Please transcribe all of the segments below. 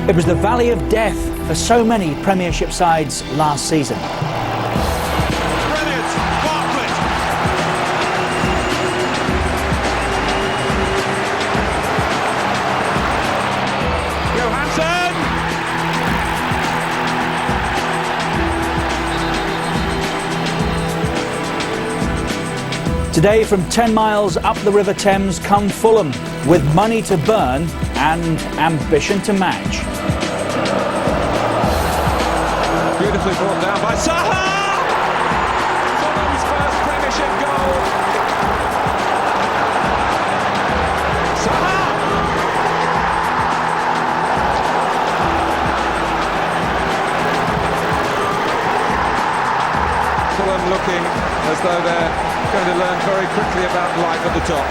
It was the valley of death for so many Premiership sides last season. Brilliant! Bartlett! Johansson! Today, from 10 miles up the River Thames come Fulham, with money to burn and ambition to match. Beautifully brought down by Saha! Fulham's first Premiership goal! Saha! Fulham looking as though they're going to learn very quickly about life at the top.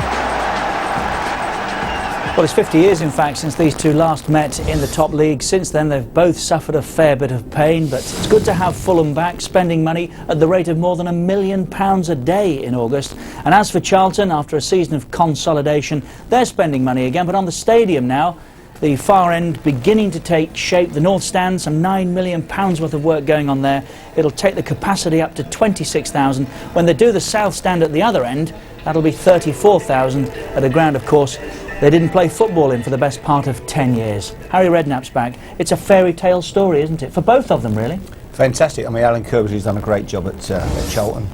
Well, it's 50 years, in fact, since these two last met in the top league. Since then, they've both suffered a fair bit of pain, but it's good to have Fulham back, spending money at the rate of more than £1 million a day in August. And as for Charlton, after a season of consolidation, they're spending money again, but on the stadium now. The far end beginning to take shape. The North Stand, some £9 million worth of work going on there. It'll take the capacity up to 26,000. When they do the South Stand at the other end, that'll be 34,000 at a ground, of course, they didn't play football in for the best part of 10 years. Harry Redknapp's back. It's a fairy tale story, isn't it? For both of them, really. Fantastic. I mean, Alan Kirby's done a great job at Charlton.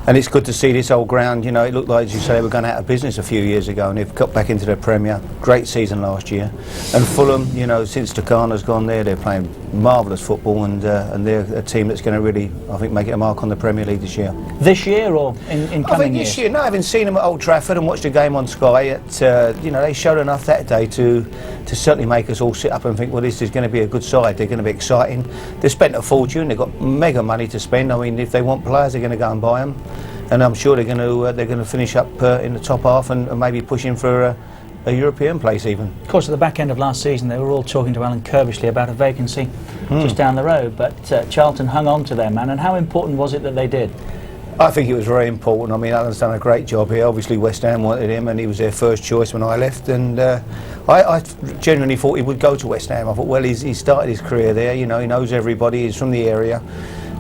And it's good to see this old ground. You know, it looked like, as you say, they were going out of business a few years ago, and they've got back into the Premier. Great season last year. And Fulham, you know, since Takana's gone there, they're playing marvellous football, and they're a team that's going to really, I think, make it a mark on the Premier League this year. This year or in coming years? I think this year. No, I haven't seen them at Old Trafford and watched the game on Sky. You know, they showed enough that day to certainly make us all sit up and think, well, this is going to be a good side. They're going to be exciting. They've spent a fortune. They've got mega money to spend. I mean, if they want players, they're going to go and buy them. And I'm sure they're going to finish up in the top half and maybe pushing for a European place even. Of course, at the back end of last season, they were all talking to Alan Kirby about a vacancy just down the road, but Charlton hung on to their man. And how important was it that they did? I think it was very important. I mean, Alan's done a great job here. Obviously, West Ham wanted him, and he was their first choice when I left. And I genuinely thought he would go to West Ham. I thought, well, he started his career there. You know, he knows everybody. He's from the area.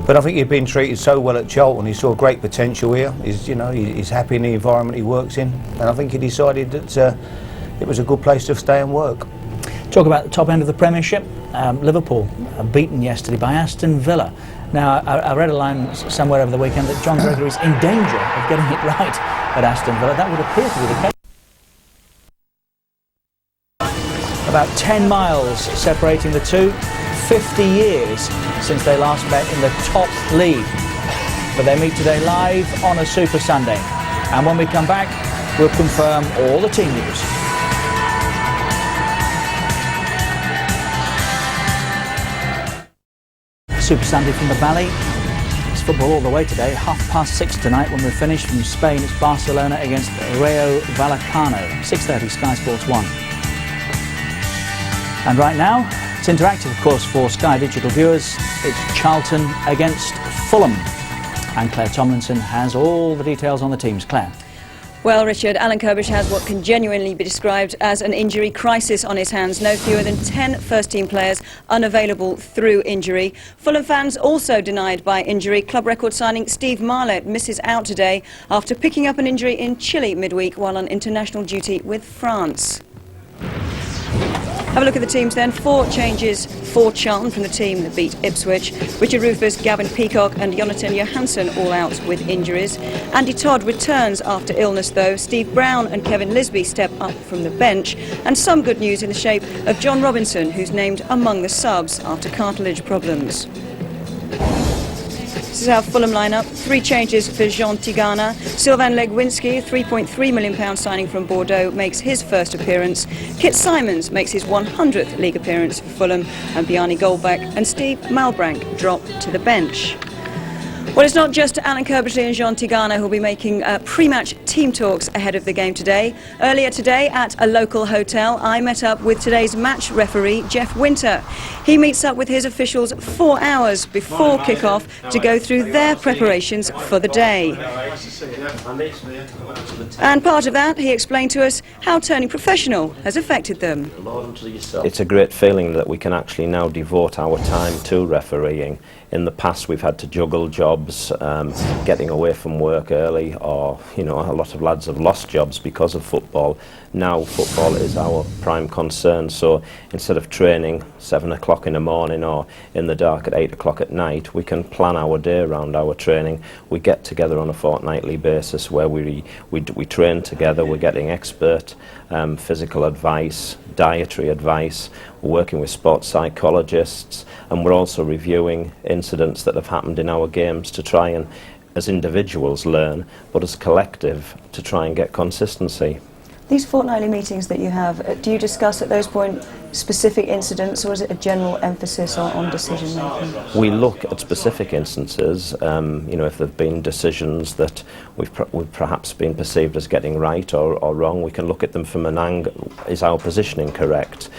But I think he'd been treated so well at Charlton. He saw great potential here. He's happy in the environment he works in, and I think he decided that it was a good place to stay and work. Talk about the top end of the Premiership. Liverpool beaten yesterday by Aston Villa. Now, I read a line somewhere over the weekend that John Gregory's in danger of getting it right at Aston Villa. That would appear to be the case. About 10 miles separating the two. 50 years since they last met in the top league. But they meet today live on a Super Sunday. And when we come back, we'll confirm all the team news. Super Sunday from the Valley. It's football all the way today. 6:30 tonight when we're finished. From Spain, it's Barcelona against Rayo Vallecano. 6:30, Sky Sports 1. And right now, it's interactive, of course, for Sky Digital viewers. It's Charlton against Fulham. And Claire Tomlinson has all the details on the teams. Claire. Well, Richard, Alan Kirby has what can genuinely be described as an injury crisis on his hands. No fewer than 10 first-team players unavailable through injury. Fulham fans also denied by injury. Club record signing Steve Marlett misses out today after picking up an injury in Chile midweek while on international duty with France. Have a look at the teams then. 4 changes for Charlton from the team that beat Ipswich. Richard Rufus, Gavin Peacock and Jonathan Johansson all out with injuries. Andy Todd returns after illness though. Steve Brown and Kevin Lisbie step up from the bench. And some good news in the shape of John Robinson, who's named among the subs after cartilage problems. This is our Fulham lineup. 3 changes for Jean Tigana. Sylvain Legwinski, £3.3 million signing from Bordeaux, makes his first appearance. Kit Symons makes his 100th league appearance for Fulham, and Goldbaeck and Steve Malbranque drop to the bench. Well, it's not just Alan Kiely and Jean Tigana who'll be making pre-match team talks ahead of the game today. Earlier today at a local hotel, I met up with today's match referee, Jeff Winter. He meets up with his officials 4 hours before kick-off to go through their preparations for the day. And part of that, he explained to us how turning professional has affected them. It's a great feeling that we can actually now devote our time to refereeing. In the past we've had to juggle jobs, getting away from work early, or a lot of lads have lost jobs because of football. Now football is our prime concern, so instead of training 7 o'clock in the morning or in the dark at 8 o'clock at night, we can plan our day around our training. We get together on a fortnightly basis where we train together. We're getting expert physical advice, dietary advice, we're working with sports psychologists, and we're also reviewing incidents that have happened in our games to try and, as individuals, learn, but as a collective, to try and get consistency. These fortnightly meetings that you have, do you discuss at those points specific incidents, or is it a general emphasis on decision making? We look at specific instances, if there have been decisions that we've perhaps been perceived as getting right or wrong, we can look at them from an angle, is our positioning correct?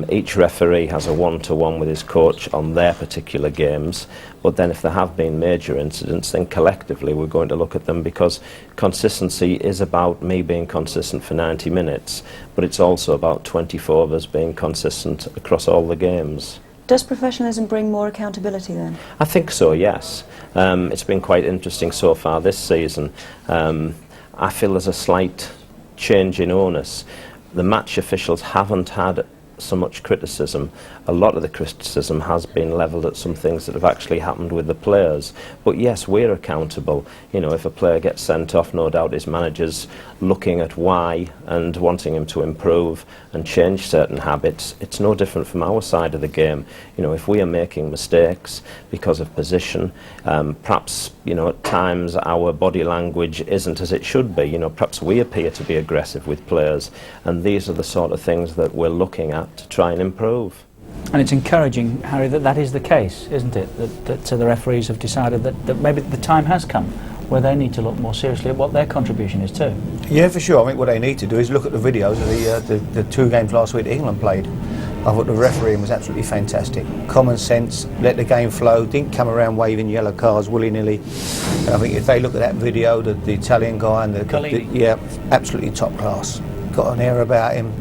Each referee has a one-to-one with his coach on their particular games, but then if there have been major incidents, then collectively we're going to look at them, because consistency is about me being consistent for 90 minutes, but it's also about 24 of us being consistent across all the games. Does professionalism bring more accountability then? I think so, yes. It's been quite interesting so far this season. I feel there's a slight change in onus. The match officials haven't had so much criticism. A lot of the criticism has been levelled at some things that have actually happened with the players. But yes, we're accountable. If a player gets sent off, no doubt his manager's looking at why and wanting him to improve and change certain habits. It's no different from our side of the game. If we are making mistakes because of position, perhaps, at times our body language isn't as it should be. Perhaps we appear to be aggressive with players, and these are the sort of things that we're looking at to try and improve. And it's encouraging, Harry, that is the case, isn't it? That the referees have decided that maybe the time has come where they need to look more seriously at what their contribution is too. Yeah, for sure. I think what they need to do is look at the videos of the 2 games last week that England played. I thought the refereeing was absolutely fantastic. Common sense, let the game flow, didn't come around waving yellow cards willy-nilly. And I think if they look at that video, the Italian guy and yeah, absolutely top class. Got an air about him.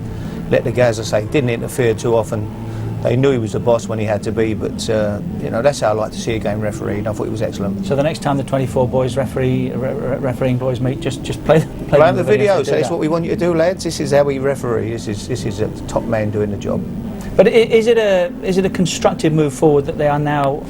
Let the guys, as I say, didn't interfere too often. They knew he was the boss when he had to be, but that's how I like to see a game refereed. I thought he was excellent. So the next time the 24 boys refereeing boys meet, just play the videos. That's what we want you to do, lads. This is how we referee. This is a top man doing the job. But is it a constructive move forward that they are now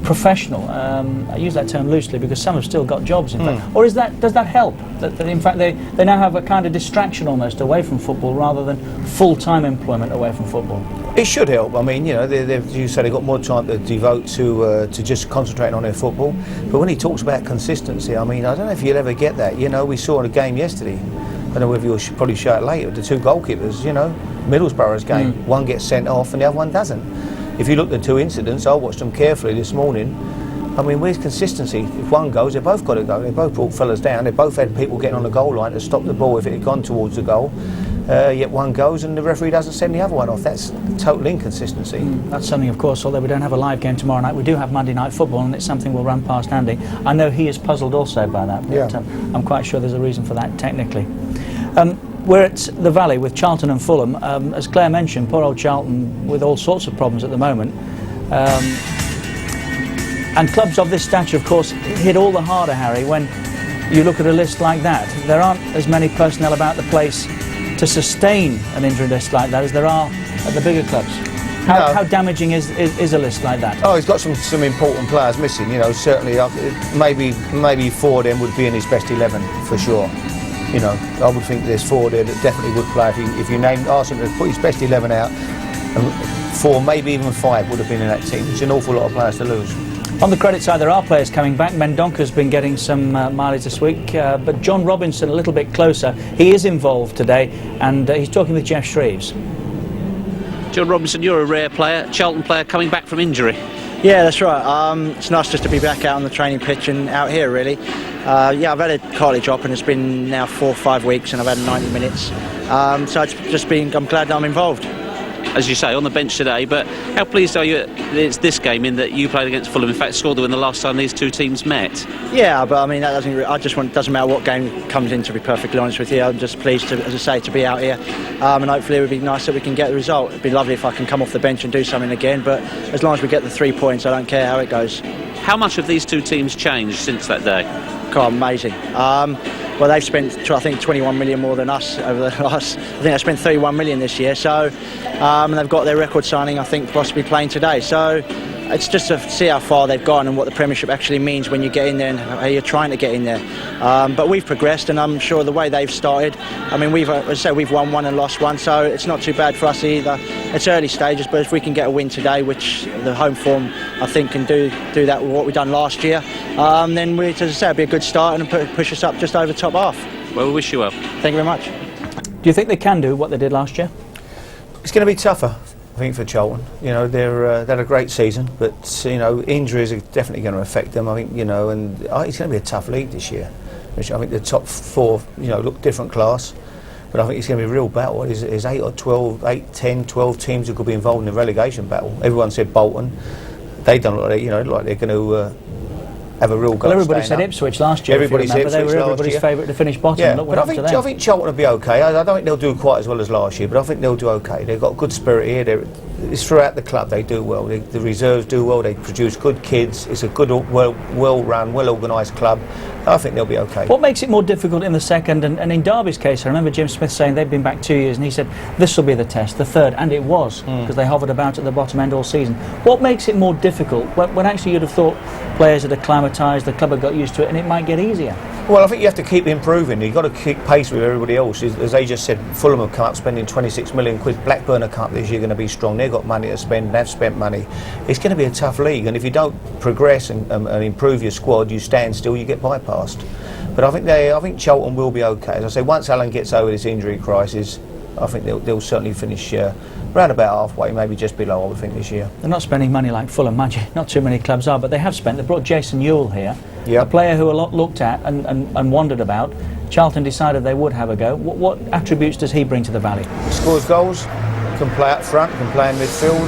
professional? I use that term loosely because some have still got jobs, in fact. Or does that help? That in fact they now have a kind of distraction almost away from football rather than full-time employment away from football? It should help. I mean, you say they've got more time to devote to just concentrating on their football. But when he talks about consistency, I mean, I don't know if you'll ever get that. We saw in a game yesterday. I don't know whether you'll probably show it later. The 2 goalkeepers, Middlesbrough's game. One gets sent off and the other one doesn't. If you look at the 2 incidents, I watched them carefully this morning. I mean, where's consistency? If one goes, they both got to go. They both brought fellas down. They both had people getting on the goal line to stop the ball if it had gone towards the goal. Yet one goes and the referee doesn't send the other one off. That's total inconsistency. That's something, of course, although we don't have a live game tomorrow night, we do have Monday Night Football, and it's something we'll run past Andy. I know he is puzzled also by that, but I'm quite sure there's a reason for that technically. We're at the Valley with Charlton and Fulham. As Claire mentioned, poor old Charlton with all sorts of problems at the moment. And clubs of this stature, of course, hit all the harder, Harry, when you look at a list like that. There aren't as many personnel about the place to sustain an injury list like that as there are at the bigger clubs. How damaging is a list like that? Oh, he's got some important players missing. Certainly, maybe 4 of them would be in his best 11 for sure. I would think there's 4 there that definitely would play. If you asked him to put his best 11 out, and 4, maybe even 5 would have been in that team. It's an awful lot of players to lose. On the credit side, there are players coming back. Mendonca's been getting some mileage this week, but John Robinson a little bit closer. He is involved today, and he's talking with Jeff Shreves. John Robinson, you're a rare player, Charlton player coming back from injury. Yeah, that's right. It's nice just to be back out on the training pitch and out here, really. Yeah, I've had a cartilage op and it's been now 4 or 5 weeks and I've had 90 minutes. So I'm glad that I'm involved. As you say, on the bench today, but how pleased are you it's this game in that you played against Fulham, in fact scored the win the last time these two teams met? Yeah, but I mean, that doesn't matter what game comes in, to be perfectly honest with you. I'm just pleased, as I say, to be out here, and hopefully it would be nice that we can get the result. It'd be lovely if I can come off the bench and do something again, but as long as we get the 3 points, I don't care how it goes. How much have these two teams changed since that day? God, amazing. Well, they've spent, I think, 21 million more than us over the last. I think they spent 31 million this year. So, and they've got their record signing, I think, possibly playing today. So, it's just to see how far they've gone and what the Premiership actually means when you get in there and how you're trying to get in there. But we've progressed, and I'm sure the way they've started. I mean, as I say, we've won 1 and lost 1, so it's not too bad for us either. It's early stages, but if we can get a win today, which the home form I think can do that with what we've done last year, then as I say, it'll be a good start and push us up just over top half. Well, we wish you well. Thank you very much. Do you think they can do what they did last year? It's going to be tougher, I think, for Charlton. You know, they had a great season, but you know, injuries are definitely going to affect them. I think, you know, and it's going to be a tough league this year. Which I think the top 4, you know, look different class, but I think it's going to be a real battle. There's 8 or 12, 10, 12 teams who could be involved in the relegation battle. Everyone said Bolton. They don't look like, you know, like they're going to have a real go. Well, everybody said Ipswich last year. Everybody said they were everybody's favourite to finish bottom. Yeah, look but I think Charlton will be okay. I don't think they'll do quite as well as last year, but I think they'll do okay. They've got good spirit here. It's throughout the club they do well. The reserves do well. They produce good kids. It's a good, well-run, well-organised club. I think they'll be okay. What makes it more difficult in the second? And in Derby's case, I remember Jim Smith saying they've been back 2 years, and he said this will be the test, the third, and it was, because they hovered about at the bottom end all season. What makes it more difficult when actually you'd have thought players had acclimatised, the club had got used to it, and it might get easier? Well, I think you have to keep improving. You've got to keep pace with everybody else. As they just said, Fulham have come up spending 26 million quid. Blackburn have come up this year, going to be strong. They've got money to spend. They've spent money. It's going to be a tough league, and if you don't progress and improve your squad, you stand still, you get bypassed. But I think Charlton will be okay. As I say, once Alan gets over this injury crisis, I think they'll certainly finish round about halfway, maybe just below, I would think, this year. They're not spending money like Fulham, mind you. Not too many clubs are, but they have spent. They brought Jason Euell here, a player who a lot looked at and wondered about. Charlton decided they would have a go. What attributes does he bring to the Valley? He scores goals, can play up front, can play in midfield.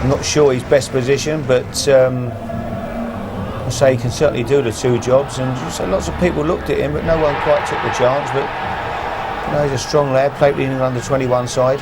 I'm not sure his best position, but I say he can certainly do the 2 jobs. And so lots of people looked at him, but no one quite took the chance. But you know, he's a strong lad, played in the under-21 side.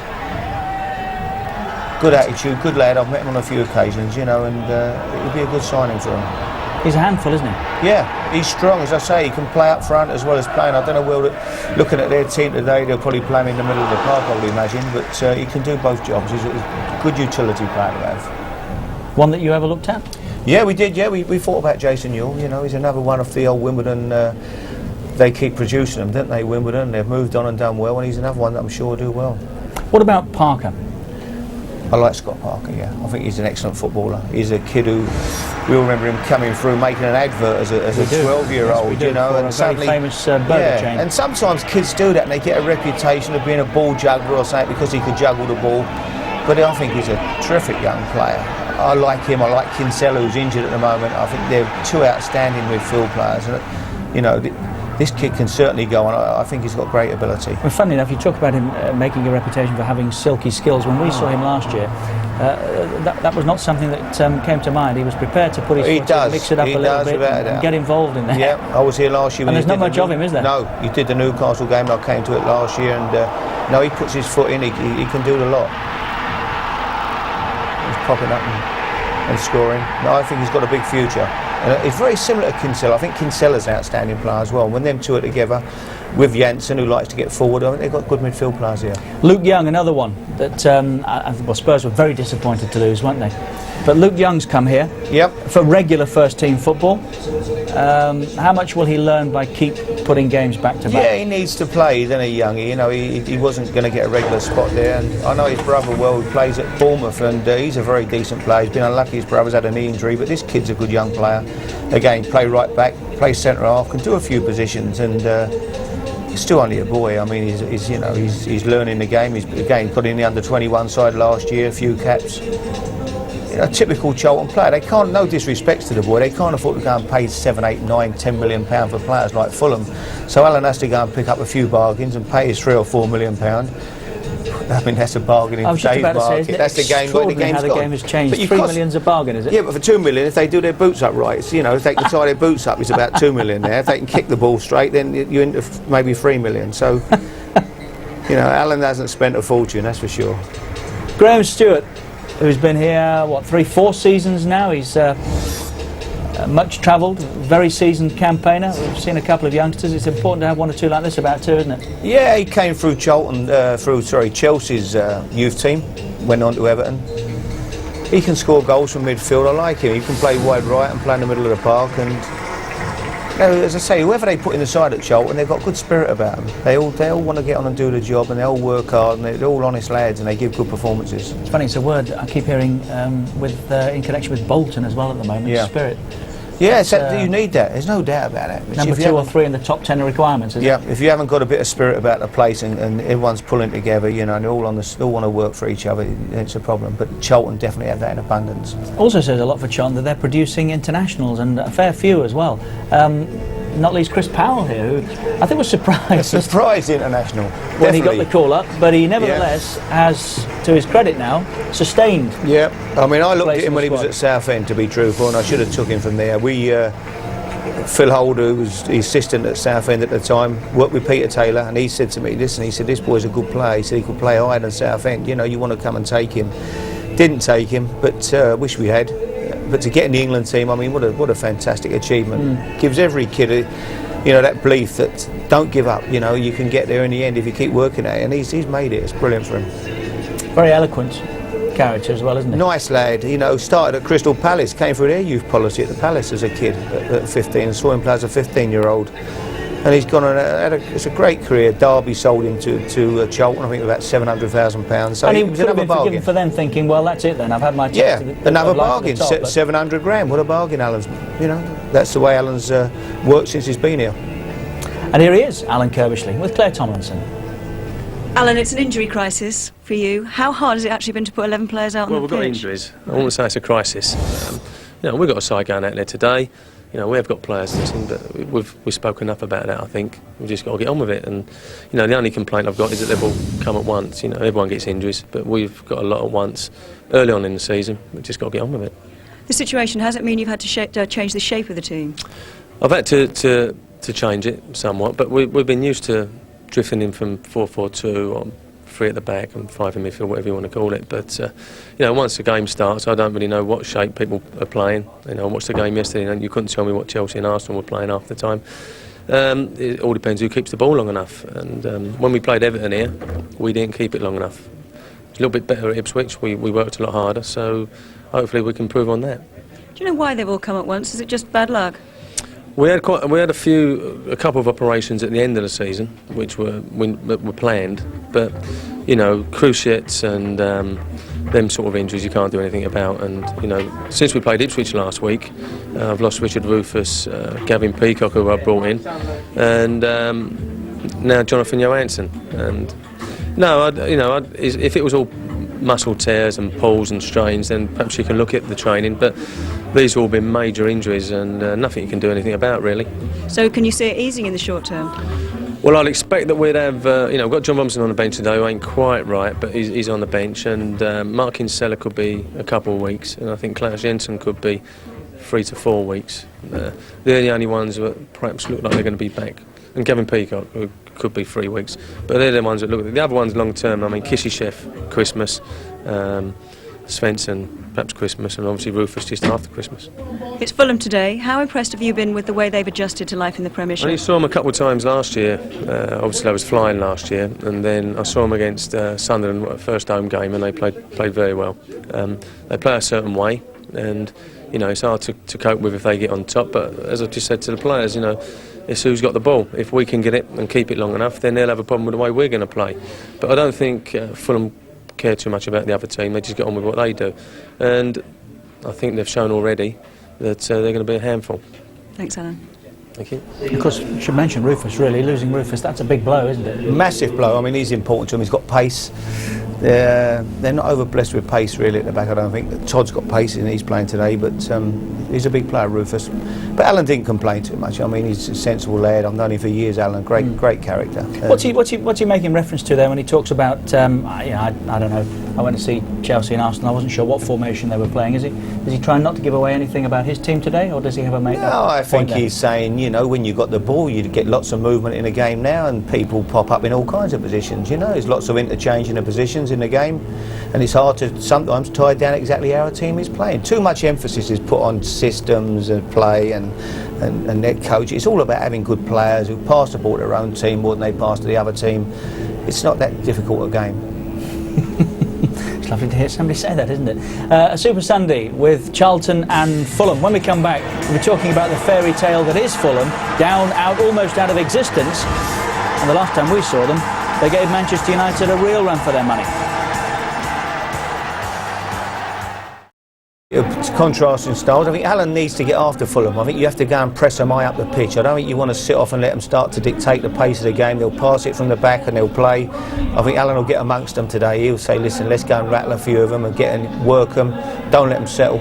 Good attitude, good lad. I've met him on a few occasions, you know, and it would be a good signing for him. He's a handful, isn't he? Yeah, he's strong, as I say. He can play up front as well as playing. I don't know, looking at their team today, they'll probably play him in the middle of the park, I would imagine, but he can do both jobs. He's a good utility player to have. One that you ever looked at? Yeah, we did, we thought about Jason Euell. You know, he's another one of the old Wimbledon. They keep producing them, don't they, Wimbledon? They've moved on and done well, and he's another one that I'm sure will do well. What about Parker? I like Scott Parker, yeah. I think he's an excellent footballer. He's a kid who, we all remember him coming through making an advert as a 12-year-old, you know, and suddenly famous burger chain. And sometimes kids do that and they get a reputation of being a ball juggler or something because he could juggle the ball. But I think he's a terrific young player. I like him. I like Kinsella, who's injured at the moment. I think they're 2 outstanding midfield players. And, you know, this kid can certainly go on. I think he's got great ability. Well, funnily enough, you talk about him making a reputation for having silky skills. When we saw him last year, that was not something that came to mind. He was prepared to put his foot in, mix it up a little bit and get involved in there. Yeah, I was here last year. And there's not much of him, is there? No, he did the Newcastle game. I came to it last year, and no, he puts his foot in. He can do a lot. He's popping up and scoring. No, I think he's got a big future. It's very similar to Kinsella. I think Kinsella's an outstanding player as well. When them two are together, with Janssen, who likes to get forward, I think they've got good midfield players here. Luke Young, another one that well, Spurs were very disappointed to lose, weren't they? But Luke Young's come here for regular first-team football. How much will he learn by keep putting games back to back? Yeah, he needs to play, doesn't he, Young? You know, he wasn't going to get a regular spot there. And I know his brother well, who plays at Bournemouth, and he's a very decent player. He's been unlucky his brother's had a knee injury, but this kid's a good young player. Again, play right back, play centre half, can do a few positions, and he's still only a boy. I mean, he's learning the game. He's again got in the under-21 side last year, a few caps. a typical Charlton player. They can't, no disrespect to the boy, they can't afford to go and pay 7, 8, 9, 10 million pound for players like Fulham. So Alan has to go and pick up a few bargains and pay his 3 or 4 million pound. I mean, that's a bargain in today's market. That's the game where the game's how the game has changed. 3 million's a bargain, is it? Yeah, but for 2 million, if they do their boots up right, you know, if they can tie their boots up, it's about 2 million there. If they can kick the ball straight, then you're into maybe 3 million. So, you know, Alan hasn't spent a fortune, that's for sure. Graham Stuart, who's been here, what, 3-4 seasons now. He's much travelled, very seasoned campaigner. We've seen a couple of youngsters. It's important to have 1 or 2 like this about too, isn't it? Yeah, he came through Chelsea's youth team, went on to Everton. He can score goals from midfield. I like him. He can play wide right and play in the middle of the park. And you know, as I say, whoever they put in the side at Charlton, they've got good spirit about them. They all want to get on and do the job, and they all work hard, and they're all honest lads, and they give good performances. It's funny, it's a word I keep hearing in connection with Bolton as well at the moment. Yeah. Spirit. Yeah, you need that. There's no doubt about it. Number 2 or 3 in the top 10 requirements, isn't it? If you haven't got a bit of spirit about the place and everyone's pulling together, you know, and they all want to work for each other, it's a problem. But Charlton definitely have that in abundance. Also says a lot for Charlton that they're producing internationals, and a fair few as well. Not least Chris Powell here, who I think was surprised. A surprise international. When he got the call up, but he nevertheless has, to his credit now, sustained. Yeah, I mean, I looked at him when he was at Southend, to be truthful, and I should have took him from there. Phil Holder, who was the assistant at Southend at the time, worked with Peter Taylor, and he said to me, listen, he said, this boy's a good player. He said he could play higher than Southend. You know, you want to come and take him. Didn't take him, but wish we had. But to get in the England team, I mean, what a fantastic achievement. Gives every kid that belief that don't give up. You know, you can get there in the end if you keep working at it, and he's made it. It's brilliant for him. Very eloquent character as well, isn't he? Nice lad. You know, started at Crystal Palace, came through their youth policy at the Palace as a kid at 15, and saw him play as a 15-year-old. And he's gone on. It's a great career. Derby sold him to Charlton, I think, about £700,000. So and he was could have another been bargain forgiven for them thinking, well, that's it then. I've had my chance. Yeah, another bargain. 700 grand. What a bargain, Alan's. You know, that's the way Alan's worked since he's been here. And here he is, Alan Kiely, with Claire Tomlinson. Alan, it's an injury crisis for you. How hard has it actually been to put 11 players out on the pitch? Well, we've got injuries. I wouldn't say it's a crisis. We've got a side going out there today. You know, we have got players missing, but we've spoken enough about that, I think. We've just got to get on with it. And, you know, the only complaint I've got is that they've all come at once. You know, everyone gets injuries, but we've got a lot at once early on in the season. We've just got to get on with it. The situation hasn't mean you've had to change the shape of the team? I've had to change it somewhat, but we've been used to drifting in from 4-4-2 or 3 at the back and 5 in midfield, whatever you want to call it. But you know, once the game starts, I don't really know what shape people are playing. You know, I watched the game yesterday, and you couldn't tell me what Chelsea and Arsenal were playing half the time. It all depends who keeps the ball long enough. And when we played Everton here, we didn't keep it long enough. It's a little bit better at Ipswich. We worked a lot harder, so hopefully we can improve on that. Do you know why they've all come at once? Is it just bad luck? We had a couple of operations at the end of the season, which were planned, but you know, cruciates and them sort of injuries you can't do anything about. And you know, since we played Ipswich last week, I've lost Richard Rufus, Gavin Peacock, who I brought in, and now Jonathan Johansson. And no, if it was all muscle tears and pulls and strains, then perhaps you can look at the training. But these have all been major injuries, and nothing you can do anything about, really. So can you see it easing in the short term? Well, I'd expect that we'd have, we've got John Robinson on the bench today, who ain't quite right, but he's on the bench, and Mark Kinsella could be a couple of weeks, and I think Klaus Jensen could be 3 to 4 weeks. They're the only ones that perhaps look like they're going to be back. And Gavin Peacock, who could be 3 weeks. But they're the ones that look. The other ones long term, I mean, Kishichev, Christmas, Svensson, perhaps Christmas, and obviously Rufus just after Christmas. It's Fulham today. How impressed have you been with the way they've adjusted to life in the Premiership? I only saw them a couple of times last year. Obviously, I was flying last year, and then I saw them against Sunderland, first home game, and they played very well. They play a certain way, and you know, it's hard to cope with if they get on top. But as I just said to the players, you know, it's who's got the ball. If we can get it and keep it long enough, then they'll have a problem with the way we're going to play. But I don't think Fulham care too much about the other team. They just get on with what they do, and I think they've shown already that they're going to be a handful. Thanks, Alan. Thank you. Of course, you should mention Rufus, really. Losing Rufus, that's a big blow, isn't it? Massive blow. I mean, he's important to him. He's got pace. they're not over blessed with pace really at the back. I don't think Todd's got pace and he's playing today, but he's a big player, Rufus. But Alan didn't complain too much. I mean, he's a sensible lad. I've known him for years, Alan. Great character. What's he making reference to there when he talks about? I don't know. I went to see Chelsea and Arsenal. I wasn't sure what formation they were playing. Is he trying not to give away anything about his team today, or does he have a make? No, I think he's saying, you know, when you got the ball, you get lots of movement in a game now, and people pop up in all kinds of positions. You know, there's lots of interchange in the positions in the game, and it's hard to sometimes tie down exactly how a team is playing. Too much emphasis is put on systems and play and net coach. It's all about having good players who pass the ball to their own team more than they pass to the other team. It's not that difficult a game. It's lovely to hear somebody say that, isn't it? A Super Sunday with Charlton and Fulham. When we come back, we'll be talking about the fairy tale that is Fulham, almost out of existence. And the last time we saw them, they gave Manchester United a real run for their money. It's contrasting styles. I think Alan needs to get after Fulham. I think you have to go and press them high up the pitch. I don't think you want to sit off and let them start to dictate the pace of the game. They'll pass it from the back and they'll play. I think Alan will get amongst them today. He'll say, listen, let's go and rattle a few of them and get and work them. Don't let them settle.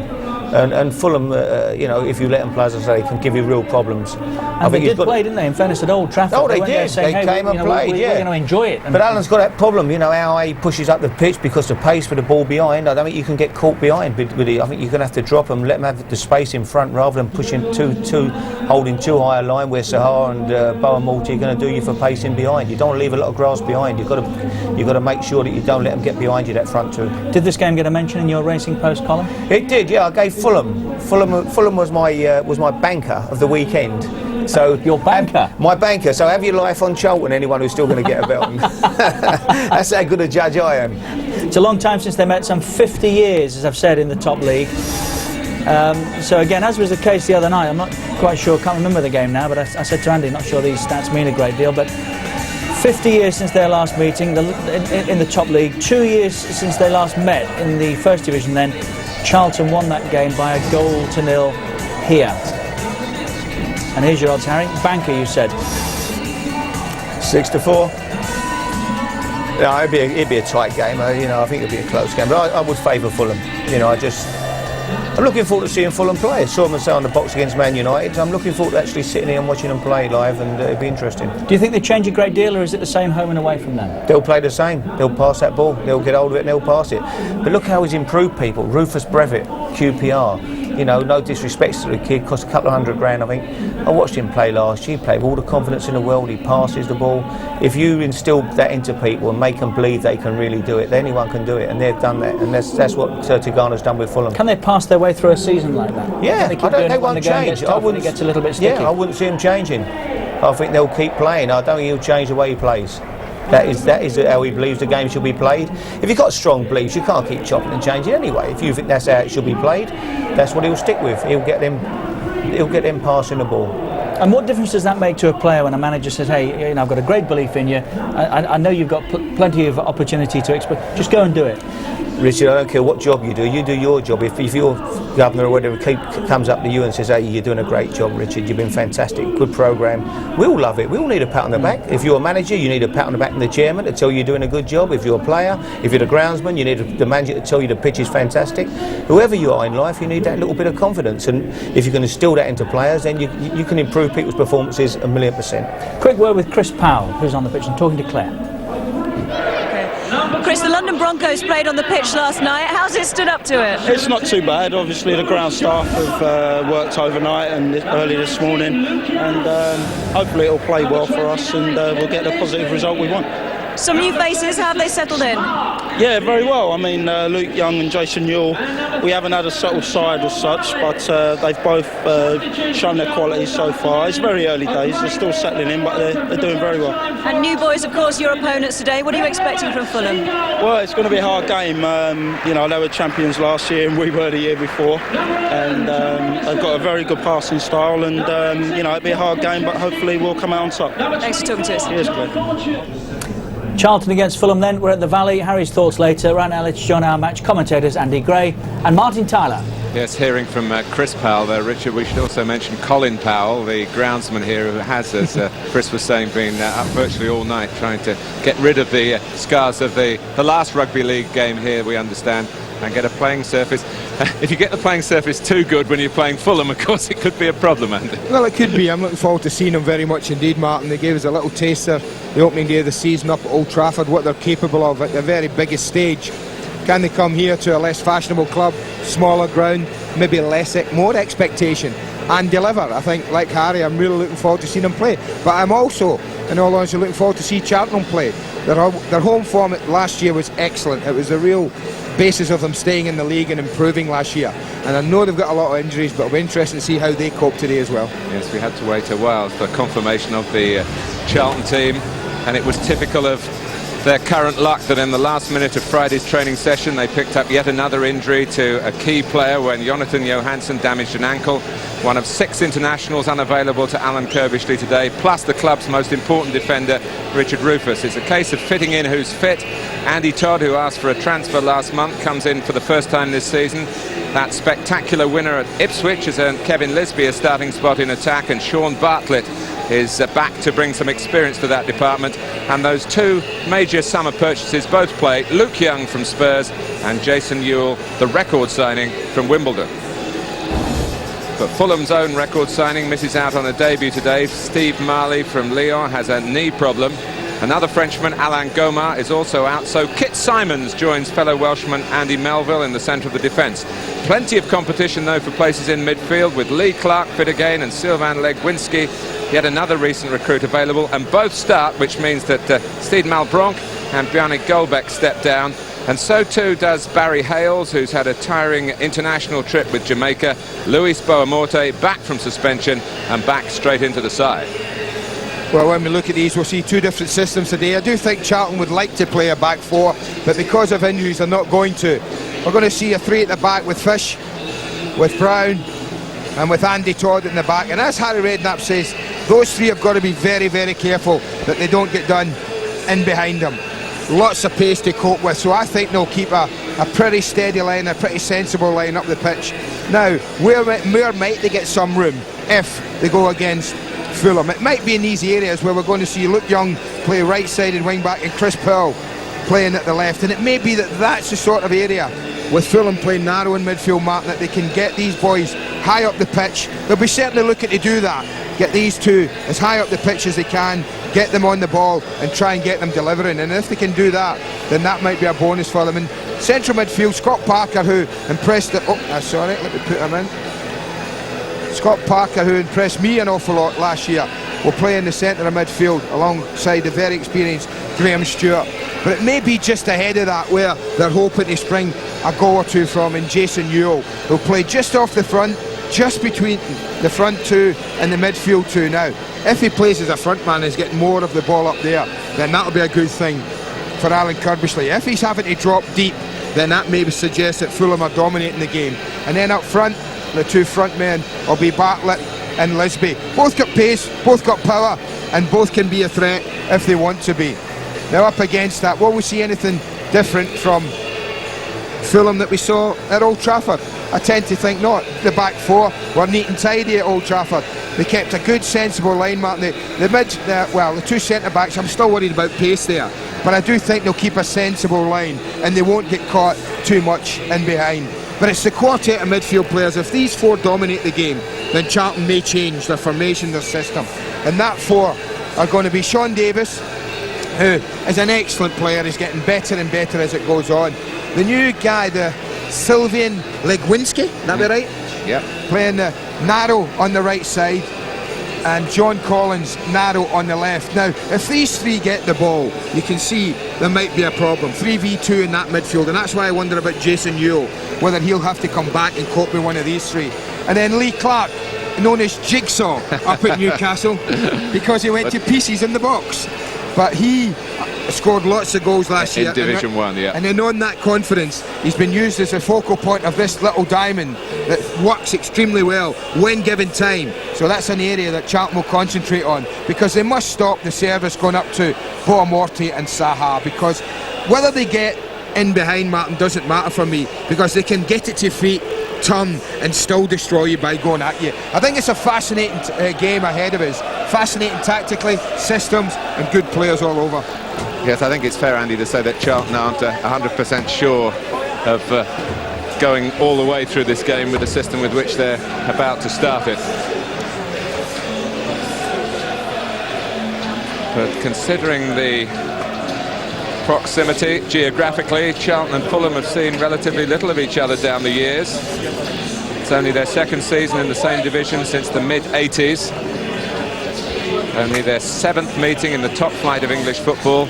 And Fulham, you know, if you let them play, as I say, can give you real problems. And they did play, didn't they, in fairness, at Old Trafford? Oh, they did. They came and played, yeah. We're going to enjoy it. But Alan's got that problem, you know, how he pushes up the pitch because the pace with the ball behind. I don't think you can get caught behind with it. I think you're going to have to drop them, let them have the space in front rather than pushing holding too high a line where Saha and Bow and Morte are going to do you for pacing behind. You don't want to leave a lot of grass behind. You've got to make sure that you don't let them get behind you, that front two. Did this game get a mention in your Racing Post column? It did, yeah. I gave Fulham was my banker of the weekend. So your banker? My banker. So have your life on Charlton, anyone who's still going to get a bet on. That's how good a judge I am. It's a long time since they met, some 50 years, as I've said, in the top league. So again, as was the case the other night, I'm not quite sure, can't remember the game now, but I said to Andy, not sure these stats mean a great deal, but 50 years since their last meeting in the top league, 2 years since they last met in the first division then. Charlton won that game by 1-0 here. And here's your odds, Harry. Banker, you said. 6-4. Yeah, it'd be a tight game. You know, I think it'd be a close game. But I would favour Fulham. You know, I'm looking forward to seeing Fulham play. I saw them on the box against Man United. I'm looking forward to actually sitting here and watching them play live, and it'd be interesting. Do you think they change a great deal, or is it the same home and away from them? They'll play the same. They'll pass that ball. They'll get hold of it and they'll pass it. But look how he's improved people. Rufus Brevett, QPR. You know, no disrespect to the kid, cost a couple of $100,000, I think. I watched him play last year. He played with all the confidence in the world. He passes the ball. If you instill that into people and make them believe they can really do it, anyone can do it, and they've done that. And that's what Tigana's done with Fulham. Can they pass their way through a season like that? Yeah, they won't change. I wouldn't. It gets a little bit sticky. Yeah, I wouldn't see him changing. I think they'll keep playing. I don't think he'll change the way he plays. That is how he believes the game should be played. If you've got strong beliefs, you can't keep chopping and changing anyway. If you think that's how it should be played, that's what he'll stick with. He'll get them passing the ball. And what difference does that make to a player when a manager says, hey, you know, I've got a great belief in you, I know you've got plenty of opportunity to express, just go and do it? Richard, I don't care what job you do your job. If your governor or whatever comes up to you and says, hey, you're doing a great job, Richard, you've been fantastic, good programme, we all love it. We all need a pat on the back. If you're a manager, you need a pat on the back from the chairman to tell you you're doing a good job. If you're a player, if you're the groundsman, you need the manager to tell you the pitch is fantastic. Whoever you are in life, you need that little bit of confidence, and if you can instill that into players, then you can improve people's performances 1,000,000%. Quick word with Chris Powell, who's on the pitch, and talking to Claire. Chris, the London Broncos played on the pitch last night. How's it stood up to it? It's not too bad. Obviously, the ground staff have worked overnight and early this morning, and hopefully it'll play well for us, and we'll get the positive result we want. Some new faces, how have they settled in? Yeah, very well. I mean, Luke Young and Jason Euell, we haven't had a settled side as such, but they've both shown their qualities so far. It's very early days, they're still settling in, but they're doing very well. And new boys, of course, your opponents today. What are you expecting from Fulham? Well, it's going to be a hard game. You know, they were champions last year and we were the year before. And they've got a very good passing style, and, you know, it'll be a hard game, but hopefully we'll come out on top. Thanks for talking to us. Cheers, Claire. Charlton against Fulham then. We're at the Valley. Harry's thoughts later. Right now, let's join our match commentators Andy Gray and Martin Tyler. Yes, hearing from Chris Powell there, Richard, we should also mention Colin Powell, the groundsman here, who has, as Chris was saying, been up virtually all night trying to get rid of the scars of the last rugby league game here, we understand, and get a playing surface. If you get the playing surface too good when you're playing Fulham, of course it could be a problem, Andy. Well, it could be. I'm looking forward to seeing them very much indeed, Martin. They gave us a little taster the opening day of the season up at Old Trafford, what they're capable of at the very biggest stage. Can they come here to a less fashionable club, smaller ground, maybe more expectation, and deliver? I think, like Harry, I'm really looking forward to seeing them play. But I'm also, in all honesty, looking forward to see Charlton play. Their home form last year was excellent. It was the real basis of them staying in the league and improving last year. And I know they've got a lot of injuries, but it'll be interesting to see how they cope today as well. Yes, we had to wait a while for confirmation of the Charlton team, and it was typical of their current luck that in the last minute of Friday's training session they picked up yet another injury to a key player when Jonathan Johansson damaged an ankle. One of 6 internationals unavailable to Alan Kirbishley today, plus the club's most important defender, Richard Rufus. It's a case of fitting in who's fit. Andy Todd, who asked for a transfer last month, comes in for the first time this season. That spectacular winner at Ipswich has earned Kevin Lisbie a starting spot in attack, and Sean Bartlett is back to bring some experience to that department. And those 2 major summer purchases both play: Luke Young from Spurs and Jason Euell, the record signing from Wimbledon. But Fulham's own record signing misses out on a debut today. Steve Marley from Lyon has a knee problem. Another Frenchman, Alain Gomard, is also out, so Kit Symons joins fellow Welshman Andy Melville in the centre of the defence. Plenty of competition, though, for places in midfield, with Lee Clark fit again and Sylvain Legwinski, yet another recent recruit available, and both start, which means that Steve Malbranque and Goldbaeck step down, and so too does Barry Hayles, who's had a tiring international trip with Jamaica. Luis Boa-Morte back from suspension and back straight into the side. Well, when we look at these, we'll see 2 different systems today. I do think Charlton would like to play a back 4, but because of injuries they're not going to. We're going to see a 3 at the back with Fish, with Brown and with Andy Todd in the back. And as Harry Redknapp says, those 3 have got to be very, very careful that they don't get done in behind them. Lots of pace to cope with, so I think they'll keep a pretty steady line, a pretty sensible line up the pitch. Now, where might they get some room if they go against Fulham? It might be in these areas where we're going to see Luke Young play right-sided wing-back and Chris Powell playing at the left, and it may be that that's the sort of area with Fulham playing narrow in midfield, Martin, that they can get these boys high up the pitch. They'll be certainly looking to do that, get these 2 as high up the pitch as they can, get them on the ball and try and get them delivering, and if they can do that, then that might be a bonus for them. In central midfield, Scott Parker, who impressed let me put him in. Scott Parker, who impressed me an awful lot last year, will play in the centre of midfield alongside the very experienced Graham Stuart. But it may be just ahead of that where they're hoping to spring a goal or 2 from, in Jason Euell, who'll play just off the front, just between the front 2 and the midfield 2. Now, if he plays as a front man, is getting more of the ball up there, then that'll be a good thing for Alan Kirbishley. If he's having to drop deep, then that maybe suggests that Fulham are dominating the game. And then up front, the 2 front men will be Bartlett and Lisbie. Both got pace, both got power, and both can be a threat if they want to be. Now up against that, will we see anything different from Fulham that we saw at Old Trafford? I tend to think not. The back 4 were neat and tidy at Old Trafford. They kept a good, sensible line, Martin. The 2 centre-backs, I'm still worried about pace there, but I do think they'll keep a sensible line and they won't get caught too much in behind. But it's the quartet of midfield players. If these 4 dominate the game, then Charlton may change their formation, their system. And that 4 are going to be Sean Davis, who is an excellent player. He's getting better and better as it goes on. The new guy, the Sylvain Legwinski, that be right? Yeah. Playing narrow on the right side, and John Collins narrow on the left. Now, if these 3 get the ball, you can see there might be a problem. 3v2 in that midfield, and that's why I wonder about Jason Euell, whether he'll have to come back and cope with one of these 3. And then Lee Clark, known as Jigsaw up at Newcastle, because he went to pieces in the box. But he scored lots of goals last year. In Division 1, yeah. And then on that confidence, he's been used as a focal point of this little diamond that works extremely well when given time. So that's an area that Charlton will concentrate on, because they must stop the service going up to Boa-Morte and Saha, because whether they get in behind Martin doesn't matter for me, because they can get it to feet, turn and still destroy you by going at you. I think it's a fascinating game ahead of us. Fascinating tactically, systems and good players all over. Yes, I think it's fair, Andy, to say that Charlton aren't 100% sure of going all the way through this game with the system with which they're about to start it. But considering the proximity geographically, Charlton and Fulham have seen relatively little of each other down the years. It's only their second season in the same division since the mid-80s. Only their 7th meeting in the top flight of English football.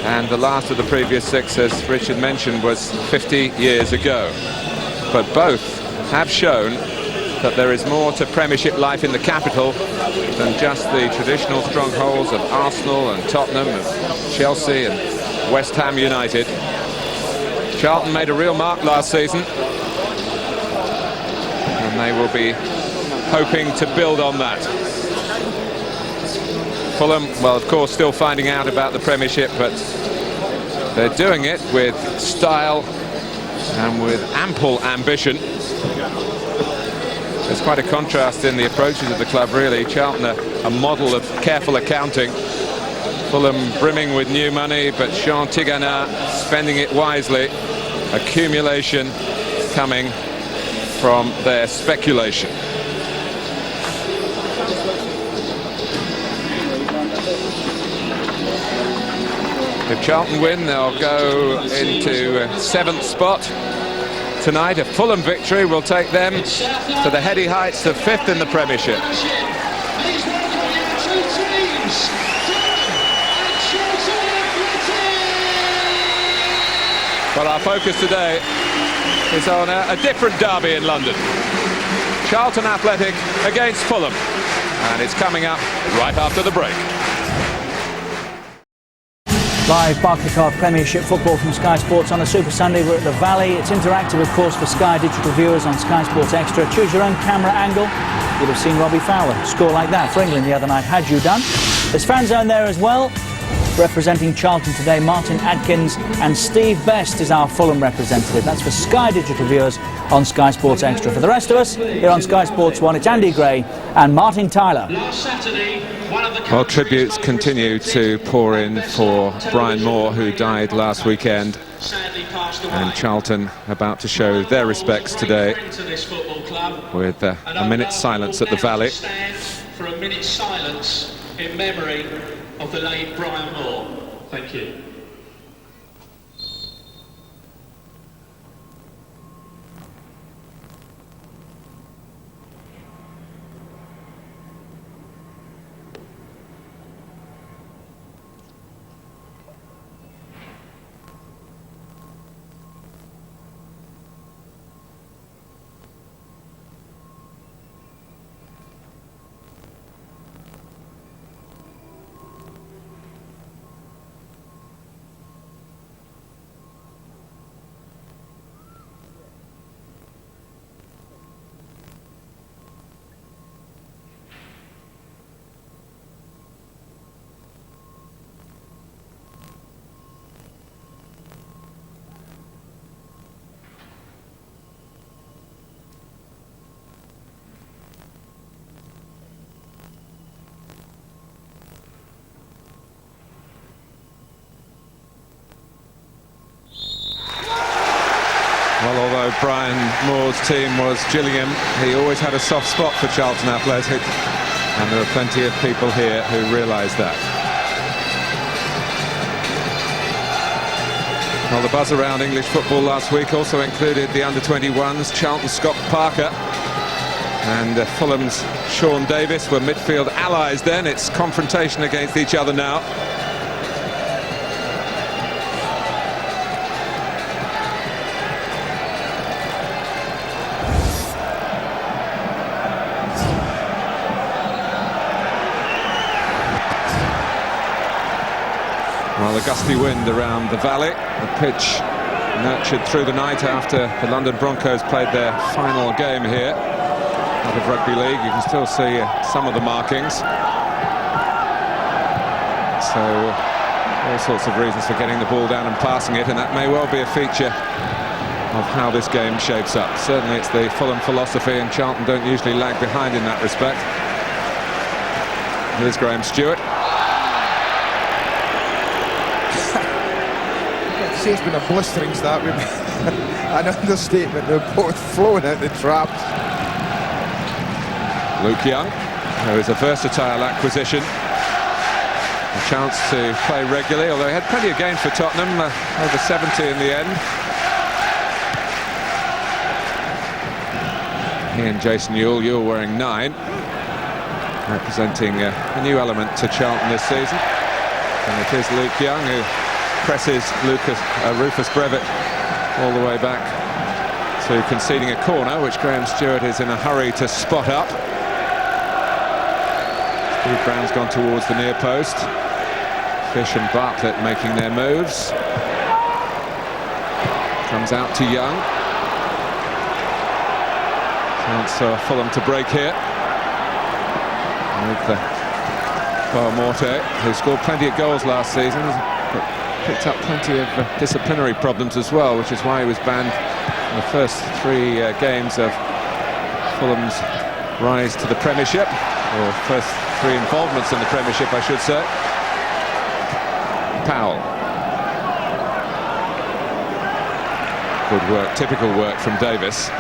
And the last of the previous 6, as Richard mentioned, was 50 years ago. But both have shown that there is more to Premiership life in the capital than just the traditional strongholds of Arsenal and Tottenham and Chelsea and West Ham United. Charlton made a real mark last season, and they will be hoping to build on that. Fulham, well, of course, still finding out about the Premiership, but they're doing it with style and with ample ambition. There's quite a contrast in the approaches of the club, really. Charlton, a model of careful accounting. Fulham brimming with new money, but Jean Tigana spending it wisely. Accumulation coming from their speculation. If Charlton win, they'll go into 7th spot tonight. A Fulham victory will take them to the heady heights of 5th in the Premiership. Well, our focus today is on a different derby in London. Charlton Athletic against Fulham. And it's coming up right after the break. Live Barclaycard Premiership football from Sky Sports on a Super Sunday. We're at the Valley. It's interactive, of course, for Sky digital viewers on Sky Sports Extra. Choose your own camera angle. You'd have seen Robbie Fowler score like that for England the other night, had you done. There's fan zone there as well. Representing Charlton today, Martin Adkins and Steve Best is our Fulham representative. That's for Sky digital viewers on Sky Sports Extra. For the rest of us, here on Sky Sports 1, it's Andy Gray and Martin Tyler. Well, tributes continue to pour in for Brian Moore, who died last weekend. And Charlton about to show their respects today with a minute's silence at the Valley. For a minute's silence in memory of the late Brian Moore. Thank you. Well, although Brian Moore's team was Gillingham, he always had a soft spot for Charlton Athletic, and there are plenty of people here who realise that. Well, the buzz around English football last week also included the under-21s. Charlton's Scott Parker and Fulham's Sean Davis were midfield allies then. It's confrontation against each other now. Well, a gusty wind around the Valley. The pitch nurtured through the night after the London Broncos played their final game here out of Rugby League. You can still see some of the markings. So all sorts of reasons for getting the ball down and passing it, and that may well be a feature of how this game shapes up. Certainly it's the Fulham philosophy, and Charlton don't usually lag behind in that respect. Here's Graham Stuart. I'd say it's been a blistering start. An understatement. They're both flowing out the traps. Luke Young, who is a versatile acquisition. A chance to play regularly, although he had plenty of games for Tottenham, over 70 in the end. He and Jason Euell wearing 9, representing a new element to Charlton this season. And it is Luke Young who presses Rufus Brevett all the way back to conceding a corner, which Graham Stuart is in a hurry to spot up. Steve Brown's gone towards the near post. Fish and Bartlett making their moves. Comes out to Young. Chance for Fulham to break here. With Morte, who scored plenty of goals last season, but picked up plenty of disciplinary problems as well, which is why he was banned in the first 3 games of Fulham's rise to the Premiership, or first 3 involvements in the Premiership, I should say. Powell. Good work, typical work from Davis.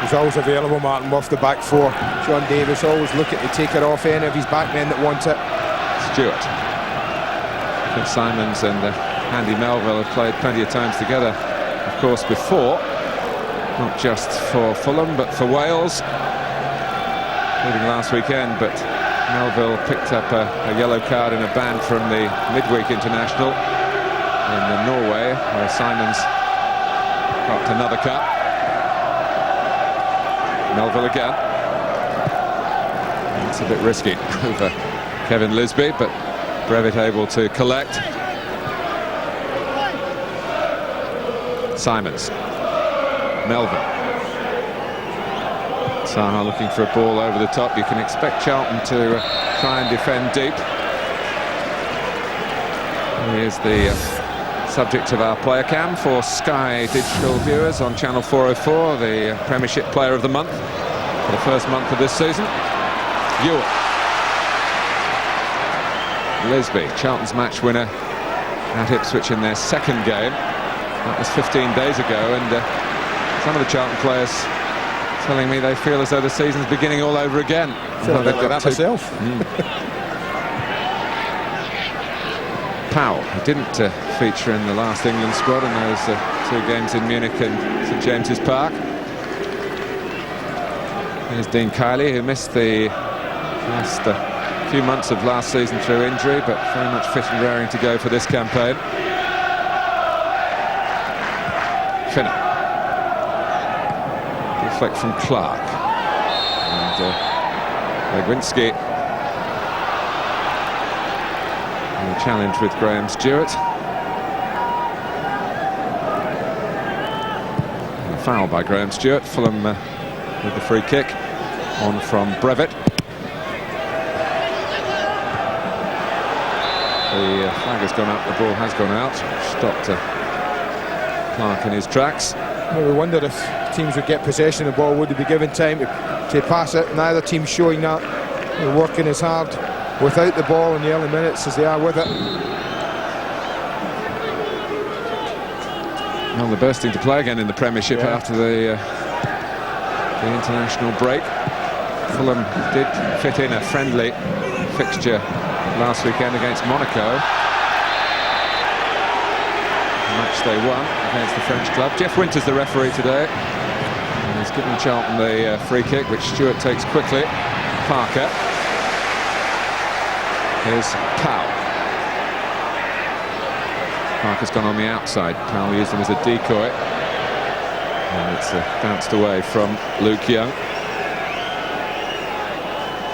He's always available, Martin, off the back 4. John Davis always looking to take it off any of his back men that want it. Stuart. I think Symons and Andy Melville have played plenty of times together, of course, before. Not just for Fulham, but for Wales. Including last weekend, but Melville picked up a yellow card and a ban from the midweek international in Norway, where Symons got another cut. Melville again. It's a bit risky over Kevin Lisbie, but Brevett able to collect. Symons. Melville. Saha looking for a ball over the top. You can expect Charlton to try and defend deep. Here's the subject of our player cam for Sky digital viewers on Channel 404, the Premiership Player of the Month for the first month of this season. Euell. Lisbie, Charlton's match winner at Ipswich in their 2nd game. That was 15 days ago, and some of the Charlton players telling me they feel as though the season's beginning all over again. I feel like that myself. Powell, who didn't feature in the last England squad in those 2 games in Munich and St James's Park. Here's Dean Kiely, who missed the last few months of last season through injury, but very much fit and raring to go for this campaign. Finnan. Deflect from Clark. And Legwinski. And a challenge with Graham Stuart. And a foul by Graham Stuart. Fulham with the free kick. On from Brevett. The flag has gone up, the ball has gone out. Stopped Clark in his tracks. Well, we wondered if teams would get possession of the ball, would they be given time to pass it? Neither team showing that. They're working as hard without the ball in the early minutes as they are with it. Well, they're bursting to play again in the Premiership after the international break. Fulham did fit in a friendly fixture last weekend against Monaco. The match they won against the French club. Jeff Winter's the referee today. And he's given Charlton the free kick, which Stuart takes quickly. Parker. Here's Powell. Parker's gone on the outside. Powell used him as a decoy. And it's bounced away from Luke Young.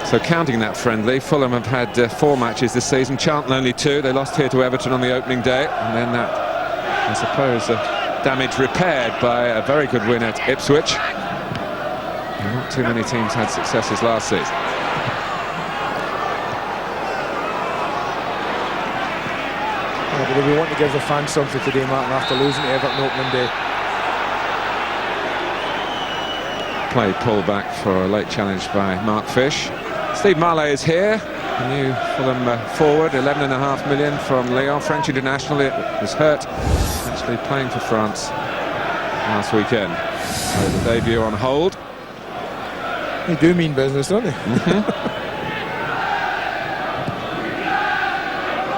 So counting that friendly, Fulham have had 4 matches this season, Charlton only 2. They lost here to Everton on the opening day, and then that, I suppose, damage repaired by a very good win at Ipswich. And not too many teams had successes last season. but they'll be wanting to give the fans something today, Martin, after losing to Everton opening day. Play pulled back for a late challenge by Mark Fish. Steve Marley is here, the new Fulham forward, 11.5 million from Lyon, French international. It was hurt, actually playing for France last weekend. So the debut on hold. They do mean business, don't they?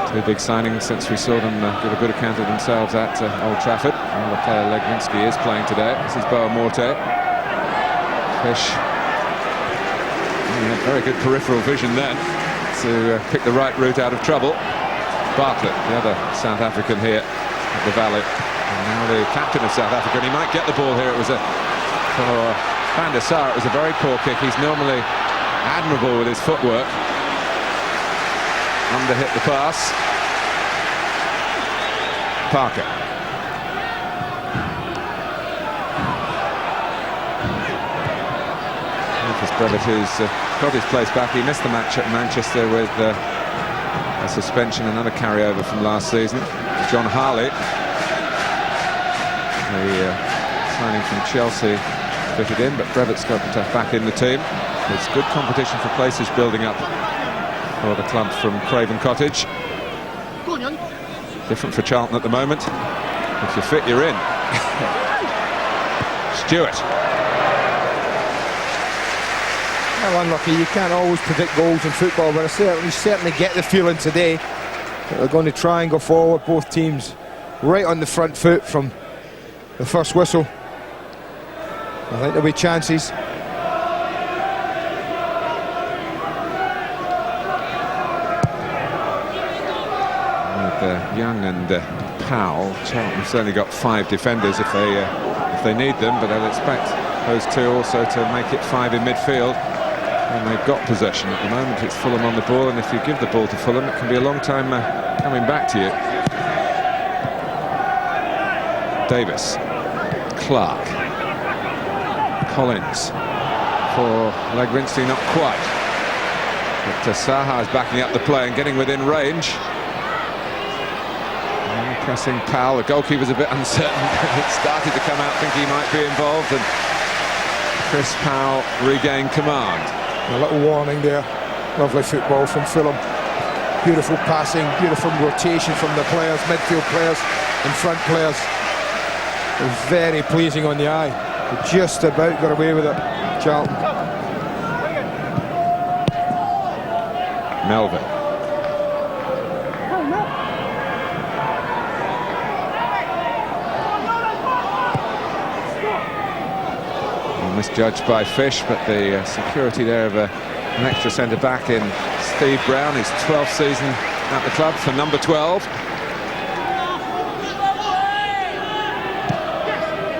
Two big signings since we saw them give a good account of themselves at Old Trafford. Another player, Legwinski, is playing today. This is Morte. Fish. He had very good peripheral vision then to pick the right route out of trouble. Bartlett, the other South African here at the Valley. And now the captain of South Africa, and he might get the ball here. It was for Van der Sar, it was a very poor kick. He's normally admirable with his footwork. Under-hit the pass. Parker. Brevett, who's got his place back. He missed the match at Manchester with a suspension, another carryover from last season. John Harley, the signing from Chelsea, fitted in, but Brevett's got back in the team. There's good competition for places building up for the club from Craven Cottage. Different for Charlton at the moment. If you're fit, you're in. Stuart. Well, unlucky. You can't always predict goals in football, but I certainly get the feeling today that they're going to try and go forward, both teams, right on the front foot from the first whistle. I think there'll be chances. With Young and Powell, Charlton have certainly got 5 defenders if they need them, but I'd expect those two also to make it 5 in midfield. And they've got possession at the moment. It's Fulham on the ball, and if you give the ball to Fulham, it can be a long time coming back to you. Davis, Clark, Collins for Legwinski, not quite. But Saha is backing up the play and getting within range. And pressing Powell. The goalkeeper's a bit uncertain. It started to come out thinking he might be involved, and Chris Powell regained command. A little warning there. Lovely football from Fulham. Beautiful passing, beautiful rotation from the players, midfield players and front players. It was very pleasing on the eye. They just about got away with it, Charlton. Melville. Misjudged by Fish, but the security there of an extra centre-back in Steve Brown, his 12th season at the club for number 12.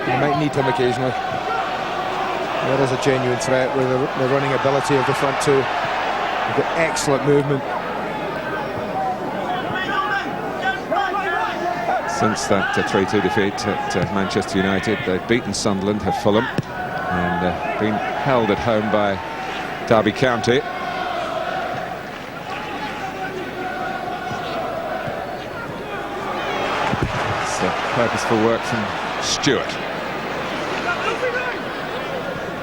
You might need him occasionally. There is a genuine threat with the running ability of the front two. They've got excellent movement. Since that 3-2 defeat at Manchester United, they've beaten Sunderland, have Fulham, and been held at home by Derby County. It's purposeful work from Stuart.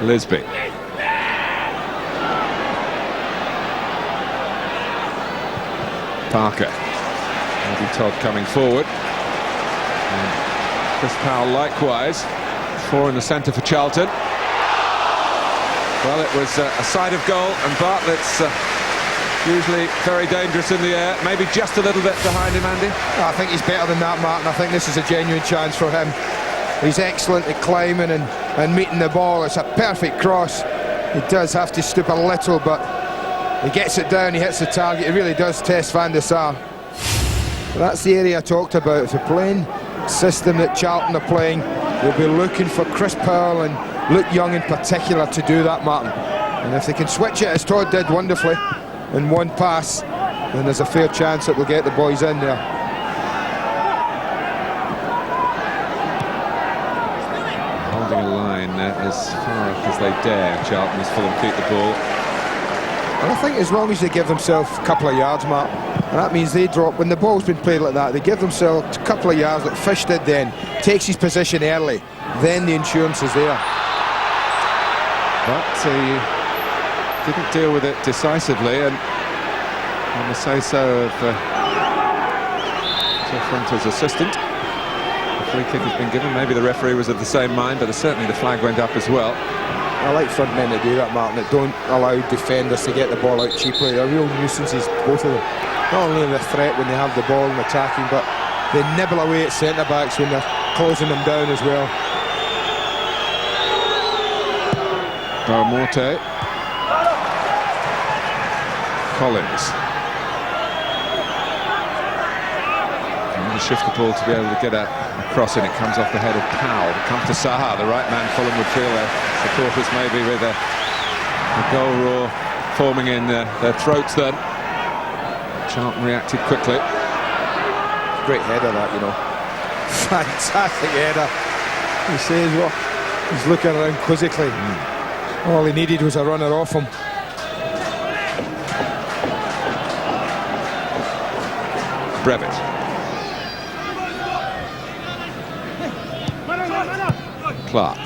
Lisbie. Parker. Maybe Todd coming forward. And Chris Powell likewise. 4 in the centre for Charlton. Well, it was a side of goal, and Bartlett's usually very dangerous in the air. Maybe just a little bit behind him, Andy. I think he's better than that, Martin. I think this is a genuine chance for him. He's excellent at climbing and meeting the ball. It's a perfect cross. He does have to stoop a little, but he gets it down, he hits the target. He really does test Van der Sar. That's the area I talked about. If you're playing system that Charlton are playing, they'll be looking for Chris Powell and Luke Young in particular to do that, Martin. And if they can switch it, as Todd did wonderfully, in one pass, then there's a fair chance that we'll get the boys in there. Holding a line as far up as they dare, Charlton, as Fulham keep the ball. And I think as long as they give themselves a couple of yards, Mark, and that means they drop, when the ball's been played like that, they give themselves a couple of yards, like Fish did then, takes his position early, then the insurance is there. But he didn't deal with it decisively, and on the say-so of Fronter's assistant, the free kick has been given. Maybe the referee was of the same mind, but certainly the flag went up as well. I like front men to do that, Martin, that don't allow defenders to get the ball out cheaply. They're real nuisances, both of them. Not only the threat when they have the ball and attacking, but they nibble away at centre-backs when they're closing them down as well. Morte. Collins. And shift the ball to be able to get a cross, and it comes off the head of Powell. It comes to Saha, the right man. Fulham would feel their supporters maybe with a goal roar forming in their throats then. Charlton reacted quickly. Great header that, you know. Fantastic header. He says, well, he's looking around quizzically. All he needed was a runner off him. Brevett. Clark.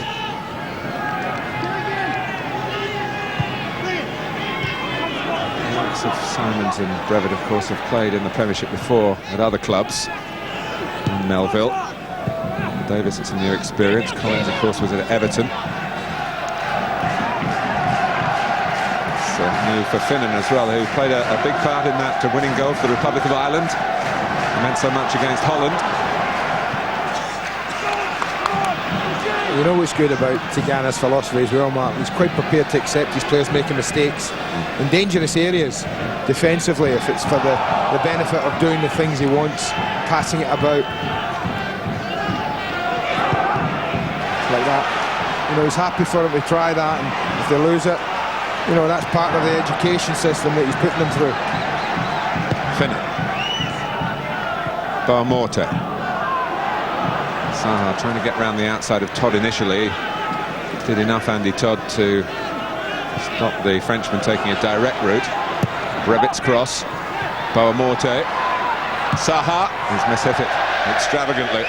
The likes of Symons and Brevett, of course, have played in the Premiership before at other clubs. In Melville. Davis, it's a new experience. Collins, of course, was at Everton. It's new for Finnan as well, who played a big part in that winning goal for the Republic of Ireland. It meant so much against Holland. You know what's good about Tigana's philosophy as well, Mark? He's quite prepared to accept his players making mistakes in dangerous areas defensively, if it's for the benefit of doing the things he wants, passing it about. Like that. You know, he's happy for them to try that, and if they lose it, you know, that's part of the education system that he's putting them through. Finnan. Morte. Saha trying to get round the outside of Todd initially. Did enough, Andy Todd, to stop the Frenchman taking a direct route. Brevett's cross. Morte. Saha. He's mishit it extravagantly.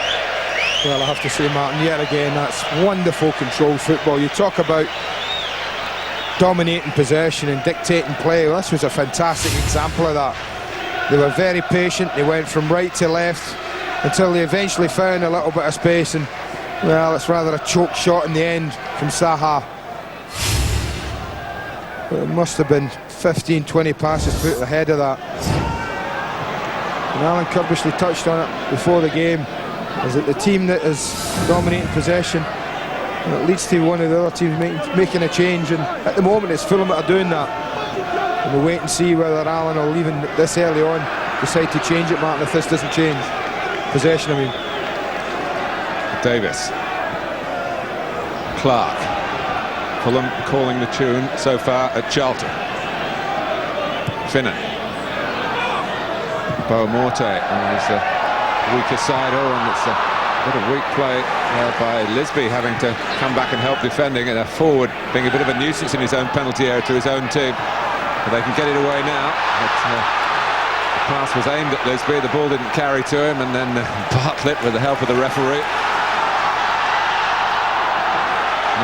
Well, I have to say, Martin, yet again, that's wonderful controlled football. You talk about dominating possession and dictating play. Well, this was a fantastic example of that. They were very patient. They went from right to left until they eventually found a little bit of space, and well, it's rather a choke shot in the end from Saha. But it must have been 15-20 passes put ahead of that. And Alan Curbishley touched on it before the game, is that the team that is dominating possession, and it leads to one of the other teams making a change, and at the moment it's Fulham that are doing that. And we'll wait and see whether Alan will, even this early on, decide to change it, Martin, if this doesn't change. Possession, I mean. Davis. Clark. Fulham calling the tune so far at Charlton. Finnan. Morte on his weaker side. Oh, and it's a bit of weak play by Lisbie, having to come back and help defending, and a forward being a bit of a nuisance in his own penalty area to his own team. But they can get it away now. But, the pass was aimed at Lisbie, the ball didn't carry to him, and then Bartlett with the help of the referee.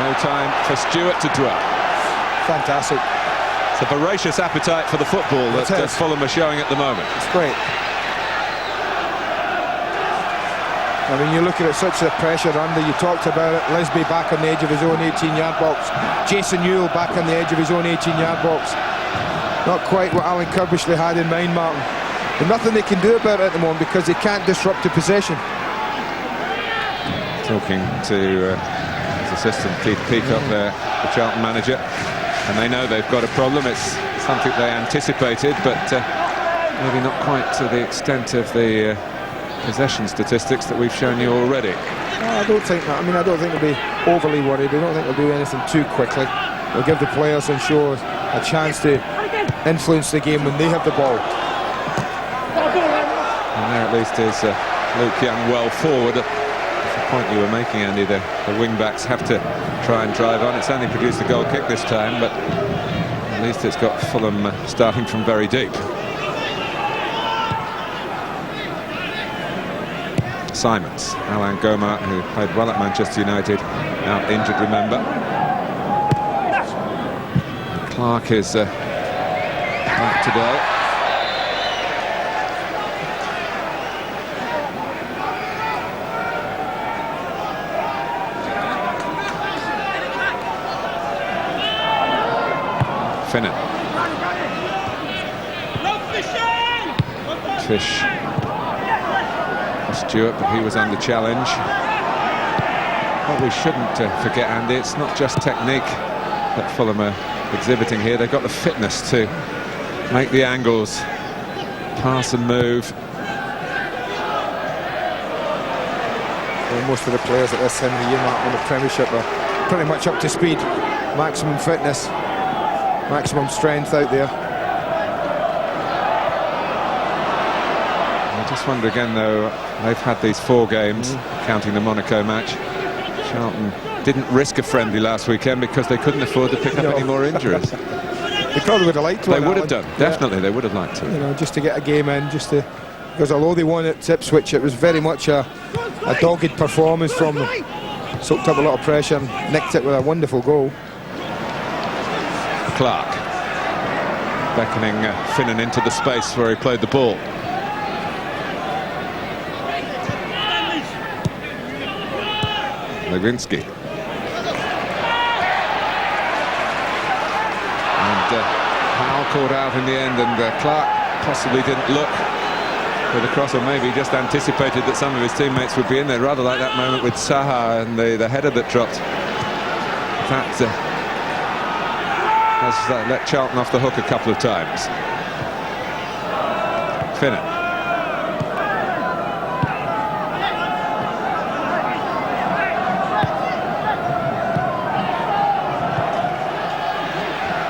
No time for Stuart to dwell. Fantastic. It's a voracious appetite for the football that Fulham are showing at the moment. It's great. I mean, you look at it, such a pressure under. You talked about it. Lisbie back on the edge of his own 18-yard box. Jason Euell back on the edge of his own 18-yard box. Not quite what Alan Curbishley had in mind, Martin. But nothing they can do about it at the moment because they can't disrupt the possession. Talking to his assistant Keith Peacock there, the Charlton manager, and they know they've got a problem. It's something they anticipated, but maybe not quite to the extent of the possession statistics that we've shown you already. I don't think that. I mean, I don't think they'll be overly worried. I don't think they'll do anything too quickly. They'll give the players on shore a chance to influence the game when they have the ball. And there at least is Luke Young well forward. That's the point you were making, Andy. The wing-backs have to try and drive on. It's only produced a goal kick this time, but at least it's got Fulham starting from very deep. Symons, Alain Goma, who played well at Manchester United, now injured, remember. Clark is back today. Finnan. Fish. Stuart, but he was under challenge. What we shouldn't forget, Andy, it's not just technique that Fulham are exhibiting here. They've got the fitness to make the angles, pass and move. Well, most of the players at this time of the year, Mark, in the Premiership are pretty much up to speed. Maximum fitness, maximum strength out there. I just wonder again, though, they've had these 4 games, counting the Monaco match. Charlton didn't risk a friendly last weekend because they couldn't afford to pick up any more injuries. They probably would have liked to. They would have done, definitely. They would have liked to. You know, just to get a game in, because although they won at Ipswich, it was very much a dogged performance from them. Soaked up a lot of pressure and nicked it with a wonderful goal. Clark beckoning Finnan into the space where he played the ball. Legwinski. And Powell caught out in the end, and Clark possibly didn't look for the cross, or maybe just anticipated that some of his teammates would be in there, rather like that moment with Saha and the header that dropped. That has let Charlton off the hook a couple of times. Finnan.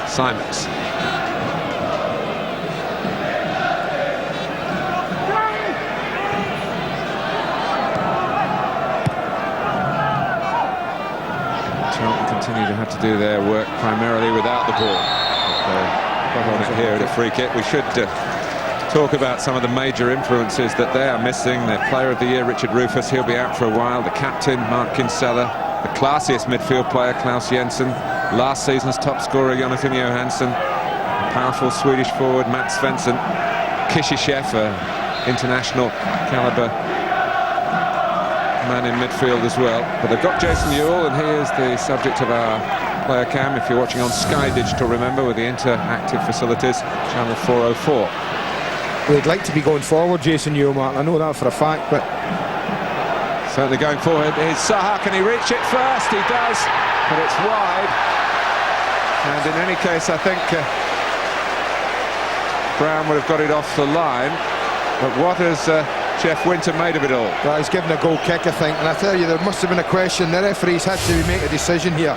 Symons. Charlton continue to have to do their work primarily without the ball. Got on it here at a free kick. We should talk about some of the major influences that they are missing. Their player of the year, Richard Rufus, he'll be out for a while. The captain, Mark Kinsella. The classiest midfield player, Klaus Jensen. Last season's top scorer, Jonathan Johansson. Powerful Swedish forward, Mats Svensson. Kishishev, international calibre man in midfield as well. But they've got Jason Euell, and he is the subject of our player cam. If you're watching on Sky Digital, remember, with the interactive facilities, channel 404. Well, they'd like to be going forward, Jason Euell, Martin. I know that for a fact, but certainly going forward is Saha. Can he reach it first? He does, but it's wide. And in any case, I think Brown would have got it off the line. But what has Jeff Winter made of it all? Well, he's given a goal kick, I think. And I tell you, there must have been a question. The referees had to make a decision here.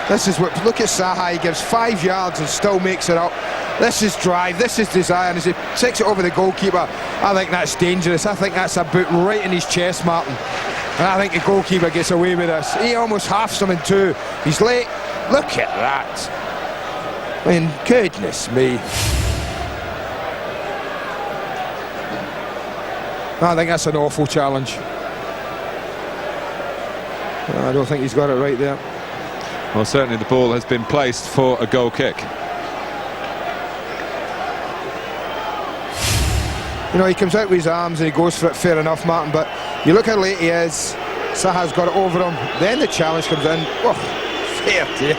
This is what, look at Saha. He gives 5 yards and still makes it up. This is drive, this is desire. And as he takes it over the goalkeeper, I think that's dangerous. I think that's a boot right in his chest, Martin. And I think the goalkeeper gets away with this. He almost halves him in two. He's late. Look at that. I mean, goodness me. I think that's an awful challenge. I don't think he's got it right there. Well, certainly the ball has been placed for a goal kick. You know, he comes out with his arms and he goes for it, fair enough, Martin, but you look how late he is. Saha's got it over him. Then the challenge comes in. Oh, fair dear.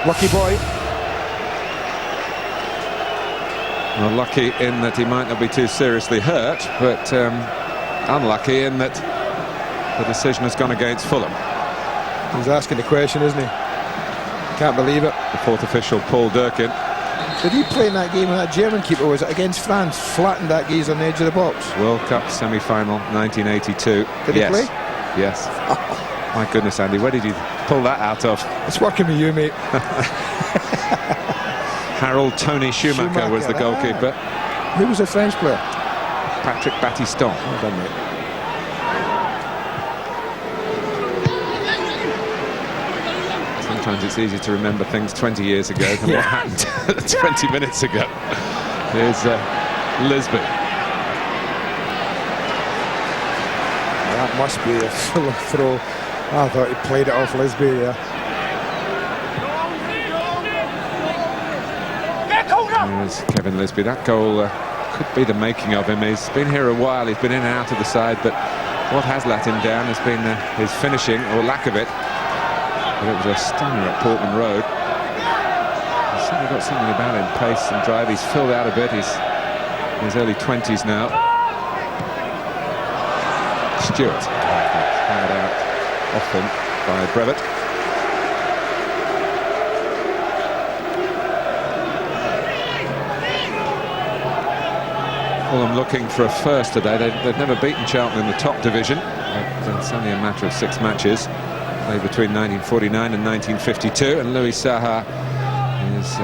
Lucky boy. Well, lucky in that he might not be too seriously hurt, but unlucky in that the decision has gone against Fulham. He's asking the question, isn't he? Can't believe it. The fourth official, Paul Durkin. Did he play in that game with that German keeper? Was it against France? Flattened that geese on the edge of the box. World Cup semi-final, 1982. Did he play? Yes. My goodness, Andy, where did you pull that out of? It's working with you, mate. Harold Tony Schumacher was the goalkeeper. Who was the French player? Patrick Battiston. Well done, mate. Sometimes it's easy to remember things 20 years ago than what happened 20 minutes ago. Here's Lisbie. That must be a Fulham throw. I thought he played it off Lisbie there. There's Kevin Lisbie. That goal could be the making of him. He's been here a while. He's been in and out of the side, but what has let him down has been his finishing, or lack of it. But it was a stunner at Portman Road. He's certainly got something about him, pace and drive. He's filled out a bit. He's in his early 20s now. Stuart carried out off him by Brevett. Fulham looking for a first today. They've never beaten Charlton in the top division. It's only a matter of 6 matches. Played between 1949 and 1952, and Louis Saha is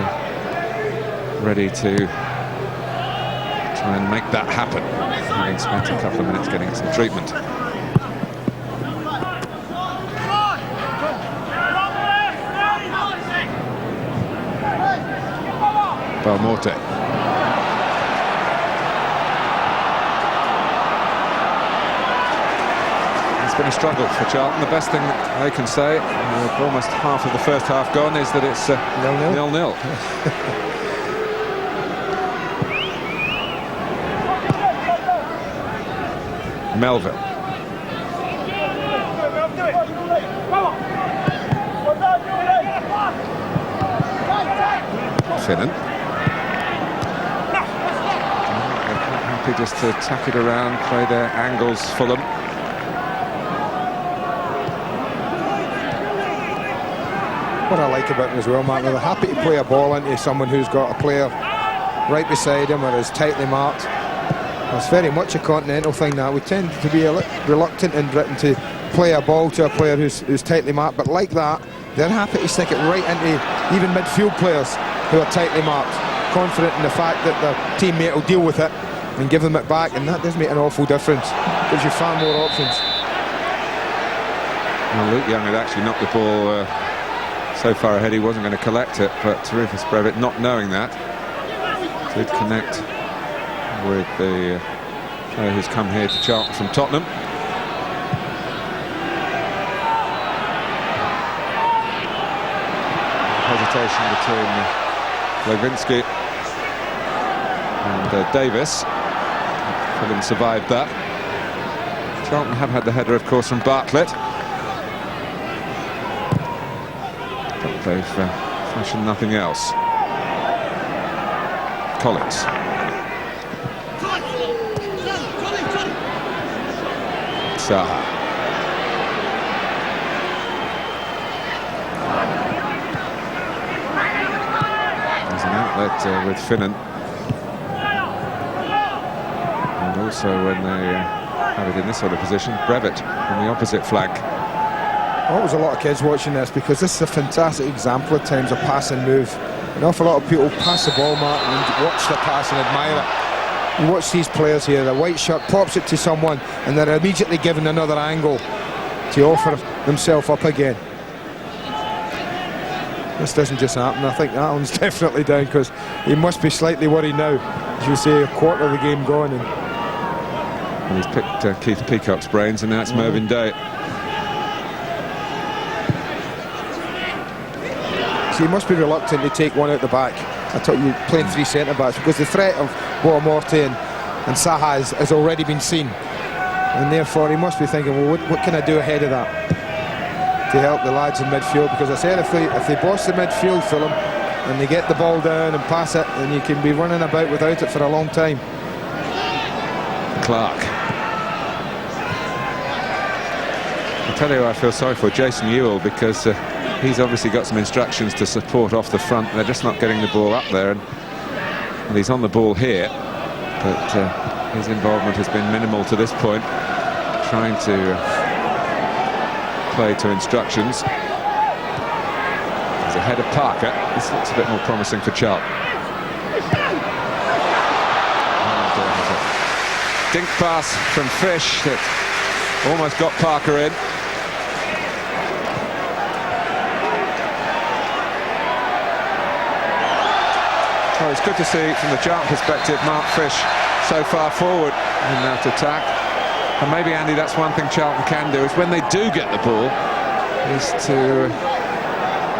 ready to try and make that happen, having spent a couple of minutes getting some treatment. Morte. It's been a struggle for Charlton. The best thing that they can say, with almost half of the first half gone, is that it's 0-0. Melville. Finnan. Happy just to tack it around, play their angles, Fulham. What I like about them as well, Mark, they're happy to play a ball into someone who's got a player right beside him or is tightly marked. It's very much a continental thing that we tend to be a little reluctant in Britain to play a ball to a player who's tightly marked, but like that, they're happy to stick it right into even midfield players who are tightly marked, confident in the fact that their teammate will deal with it and give them it back, and that does make an awful difference. Gives you far more options. Well, Luke Young had actually knocked the ball so far ahead he wasn't going to collect it, but Rufus Brevett, not knowing that, did connect with the player who's come here to Charlton from Tottenham. Hesitation between Legwinski and Davis. Fulham survived that. Charlton have had the header, of course, from Bartlett. But they've fashioned nothing else. Collins. Saha. There's an outlet with Finnan. And also when they have it in this sort of position, Brevett on the opposite flank. Well, there's a lot of kids watching this because this is a fantastic example at times of pass and move. An awful lot of people pass the ball, Mark, and watch the pass and admire it. You watch these players here, the white shirt pops it to someone and they're immediately given another angle to offer themselves up again. This doesn't just happen. I think that one's definitely down because he must be slightly worried now. As you say, a quarter of the game gone. And he's picked Keith Peacock's brains, and now it's Mervyn Day. So he must be reluctant to take one out the back. I thought you playing 3 centre-backs because the threat of Morte and Saha has already been seen. And therefore he must be thinking, well, what can I do ahead of that to help the lads in midfield? Because I said if they boss the midfield, Fulham, and they get the ball down and pass it, then you can be running about without it for a long time. Clark. I'll tell you who I feel sorry for, Jason Euell, because he's obviously got some instructions to support off the front. They're just not getting the ball up there, and he's on the ball here, but his involvement has been minimal to this point, trying to play to instructions. He's ahead of Parker. This looks a bit more promising for Charlton. Dink pass from Fish that almost got Parker in. Well, it's good to see from the Charlton perspective Mark Fish so far forward in that attack. And maybe, Andy, that's one thing Charlton can do, is when they do get the ball, is to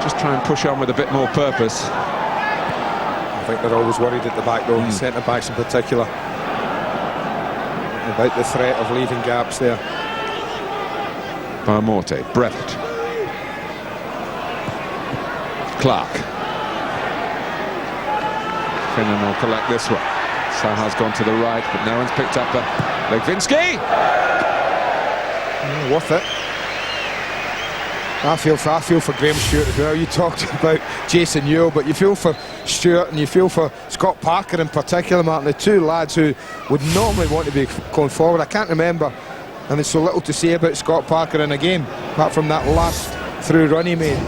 just try and push on with a bit more purpose. I think they're always worried at the back, though, centre-backs in particular, about the threat of leaving gaps there. By Morte, Brevett, Clark. Finnan will collect this one. Saha's gone to the right, but no one's picked up Legwinski. Worth it. I feel for Graham Stuart as well. You talked about Jason Euell, but you feel for Stuart and you feel for Scott Parker in particular, Martin, the two lads who would normally want to be going forward. I can't remember, and there's so little to say about Scott Parker in a game, apart from that last through run he made.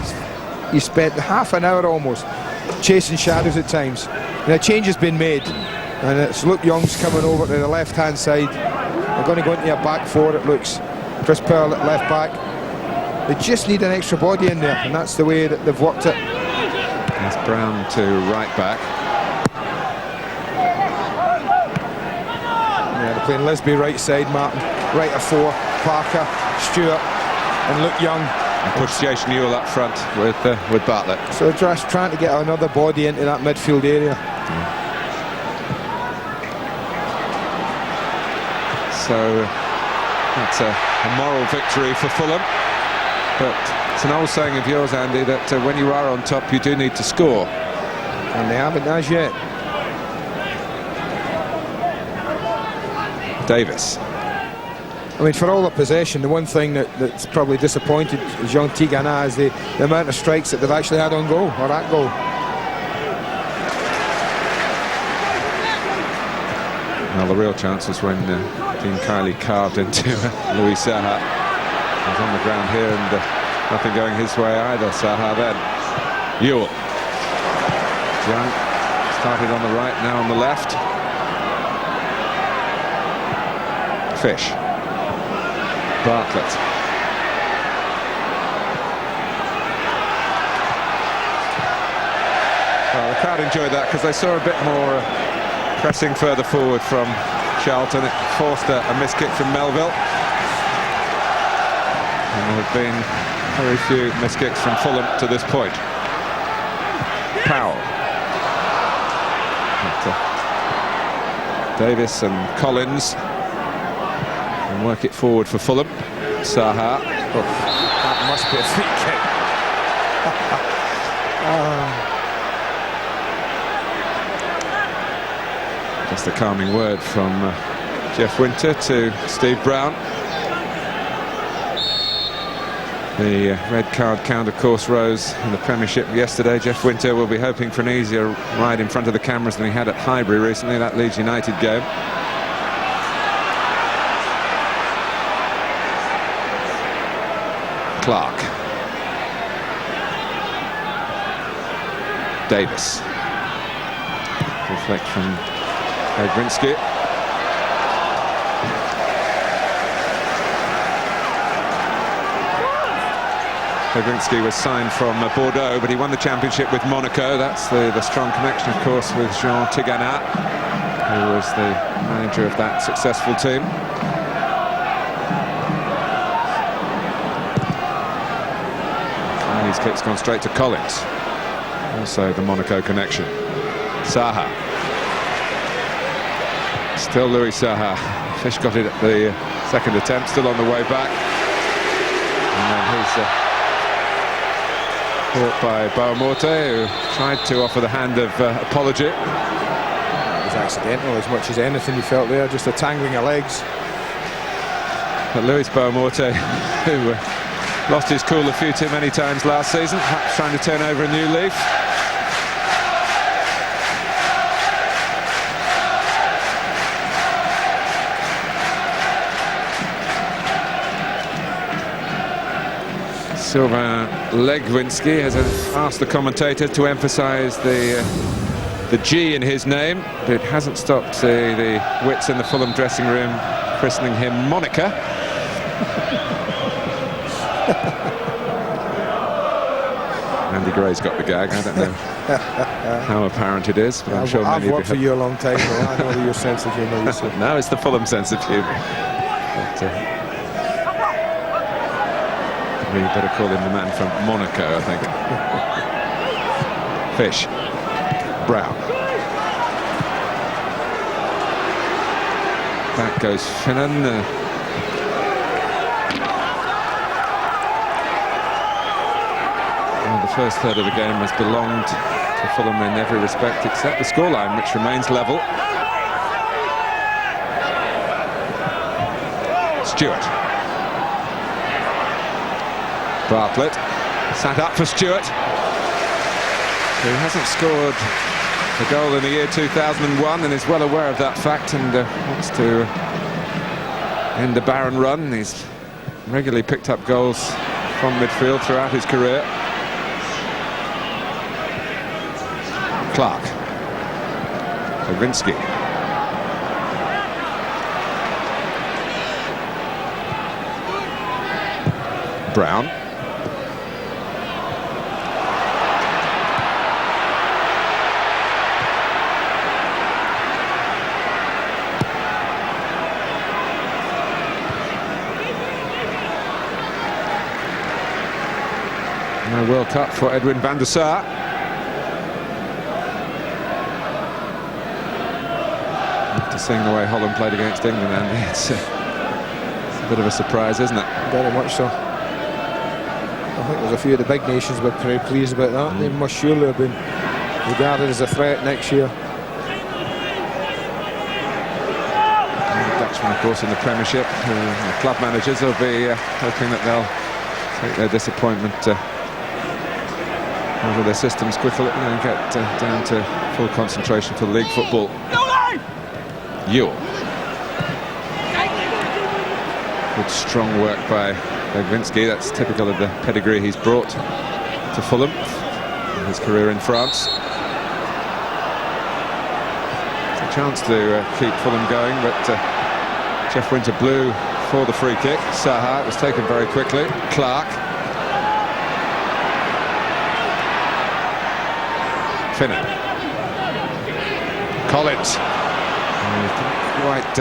He spent half an hour almost chasing shadows at times. And a change has been made, and it's Luke Young's coming over to the left-hand side. They're going to go into a back four, it looks. Chris Powell at left back. They just need an extra body in there, and that's the way that they've worked it. That's Brown to right back. Yeah, they're playing Lisbie right side, Martin. Right of four, Parker, Stuart, and Luke Young. And push Jason Euell up front with Bartlett. So just trying to get another body into that midfield area. So that's a moral victory for Fulham. But it's an old saying of yours, Andy, that when you are on top, you do need to score. And they haven't as yet. Davis. I mean, for all the possession, the one thing that's probably disappointed Jean Tigana is the amount of strikes that they've actually had on goal, or at goal. Well, the real chance was when Dean Kiely carved into Louis Saha. He's on the ground here and nothing going his way either. Saha then. Euell. Young started on the right, now on the left. Fish. Bartlett. Well, the crowd enjoyed that because they saw a bit more pressing further forward from Charlton. It forced a miss kick from Melville. And there have been very few miss kicks from Fulham to this point. Powell. Davis and Collins. And work it forward for Fulham. Saha. Oh, that must be a free kick. Just a calming word from Jeff Winter to Steve Brown. The red card count, of course, rose in the Premiership yesterday. Jeff Winter will be hoping for an easier ride in front of the cameras than he had at Highbury recently, that Leeds United game. Clark. Davis. Reflect from Legwinski. Legwinski was signed from Bordeaux, but he won the championship with Monaco. That's the strong connection, of course, with Jean Tigana, who was the manager of that successful team. His kick's gone straight to Collins. Also the Monaco connection. Saha. Still Louis Saha. Fish got it at the second attempt, still on the way back. And then he's caught by Morte, who tried to offer the hand of apology. It was accidental as much as anything you felt there, just a tangling of legs. But Louis Morte, who lost his cool a few too many times last season, perhaps trying to turn over a new leaf. Sylvain Legwinski has asked the commentator to emphasise the G in his name, but it hasn't stopped the wits in the Fulham dressing room christening him Monica. Andy Andy Gray's got the gag. I don't know how apparent it is, but I'm sure many of you I've worked for you a long time, so I know your sense of humour. No, it's the Fulham sense of humour. We better call him the man from Monaco, I think. Fish. Brown. Back goes Finnan. Well, the first third of the game has belonged to Fulham in every respect except the scoreline, which remains level. Stuart. Bartlett sat up for Stuart, who hasn't scored a goal in the year 2001 and is well aware of that fact, and wants to end a barren run. He's regularly picked up goals from midfield throughout his career. Clark. Legwinski. Brown. No World Cup for Edwin van der Sar. After seeing the way Holland played against England, Andy, it's a bit of a surprise, isn't it? Very much so. I think there's a few of the big nations were very pleased about that. They must surely have been regarded as a threat next year. And the Dutchmen, of course, in the Premiership, the club managers will be hoping that they'll take their disappointment out of their systems quickly and get down to full concentration for league football. Euell. Good strong work by Legwinski. That's typical of the pedigree he's brought to Fulham in his career in France. It's a chance to keep Fulham going, but Jeff Winter blew for the free kick. Saha, it was taken very quickly. Clark. Finnan. Collins. Didn't quite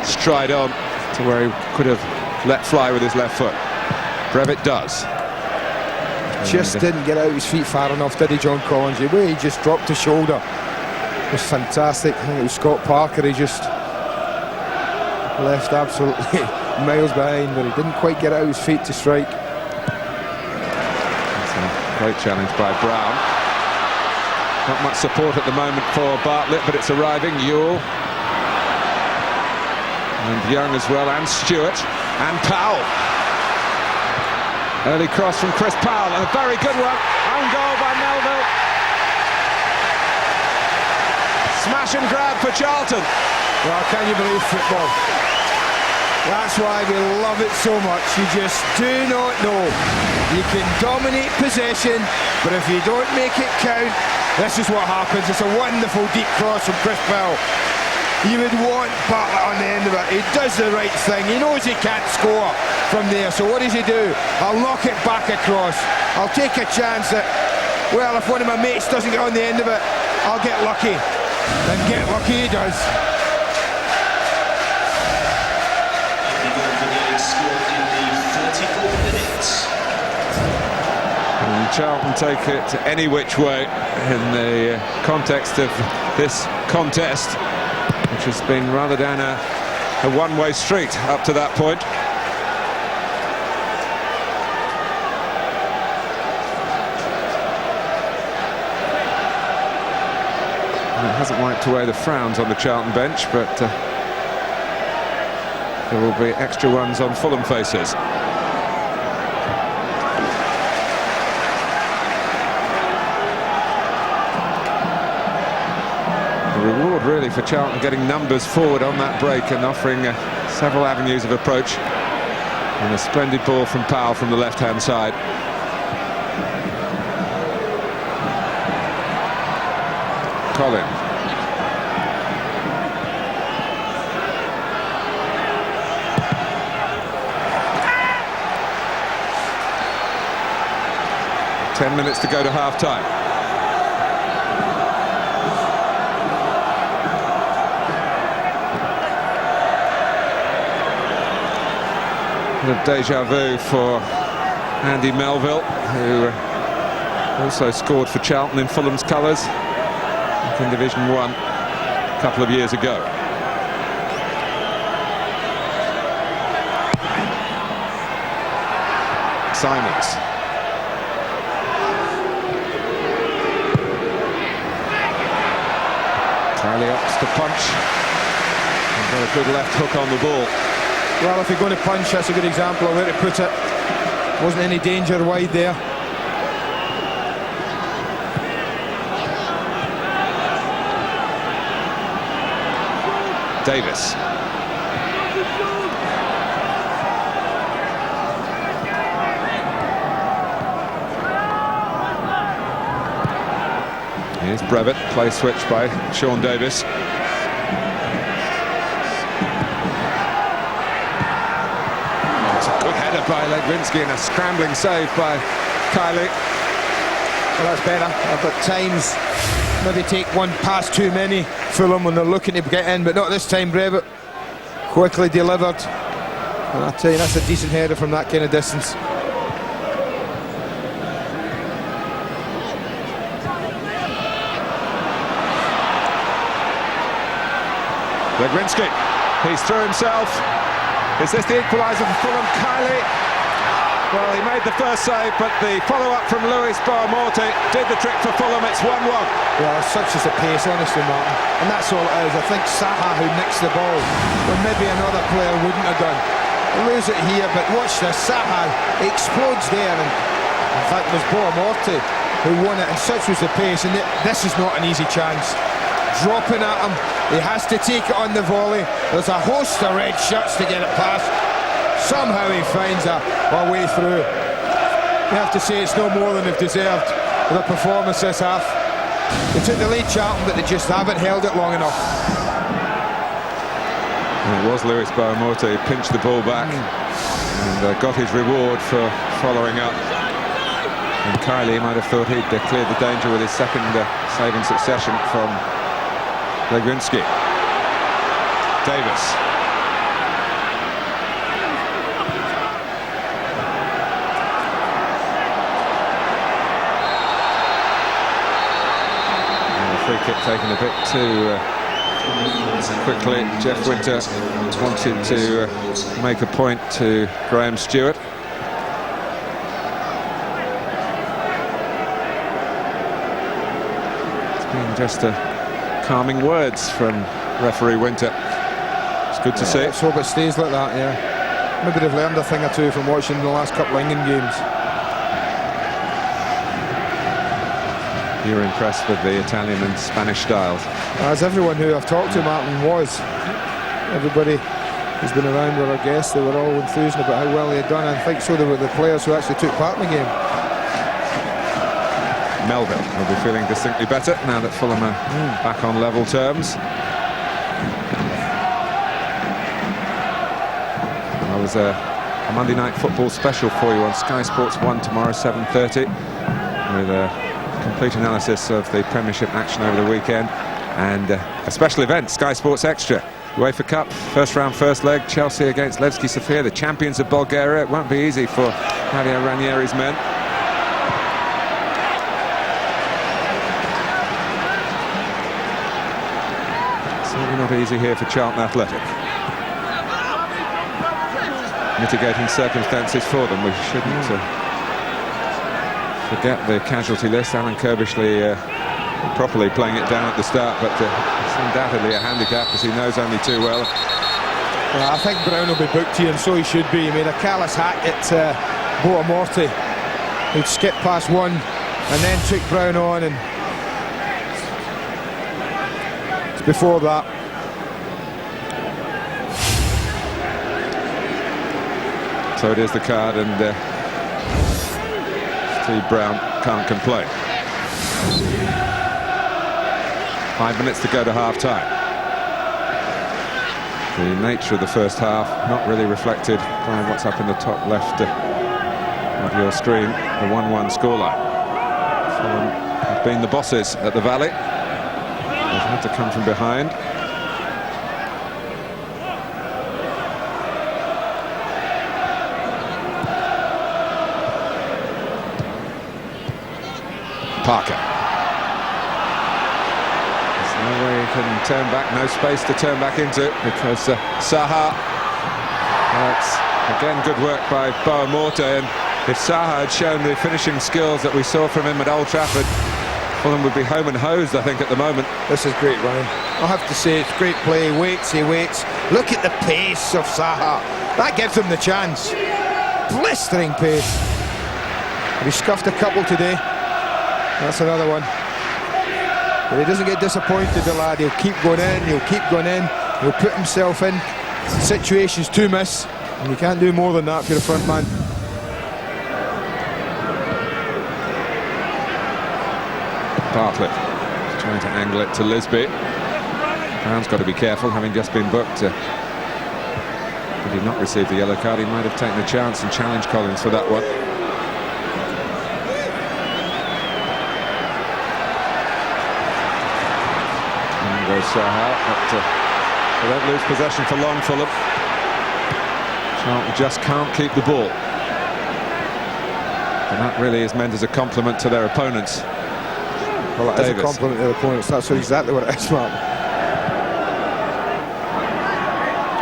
stride on to where he could have let fly with his left foot. Brevett does. Just didn't get out his feet far enough, did he, John Collins? The way he just dropped his shoulder was fantastic. I think it was Scott Parker, he just left absolutely miles behind, but he didn't quite get out his feet to strike. That's a great challenge by Brown. Not much support at the moment for Bartlett, but it's arriving. Euell. And Young as well, and Stuart, and Powell. Early cross from Chris Powell, and a very good one. Own goal by Melville. Smash and grab for Charlton. Well, can you believe football? That's why we love it so much. You just do not know. You can dominate possession, but if you don't make it count, this is what happens. It's a wonderful deep cross from Chris Powell. You would want Bartlett on the end of it. He does the right thing. He knows he can't score from there. So what does he do? I'll knock it back across. I'll take a chance that, well, if one of my mates doesn't get on the end of it, I'll get lucky. And get lucky he does. And Charlton take it any which way in the context of this contest, which has been rather down a one-way street up to that point. And it hasn't wiped away the frowns on the Charlton bench, but there will be extra ones on Fulham faces. Reward really for Charlton getting numbers forward on that break and offering several avenues of approach, and a splendid ball from Powell from the left-hand side. Colin. 10 minutes to go to half-time. A deja vu for Andy Melville, who also scored for Charlton in Fulham's colours in Division 1 a couple of years ago. Symons. Kiely opts to punch. And got a good left hook on the ball. Well, if you're going to punch, that's a good example of where to put it. Wasn't any danger wide there. Davis. Here's Brevett, play switch by Sean Davis. It's a good header by Legwinski and a scrambling save by Kiely. Well, that's better. But at times, maybe take one pass too many, Fulham, when they're looking to get in, but not this time. Brevett quickly delivered. And I tell you, that's a decent header from that kind of distance. Legwinski, he's through himself. Is this the equaliser for Fulham? Kiely. Well, he made the first save, but the follow-up from Morte did the trick for Fulham. It's 1-1. Well, such is the pace, honestly, Martin. And that's all it is. I think Saha, who nicks the ball, when maybe another player wouldn't have done. He'll lose it here, but watch this. Saha explodes there, and in fact, it was Morte who won it, and such was the pace. And this is not an easy chance. Dropping at him, he has to take it on the volley. There's a host of red shirts to get it past. Somehow he finds a way through. You have to say it's no more than they've deserved for the performance this half. They took the lead, Charlton, but they just haven't held it long enough. And it was Morte who pinched the ball back and got his reward for following up. And Kiely might have thought he'd cleared the danger with his second save in succession from Legwinski. Davis. And the free kick taken a bit too quickly. Jeff Winter wanted to make a point to Graham Stuart. It's been just calming words from referee Winter. It's good to see. Let's hope it stays like that, yeah. Maybe they've learned a thing or two from watching the last couple of England games. You're impressed with the Italian and Spanish styles? As everyone who I've talked to, Martin, was. Everybody who's been around with our guests, they were all enthused about how well they had done. I think so were the players who actually took part in the game. Melville will be feeling distinctly better now that Fulham are back on level terms. Well, there's a Monday Night Football special for you on Sky Sports 1 tomorrow, 7:30, with a complete analysis of the Premiership action over the weekend and a special event, Sky Sports Extra. UEFA Cup, first round, first leg, Chelsea against Levski Sofia, the champions of Bulgaria. It won't be easy for Javier Ranieri's men. Not easy here for Charlton Athletic. Mitigating circumstances for them. We shouldn't forget the casualty list. Alan Kirbishley properly playing it down at the start, but it's undoubtedly a handicap as he knows only too well. Well, I think Brown will be booked here, and so he should be. He made a callous hack at Morte, who'd skipped past one and then took Brown on, and before that so it is the card, and Steve Brown can't complain. 5 minutes to go to half-time. The nature of the first half not really reflected by what's up in the top left of your screen, the 1-1 scoreline. Have been the bosses at the Valley. They've had to come from behind. Parker. There's no way he can turn back, no space to turn back into, because Saha. That's again good work by Morte, and if Saha had shown the finishing skills that we saw from him at Old Trafford, Fulham would be home and hosed, I think, at the moment. This is great, Ryan. I have to say, it's great play. He waits. Look at the pace of Saha. That gives him the chance. Blistering pace. He scuffed a couple today. That's another one. But he doesn't get disappointed, the lad. He'll keep going in, he'll put himself in situations to miss, and you can't do more than that if you're a front man. Bartlett trying to angle it to Lisbie. Brown's got to be careful, having just been booked. Had he not received the yellow card, he might have taken a chance and challenged Collins for that one. Goes Saha, but they don't lose possession for long, Fulham. Charlton just can't keep the ball. And that really is meant as a compliment to their opponents. Well, that is a compliment to their opponents. That's exactly what it is, Mark.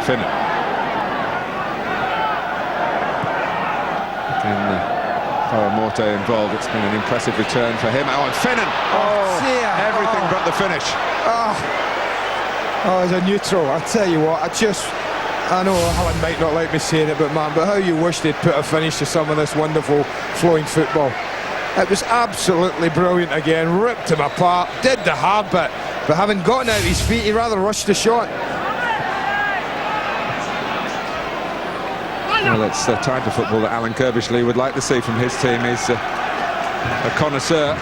Finnan. Again, Morte involved. It's been an impressive return for him. Oh, and Finnan! Everything but the finish. As a neutral, I tell you what, I know Alan might not like me saying it, but how you wish they'd put a finish to some of this wonderful flowing football. It was absolutely brilliant again, ripped him apart, did the hard bit, but having gotten out of his feet, he rather rushed the shot. Well, it's the type of football that Alan Kirbishley would like to see from his team. He's a connoisseur,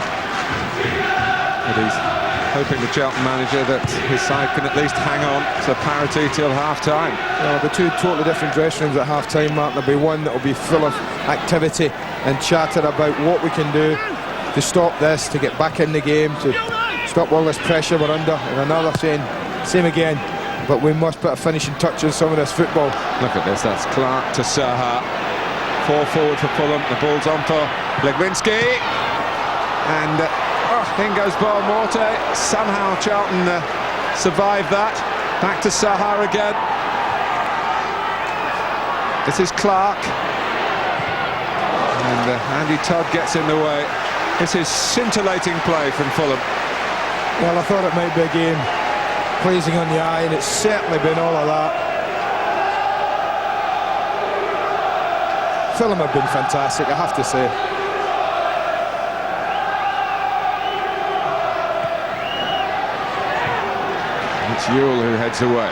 but he's hoping, the Charlton manager, that his side can at least hang on to parity till half-time. Well, the two totally different dressing rooms at half-time, Mark. There'll be one that will be full of activity and chatter about what we can do to stop this, to get back in the game, to stop all this pressure we're under, and another saying, same again, but we must put a finishing touch on some of this football. Look at this, that's Clark to Saha. 4 forward for Fulham, the ball's on for Legwinski, and in goes Morte. Somehow Charlton survived that. Back to Saha again. This is Clark. And Andy Todd gets in the way. This is scintillating play from Fulham. Well, I thought it might be a game pleasing on the eye, and it's certainly been all of that. Fulham have been fantastic, I have to say. It's Euell who heads away.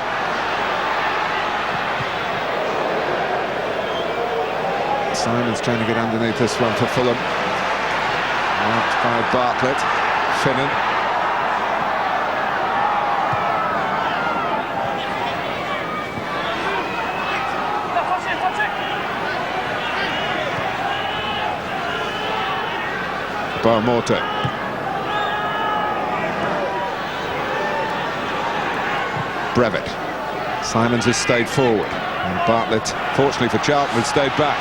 Symons trying to get underneath this one for Fulham. Marked by Bartlett. Finnan. Morte. Brevett. Symons has stayed forward, and Bartlett, fortunately for Charlton, has stayed back.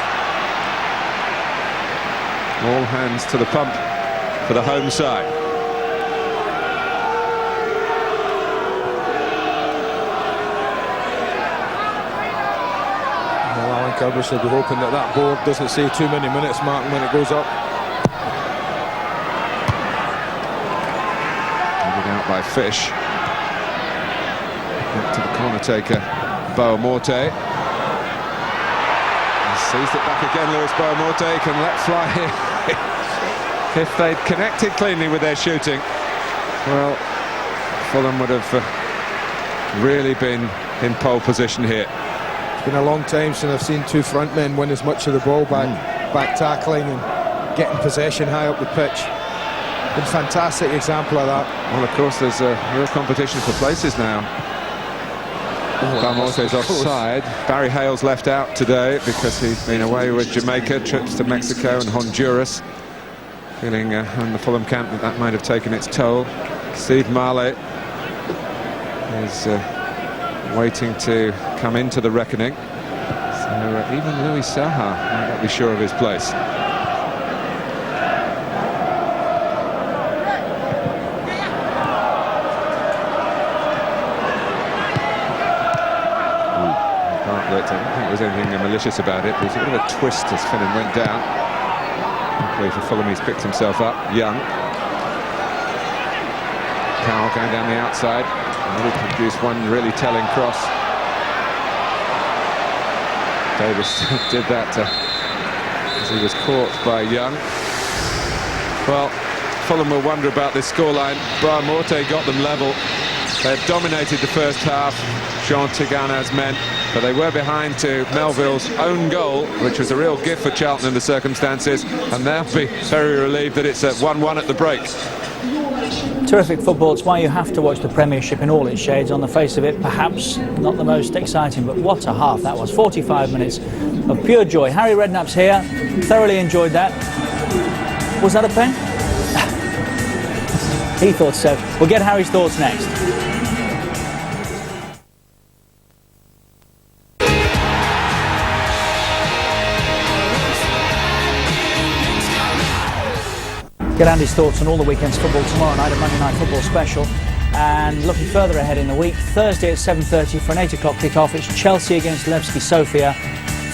All hands to the pump for the home side. Well, Alan Kirbishley will be hoping that that board doesn't say too many minutes, Martin, when it goes up. Headed out by Fish. Back to the corner taker, Morte. Sees it back again, Morte can let fly if they'd connected cleanly with their shooting. Well, Fulham would have really been in pole position here. It's been a long time since I've seen two front men win as much of the ball back tackling and getting possession high up the pitch. Been a fantastic example of that. Well, of course, there's a real competition for places now. Morte's offside. Barry Hayles left out today because he's been away with Jamaica, trips to Mexico and Honduras. feeling in the Fulham camp that might have taken its toll. Steve Marley is waiting to come into the reckoning. So even Louis Saha might not be sure of his place. Bartlett, I don't think there was anything malicious about it. There was a bit of a twist as Finnan went down. Luckily for Fulham, he's picked himself up. Young. Powell going down the outside. And he produced one really telling cross. Davis did that as he was caught by Young. Well, Fulham will wonder about this scoreline. Morte got them level. They had dominated the first half, Jean Tigana's men, but they were behind to Melville's own goal, which was a real gift for Charlton in the circumstances, and they'll be very relieved that it's at 1-1 at the break. Terrific football. It's why you have to watch the Premiership in all its shades. On the face of it, perhaps not the most exciting, but what a half that was. 45 minutes of pure joy. Harry Redknapp's here. Thoroughly enjoyed that. Was that a pen? He thought so. We'll get Harry's thoughts next. Get Andy's thoughts on all the weekend's football tomorrow night, a Monday Night Football special. And looking further ahead in the week, Thursday at 7:30 for an 8 o'clock kick-off, it's Chelsea against Levski Sofia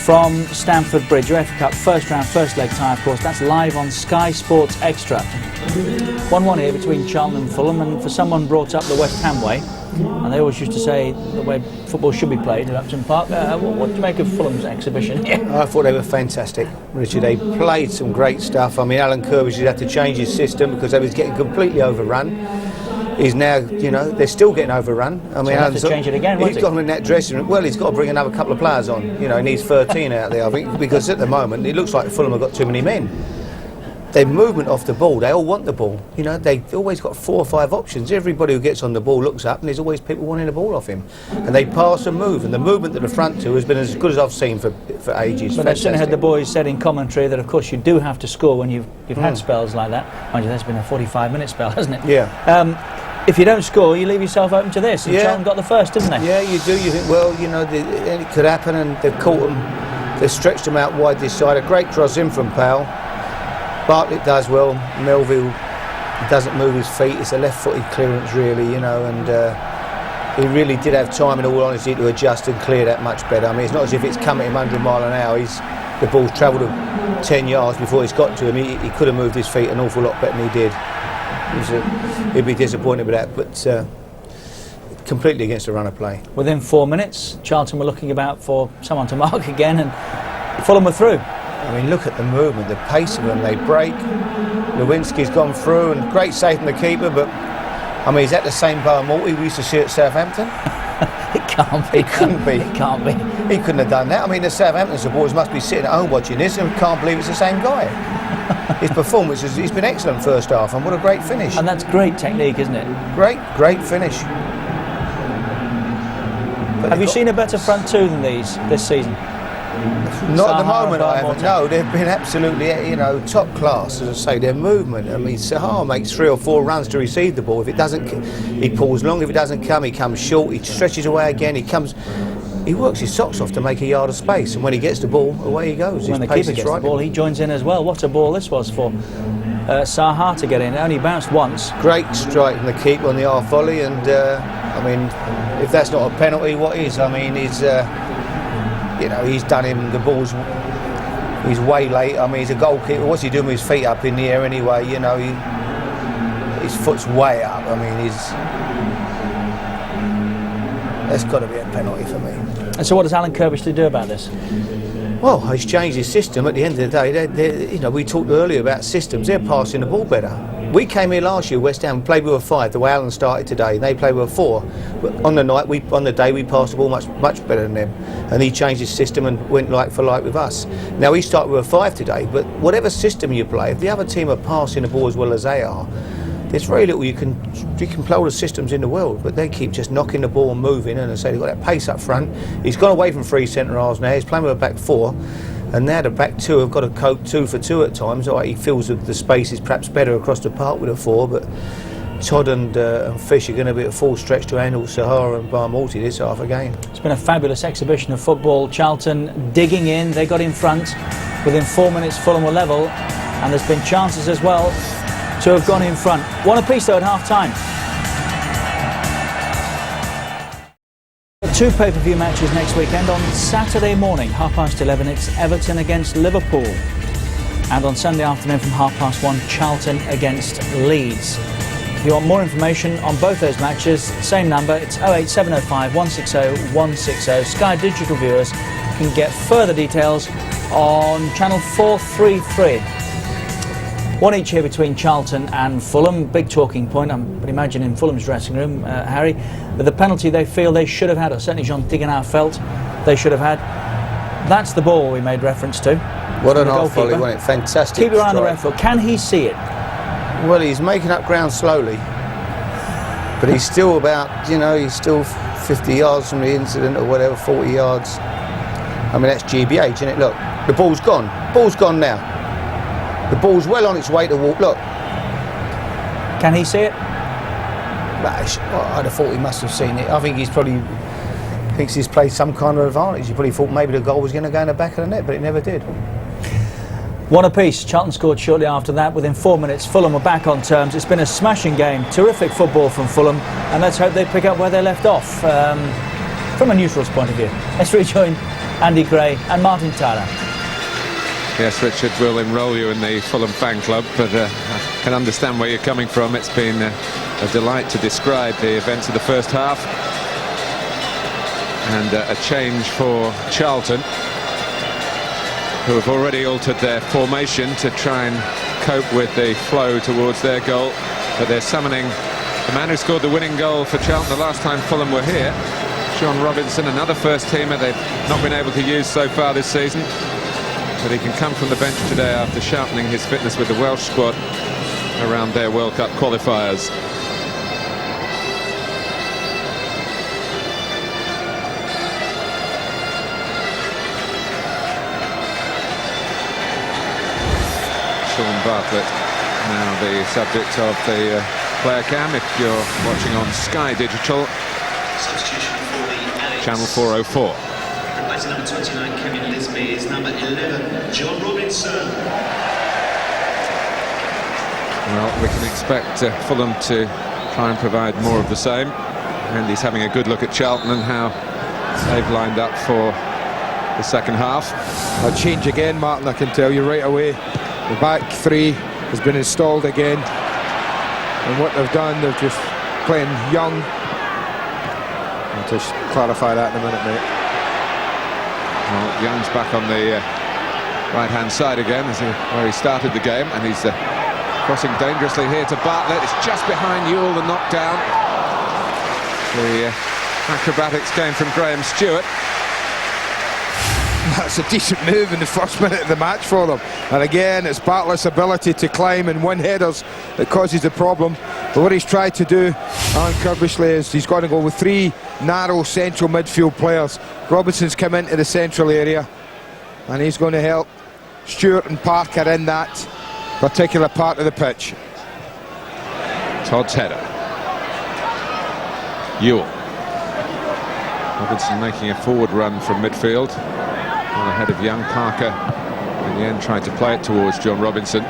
from Stamford Bridge. UEFA Cup first round, first leg tie, of course. That's live on Sky Sports Extra. 1-1 here between Charlton and Fulham, and for someone brought up the West Ham way, and they always used to say the way football should be played at Upton Park. What do you make of Fulham's exhibition? I thought they were fantastic, Richard. They played some great stuff. I mean, Alan Kirby's had to change his system because they was getting completely overrun. He's now, you know, they're still getting overrun. I mean, Alan's to change it again, he's got them in that dressing room. Well, he's got to bring another couple of players on. You know, he needs 13 out there, I think, because at the moment it looks like Fulham have got too many men. Their movement off the ball, they all want the ball. You know, they've always got 4 or 5 options. Everybody who gets on the ball looks up, and there's always people wanting the ball off him. And they pass and move, and the movement to the front two has been as good as I've seen for ages. But I've certainly heard the boys said in commentary that, of course, you do have to score when you've had spells like that. Mind you, that's been a 45-minute spell, hasn't it? Yeah. If you don't score, you leave yourself open to this. And Charlton got the first, didn't they? Yeah, you do. You think, well, you know, it could happen, and they've caught them. They've stretched them out wide this side. A great cross in from Powell. Bartlett does well. Melville doesn't move his feet. It's a left-footed clearance, really, you know, and he really did have time, in all honesty, to adjust and clear that much better. I mean, it's not as if it's come at him 100 mile an hour. The ball's travelled 10 yards before it's got to him. He could have moved his feet an awful lot better than he did. He'd be disappointed with that, but completely against the run of play. Within 4 minutes, Charlton were looking about for someone to mark again, and Fulham were through. I mean, look at the movement, the pace of them. They break. Legwinski's gone through, and great save from the keeper, but I mean, is that the same Morte we used to see at Southampton? It can't be. It couldn't be. It can't be. He couldn't have done that. I mean, the Southampton supporters must be sitting at home watching this and can't believe it's the same guy. His performance he's been excellent first half, and what a great finish. And that's great technique, isn't it? Great finish. But have you seen a better front two than these this season? Not Saha at the moment, I haven't. Morte. No, they've been absolutely, you know, top class. As I say, their movement. I mean, Saha makes 3 or 4 runs to receive the ball. If it doesn't, he pulls long. If it doesn't come, he comes short. He stretches away again. He works his socks off to make a yard of space, and when he gets the ball, away he goes. When the keeper gets the ball, he joins in as well. What a ball this was for Saha to get in. It only bounced once. Great strike from the keeper on the half volley, and I mean, if that's not a penalty, what is? I mean, he's you know, he's done him. The ball's he's way late. I mean, he's a goalkeeper. What's he doing with his feet up in the air anyway? You know, his foot's way up. I mean, that's got to be a penalty for me. And so what does Alan Kirby to do about this? Well, he's changed his system. At the end of the day, you know, we talked earlier about systems. They're passing the ball better. We came here last year, West Ham, played with a 5. The way Alan started today, they played with a 4. But on the day, we passed the ball much better than them. And he changed his system and went like for like with us. Now he started with a 5 today. But whatever system you play, if the other team are passing the ball as well as they are, there's very little you can play all the systems in the world, but they keep just knocking the ball and moving, and I say they've got that pace up front. He's gone away from 3 centre halves now. He's playing with a back 4. And now the back two have got to cope 2 for 2 at times. All right, he feels that the space is perhaps better across the park with a 4, but Todd and Fish are going to be at full stretch to handle Saha and Morte this half again. It's been a fabulous exhibition of football. Charlton digging in, they got in front. Within 4 minutes Fulham were level, and there's been chances as well to have gone in front. One apiece though at half time. 2 pay-per-view matches next weekend. On Saturday morning, 11:30, it's Everton against Liverpool. And on Sunday afternoon from 1:30, Charlton against Leeds. If you want more information on both those matches, same number, it's 08705 160 160. Sky Digital viewers can get further details on channel 433. One each here between Charlton and Fulham. Big talking point, I would imagine, in Fulham's dressing room, Harry. But the penalty they feel they should have had, or certainly Jean Tigana felt they should have had. That's the ball we made reference to. What an half volley, wasn't it? Fantastic. Keep your eye on the referee. Can he see it? Well, he's making up ground slowly, but he's still about, you know, he's still 50 yards from the incident or whatever, 40 yards. I mean, that's GBH, isn't it? Look, the ball's gone. Ball's gone now. The ball's well on its way to walk. Look. Can he see it? I'd have thought he must have seen it. I think he's probably thinks he's played some kind of advantage. He probably thought maybe the goal was going to go in the back of the net, but it never did. One apiece. Charlton scored shortly after that. Within 4 minutes, Fulham were back on terms. It's been a smashing game. Terrific football from Fulham, and let's hope they pick up where they left off. From a neutral's point of view, let's rejoin Andy Gray and Martin Tyler. Yes, Richard, will enrol you in the Fulham fan club, but I can understand where you're coming from. It's been a delight to describe the events of the first half. And a change for Charlton, who have already altered their formation to try and cope with the flow towards their goal. But they're summoning the man who scored the winning goal for Charlton the last time Fulham were here, Sean Robinson, another first-teamer they've not been able to use so far this season. But he can come from the bench today after sharpening his fitness with the Welsh squad around their World Cup qualifiers. Sean Bartlett, now the subject of the player cam if you're watching on Sky Digital. Substitution for the Channel 404. Replacing number 29, Kevin Lisbie, is number 11, John Robinson. Well, we can expect Fulham to try and provide more of the same. And he's having a good look at Charlton and how they've lined up for the second half. A change again, Martin, I can tell you right away. The back three has been installed again. And what they've done, they're just playing young. I'll just clarify that in a minute, mate. Well, Young's back on the right-hand side again, where he started the game, and he's crossing dangerously here to Bartlett. It's just behind Euell, the knockdown. The acrobatics came from Graham Stuart. That's a decent move in the first minute of the match for them. And again, it's Bartlett's ability to climb and win headers that causes the problem. But what he's tried to do, Alan Curbishley, is he's got to go with 3 narrow central midfield players. Robinson's come into the central area, and he's going to help Stuart and Parker in that particular part of the pitch. Todd's header. Euell. Robinson making a forward run from midfield. On ahead of Young. Parker in the end tried to play it towards John Robinson.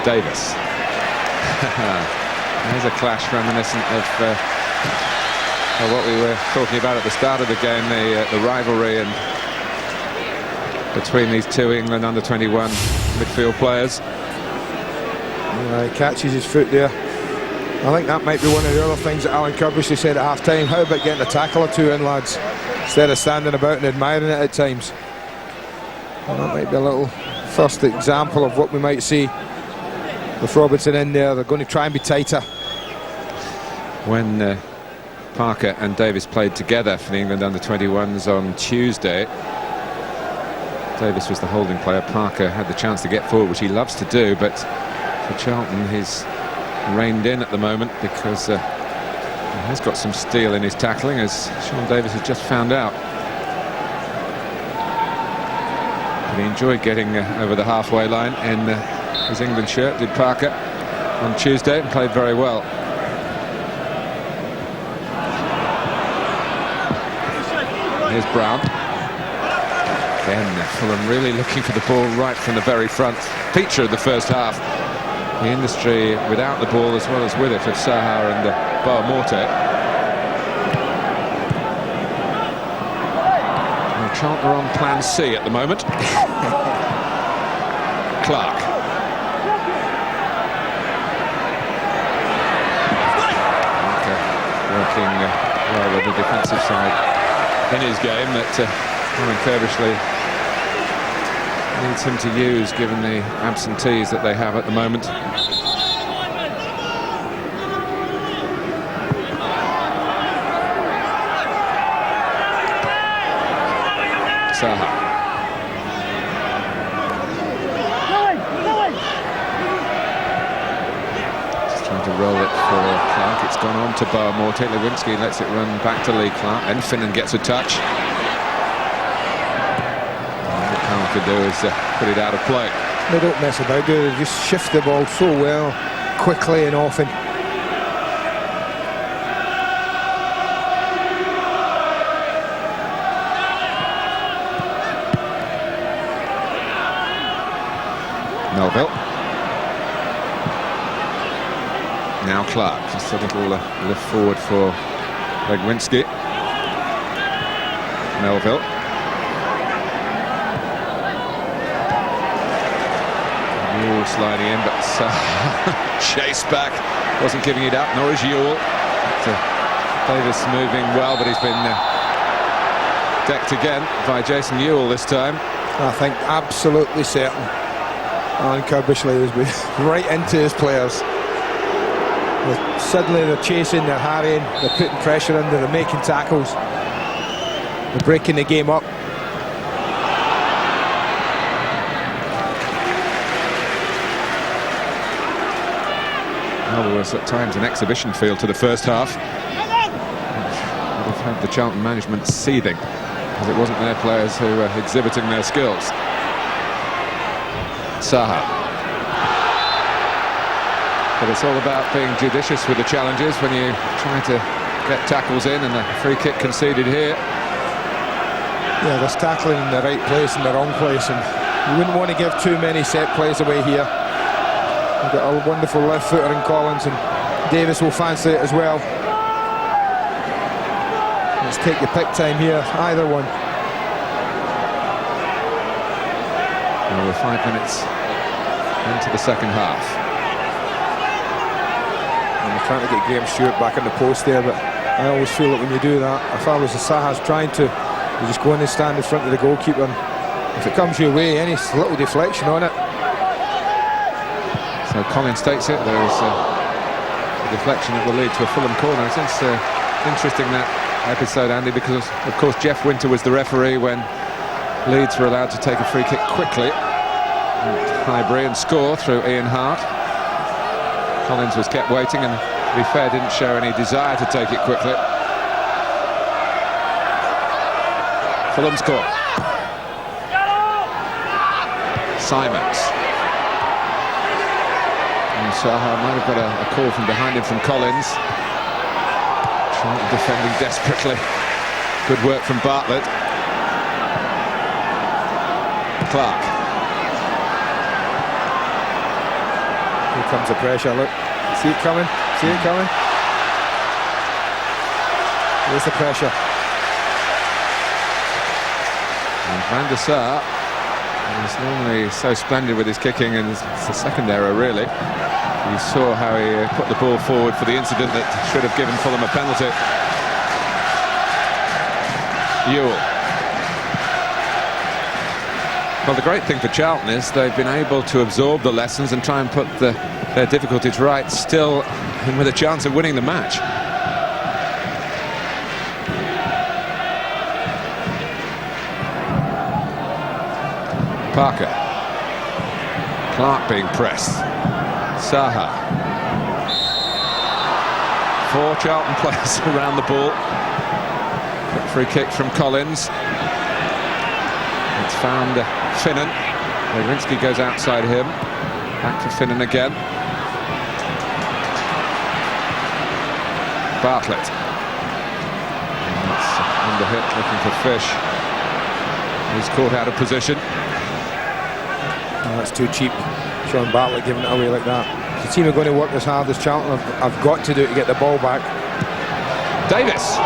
Davis. There's a clash reminiscent of what we were talking about at the start of the game, the rivalry and between these two England under-21 midfield players. He catches his foot there. I think that might be one of the other things that Alan Curbishley said at half-time. How about getting a tackle or two in, lads, instead of standing about and admiring it at times? Well, that might be a little first example of what we might see with Robinson in there. They're going to try and be tighter. When Parker and Davis played together for the England under-21s on Tuesday, Davis was the holding player. Parker had the chance to get forward, which he loves to do, but for Charlton he's reined in at the moment because He has got some steel in his tackling, as Sean Davis has just found out. But he enjoyed getting over the halfway line in his England shirt, did Parker on Tuesday, and played very well. Here's Brown. Again, Fulham really looking for the ball right from the very front. Feature of the first half. The industry without the ball as well as with it of Saha and Morte. Well, Charlton are on plan C at the moment. Clark. Working well with the defensive side in his game that Alan Kirbishley needs him to use, given the absentees that they have at the moment. Saha. Just trying to roll it for Clark. It's gone on to Morte. Legwinski lets it run back to Lee Clark, and Finnan gets a touch. To do is put it out of play. They don't mess about, do they? They just shift the ball so well, quickly and often. Melville. Now Clark, just a little lift forward for Legwinski. Melville. Sliding in, but chase back, wasn't giving it up, nor is Euell. Davis moving well, but he's been decked again by Jason Euell this time. I think absolutely certain Alan Kirbishley has been right into his players. Suddenly they're chasing, they're harrying, they're putting pressure under, they're making tackles, they're breaking the game up. Well, was at times an exhibition feel to the first half. Would have had the Charlton management seething, because it wasn't their players who were exhibiting their skills. Saha. But it's all about being judicious with the challenges when you try to get tackles in, and a free kick conceded here. Yeah, there's tackling in the right place and the wrong place, and you wouldn't want to give too many set plays away here. We've got a wonderful left footer in Collins, and Davis will fancy it as well. Let's take your pick time here, either one. Well, we're 5 minutes into the second half. And we're trying to get Graham Stuart back in the post there, but I always feel that when you do that, if I was the Saha's trying to, you just go in and stand in front of the goalkeeper, and if it comes your way, any little deflection on it. So Collins takes it. There's a deflection that will lead to a Fulham corner. It's interesting, that episode, Andy, because of course Jeff Winter was the referee when Leeds were allowed to take a free kick quickly at Highbury and score through Ian Hart. Collins was kept waiting, and to be fair, didn't show any desire to take it quickly. Fulham's corner. Symons. Saha might have got a call from behind him from Collins. Charlton defending desperately. Good work from Bartlett. Clark. Here comes the pressure, look. See it coming? See it coming? There's the pressure. And Van der Sar is normally so splendid with his kicking, and it's the second error, really. You saw how he put the ball forward for the incident that should have given Fulham a penalty. Euell. Well, the great thing for Charlton is they've been able to absorb the lessons and try and put their difficulties right, still with a chance of winning the match. Parker. Clark being pressed. Saha. 4 Charlton players around the ball. Quick free kick from Collins. It's found Finnan. Legwinski goes outside him. Back to Finnan again. Bartlett. That's under hit, looking for Fish. He's caught out of position. Oh, that's too cheap. Sean Bartlett giving it away like that. The team are going to work as hard as Charlton have got to do to get the ball back. Davis.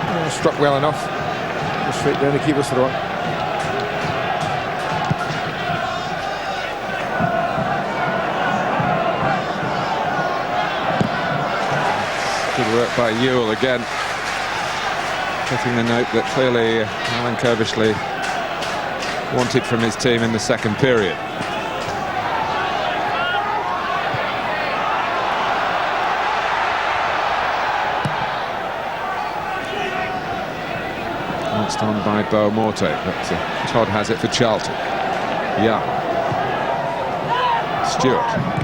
Oh, struck well enough. Just straight down the keeper's throat. Good work by Euell again. Getting the note that clearly Alan Kerbishley wanted from his team in the second period. Passed on by Morte, but Todd has it for Charlton. Young. Stuart.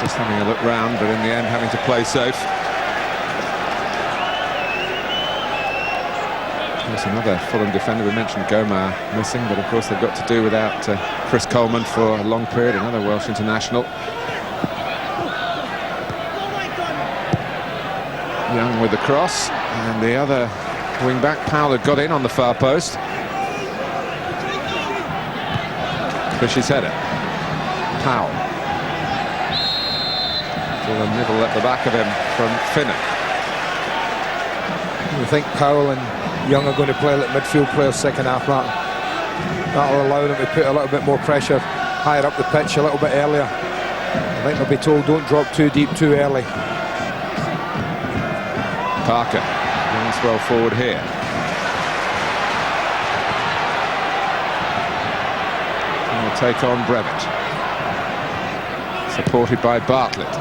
Just having a look round, but in the end having to play safe. There's another Fulham defender. We mentioned Gomar missing, but of course they've got to do without Chris Coleman for a long period, another Welsh international. Young with the cross, and the other wing-back, Powell, had got in on the far post. Fish's header. Powell. A nibble at the back of him from Finnan. I think Powell and Young are going to play like midfield players second half, Martin. That'll allow them to put a little bit more pressure higher up the pitch a little bit earlier. I think they'll be told don't drop too deep too early. Parker runs well forward here. He'll take on Brevett. Supported by Bartlett.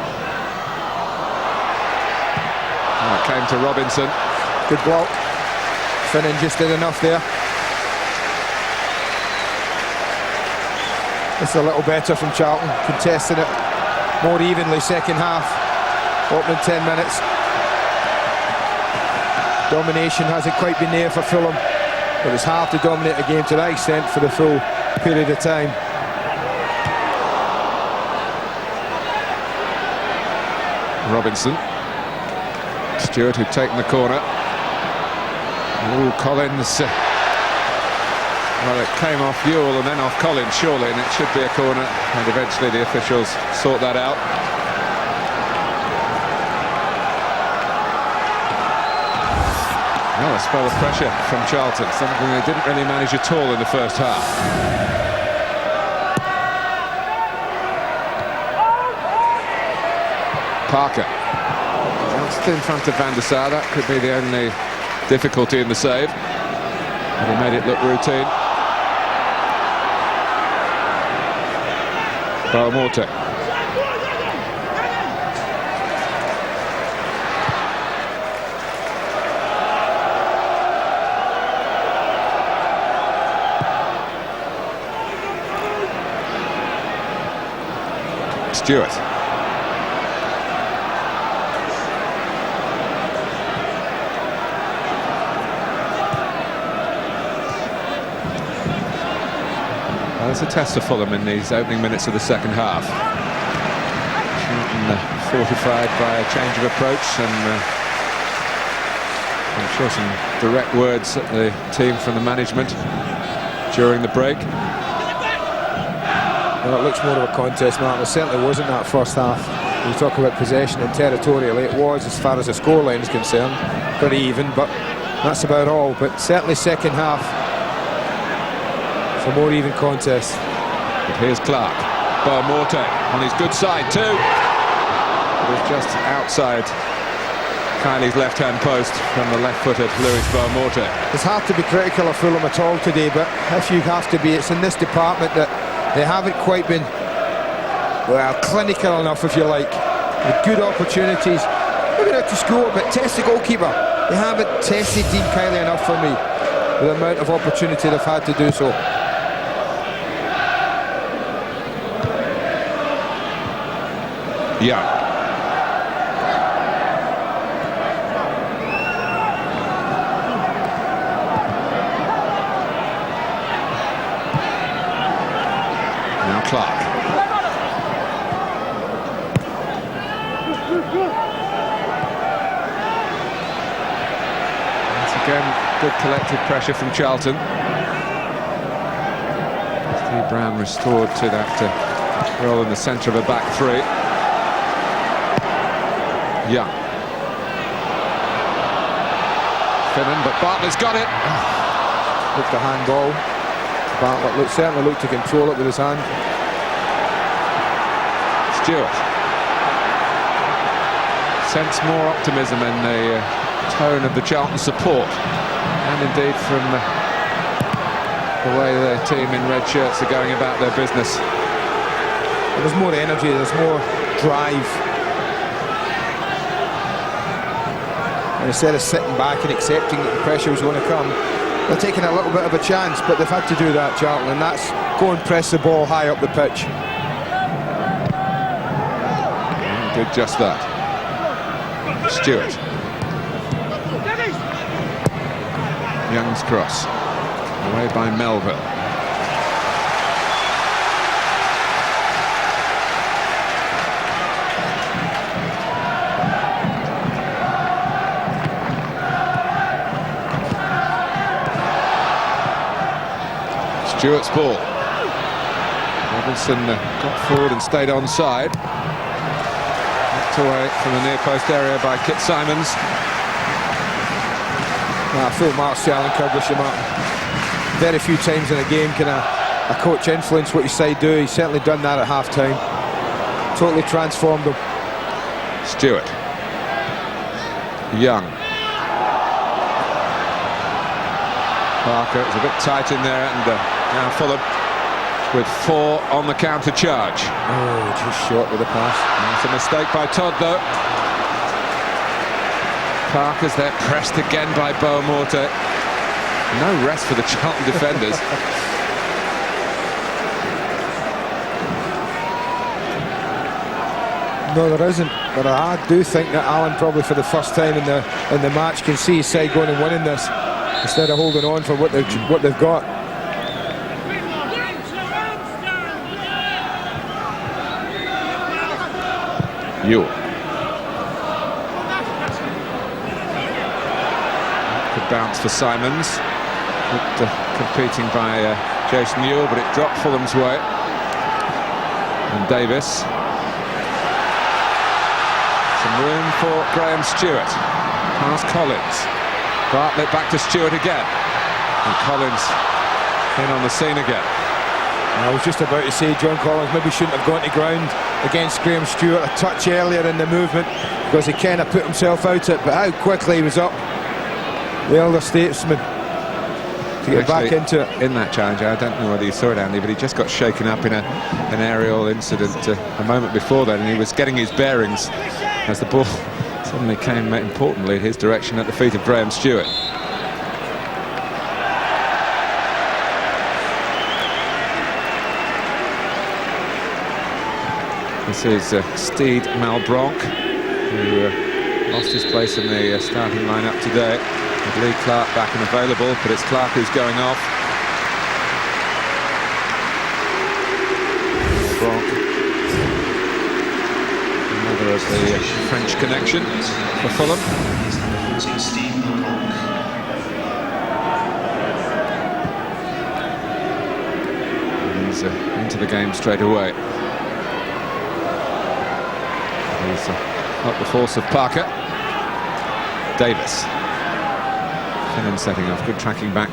Came to Robinson. Good block. Finnan just did enough there. It's a little better from Charlton, contesting it more evenly second half. Opening 10 minutes. Domination hasn't quite been there for Fulham, but it's hard to dominate a game to that extent for the full period of time. Robinson. Stuart, who'd taken the corner. Ooh, Collins. Well, it came off Euell and then off Collins, surely, and it should be a corner. And eventually the officials sort that out. Well, a spell of pressure from Charlton, something they didn't really manage at all in the first half. Parker. Still in front of Van der Sar. That could be the only difficulty in the save. But he made it look routine. Morte. Stuart. It's a test of Fulham in these opening minutes of the second half. Charlton fortified by a change of approach, and I'm sure some direct words at the team from the management during the break. Well, it looks more of a contest, Martin. It certainly wasn't that first half. When you talk about possession and territorially, it was, as far as the scoreline is concerned, pretty even, but that's about all. But certainly second half, a more even contest. But here's Clark. Morte on his good side too. It was just outside Kiely's left-hand post from the left-footed Morte. It's hard to be critical of Fulham at all today, but if you have to be, it's in this department that they haven't quite been, well, clinical enough, if you like, with good opportunities. Maybe not to score, but test the goalkeeper. They haven't tested Dean Kiely enough for me, with the amount of opportunity they've had to do so. Yeah. Now Clark. Once again, good collective pressure from Charlton. Steve Brown restored to that role in the centre of a back three. Young. Finnan, but Bartlett's got it. Looked a handball. Bartlett certainly looked to control it with his hand. Stuart. Sense more optimism in the tone of the Charlton support, and indeed from the way the team in red shirts are going about their business. There's more energy, there's more drive. And instead of sitting back and accepting that the pressure was going to come, they're taking a little bit of a chance, but they've had to do that, Charlton, and that's go and press the ball high up the pitch. And did just that. Stuart. Young's cross. Away by Melville. Stuart's ball. Robinson got forward and stayed onside. Knocked away from the near post area by Kit Symons. Full marks to Alan Kirby's, Martin. Very few times in a game can a coach influence what his side do. He's certainly done that at half-time. Totally transformed them. Stuart. Young. Parker, it was a bit tight in there, and now Fulham with 4 on the counter charge. Oh, just short with the pass. That's a mistake by Todd, though. Parker's there, pressed again by Morte. No rest for the Charlton defenders. No, there isn't. But I do think that Alan, probably for the first time in the match, can see his side going and winning this instead of holding on for what they've got. Euell. Good bounce for Symons. Good competing by Jason Euell, but it dropped Fulham's way. And Davis. Some room for Graham Stuart. Past Collins. Bartlett back to Stuart again. And Collins in on the scene again. I was just about to say John Collins maybe shouldn't have gone to ground against Graham Stuart a touch earlier in the movement, because he kind of put himself out it, but how quickly he was up, the elder statesman, to get back into it. In that challenge, I don't know whether you saw it, Andy, but he just got shaken up in an aerial incident a moment before that, and he was getting his bearings as the ball suddenly came importantly in his direction at the feet of Graham Stuart. This is Steed Malbranque, who lost his place in the starting lineup today. With Lee Clark back and available, but it's Clark who's going off. Malbranque, another of the French connection for Fulham. And he's into the game straight away. He's up the force of Parker. Davis. Finnan setting off. Good tracking back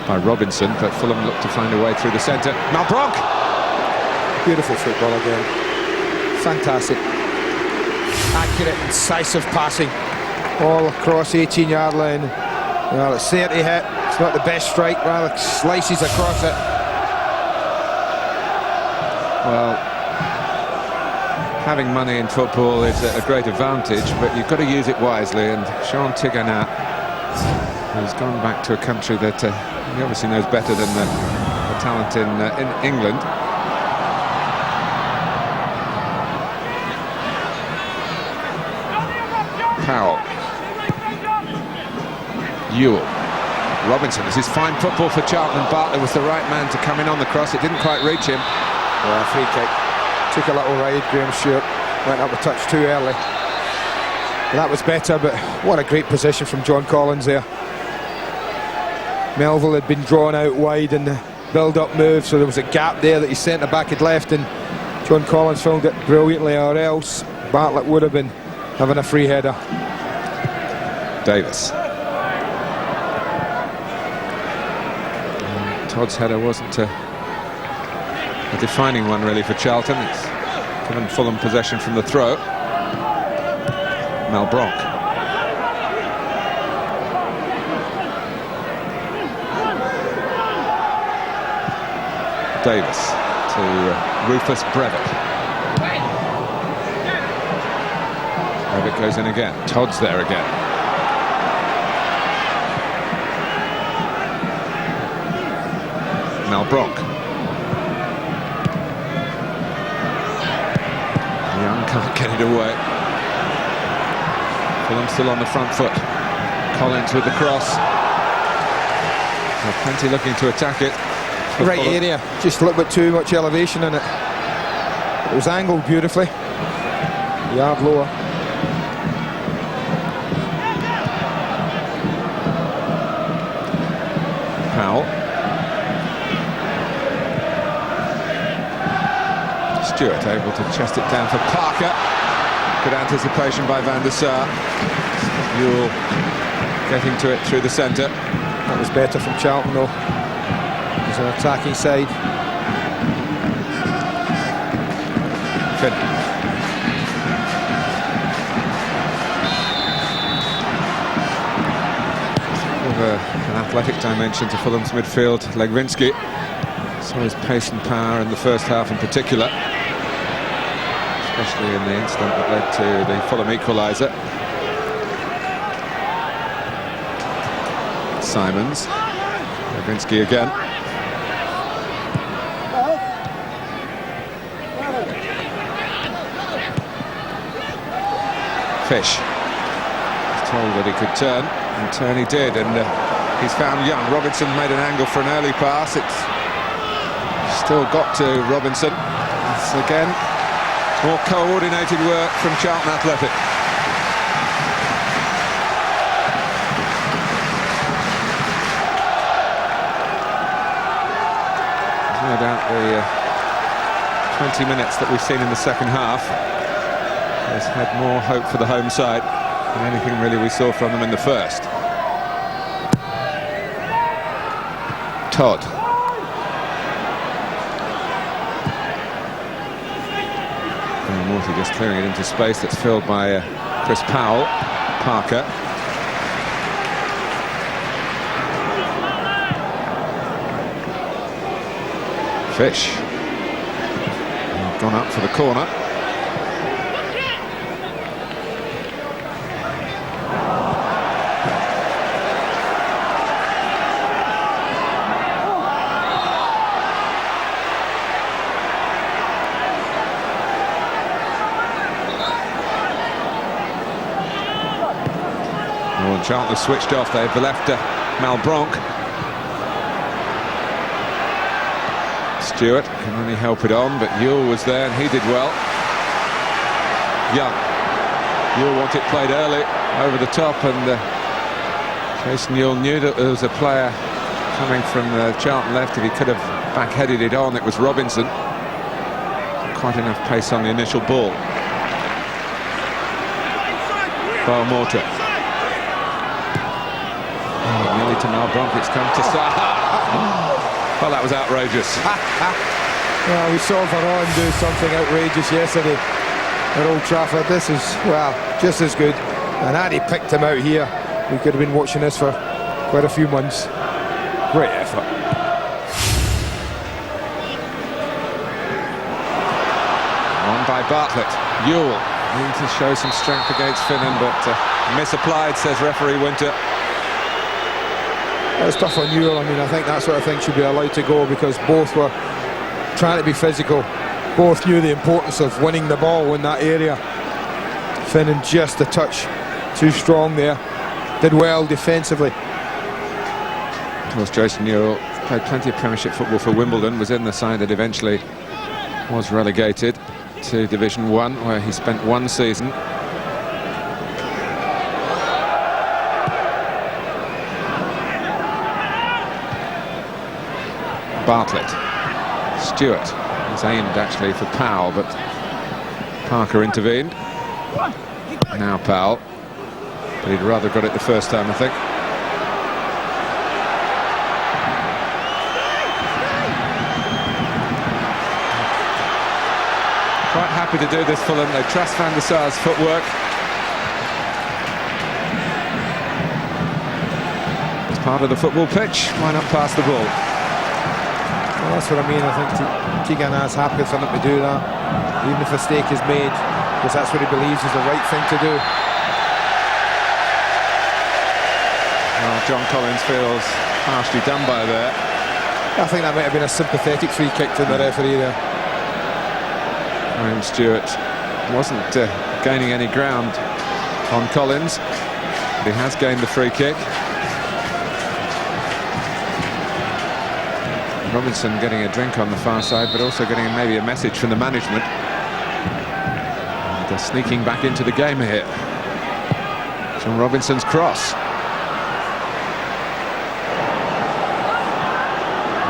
by Robinson, but Fulham look to find a way through the centre. Malbranque! Beautiful football again. Fantastic. Accurate, incisive passing. all across 18-yard line. Well, it's 30 hit. It's not the best strike, rather slices across it. Well, having money in football is a great advantage, but you've got to use it wisely. And Sean Tigana, who's gone back to a country that he obviously knows better than the talent in England. Powell. Euell. Robinson. This is fine football for Charlton, and Bartlett was the right man to come in on the cross. It didn't quite reach him. Well, free kick. Took a little ride, Graham Stuart. Went up a touch too early. That was better, but what a great position from John Collins there. Melville had been drawn out wide in the build-up move, so there was a gap there that his centre-back had left, and John Collins filled it brilliantly, or else Bartlett would have been having a free header. Davis. Todd's header wasn't a defining one really for Charlton. It's given Fulham possession from the throw. Malbranque. Davis to Rufus Brevett. Brevett goes in again. Todd's there again. Malbranque. Young can't get it away. Fulham still on the front foot. Collins with the cross. Well, plenty looking to attack it. Right area, just a little bit too much elevation in it. It was angled beautifully. Yard lower. Powell. Stuart able to chest it down for Parker. Good anticipation by Van der Sar. Euell getting to it through the centre. That was better from Charlton though. It's an attacking side. Finnan. An athletic dimension to Fulham's midfield. Legwinski saw his pace and power in the first half in particular, especially in the incident that led to the Fulham equaliser. Symons. Legwinski again. Fish. Told that he could turn, and turn he did, and he's found Young. Robinson made an angle for an early pass. It's still got to Robinson. It's again more coordinated work from Charlton Athletic. There's no doubt the 20 minutes that we've seen in the second half has had more hope for the home side than anything really we saw from them in the first. Todd. And Morte just clearing it into space that's filled by Chris Powell. Parker. Fish. Gone up for the corner. Charlton switched off. They've left Malbranque. Stuart can only help it on, but Euell was there and he did well. Young. Euell wanted it played early over the top, and Jason Euell knew that there was a player coming from Charlton left. If he could have back-headed it on, it was Robinson. Quite enough pace on the initial ball. Morte. Nearly to Malbranque, it's come to Saha. Well, that was outrageous. Well, we saw Varane do something outrageous yesterday at Old Trafford. This is, well, just as good. And had he picked him out here, we could have been watching this for quite a few months. Great effort. On by Bartlett. Euell needs to show some strength against Finnan, but misapplied, says referee Winter. It's tough on Euell. I mean, I think that sort of thing should be allowed to go, because both were trying to be physical. Both knew the importance of winning the ball in that area. Finnan just a touch too strong there. Did well defensively. Of course, Jason Euell played plenty of Premiership football for Wimbledon, was in the side that eventually was relegated to Division 1, where he spent one season. Bartlett. Stuart was aimed actually for Powell, but Parker intervened. Now Powell, but he'd rather got it the first time, I think. Quite happy to do this, Fulham. They trust Van der Sar's footwork. It's part of the football pitch. Why not pass the ball? Well, that's what I mean. I think Keegan is happy for them to do that, even if a mistake is made, because that's what he believes is the right thing to do. Well, John Collins feels harshly done by there. I think that might have been a sympathetic free kick to the referee there. And Stuart wasn't gaining any ground on Collins, but he has gained the free kick. Robinson getting a drink on the far side, but also getting maybe a message from the management. And they're sneaking back into the game here. John Robinson's cross.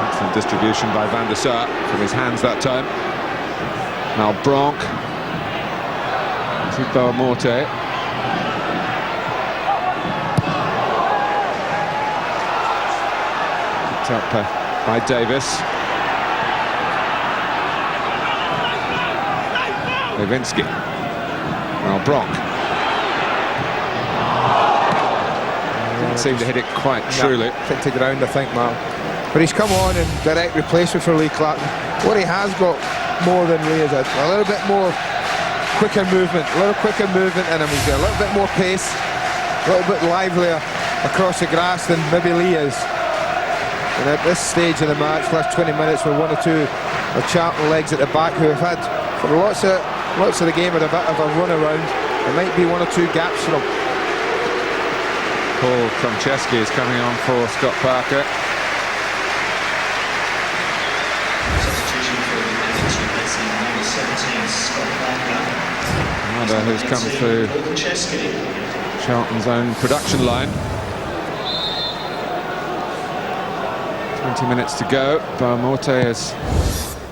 Excellent distribution by Van der Sar from his hands that time. Malbranque. This is Morte. Picked up by Davis. Legwinski. Malbranque. Didn't seem to hit it quite truly. Hit to ground, I think, Mark. But he's come on in direct replacement for Lee Clarkson. What he has got more than Lee is a little bit more quicker movement, in him. He's got a little bit more pace, a little bit livelier across the grass than maybe Lee is. And at this stage of the match, last 20 minutes, with one or two of Charlton legs at the back who have had for lots of the game a bit of a run around. There might be one or two gaps for them. Paul Konchesky is coming on for Scott Parker. Another who's come through Charlton's own production line. 20 minutes to go. Morte has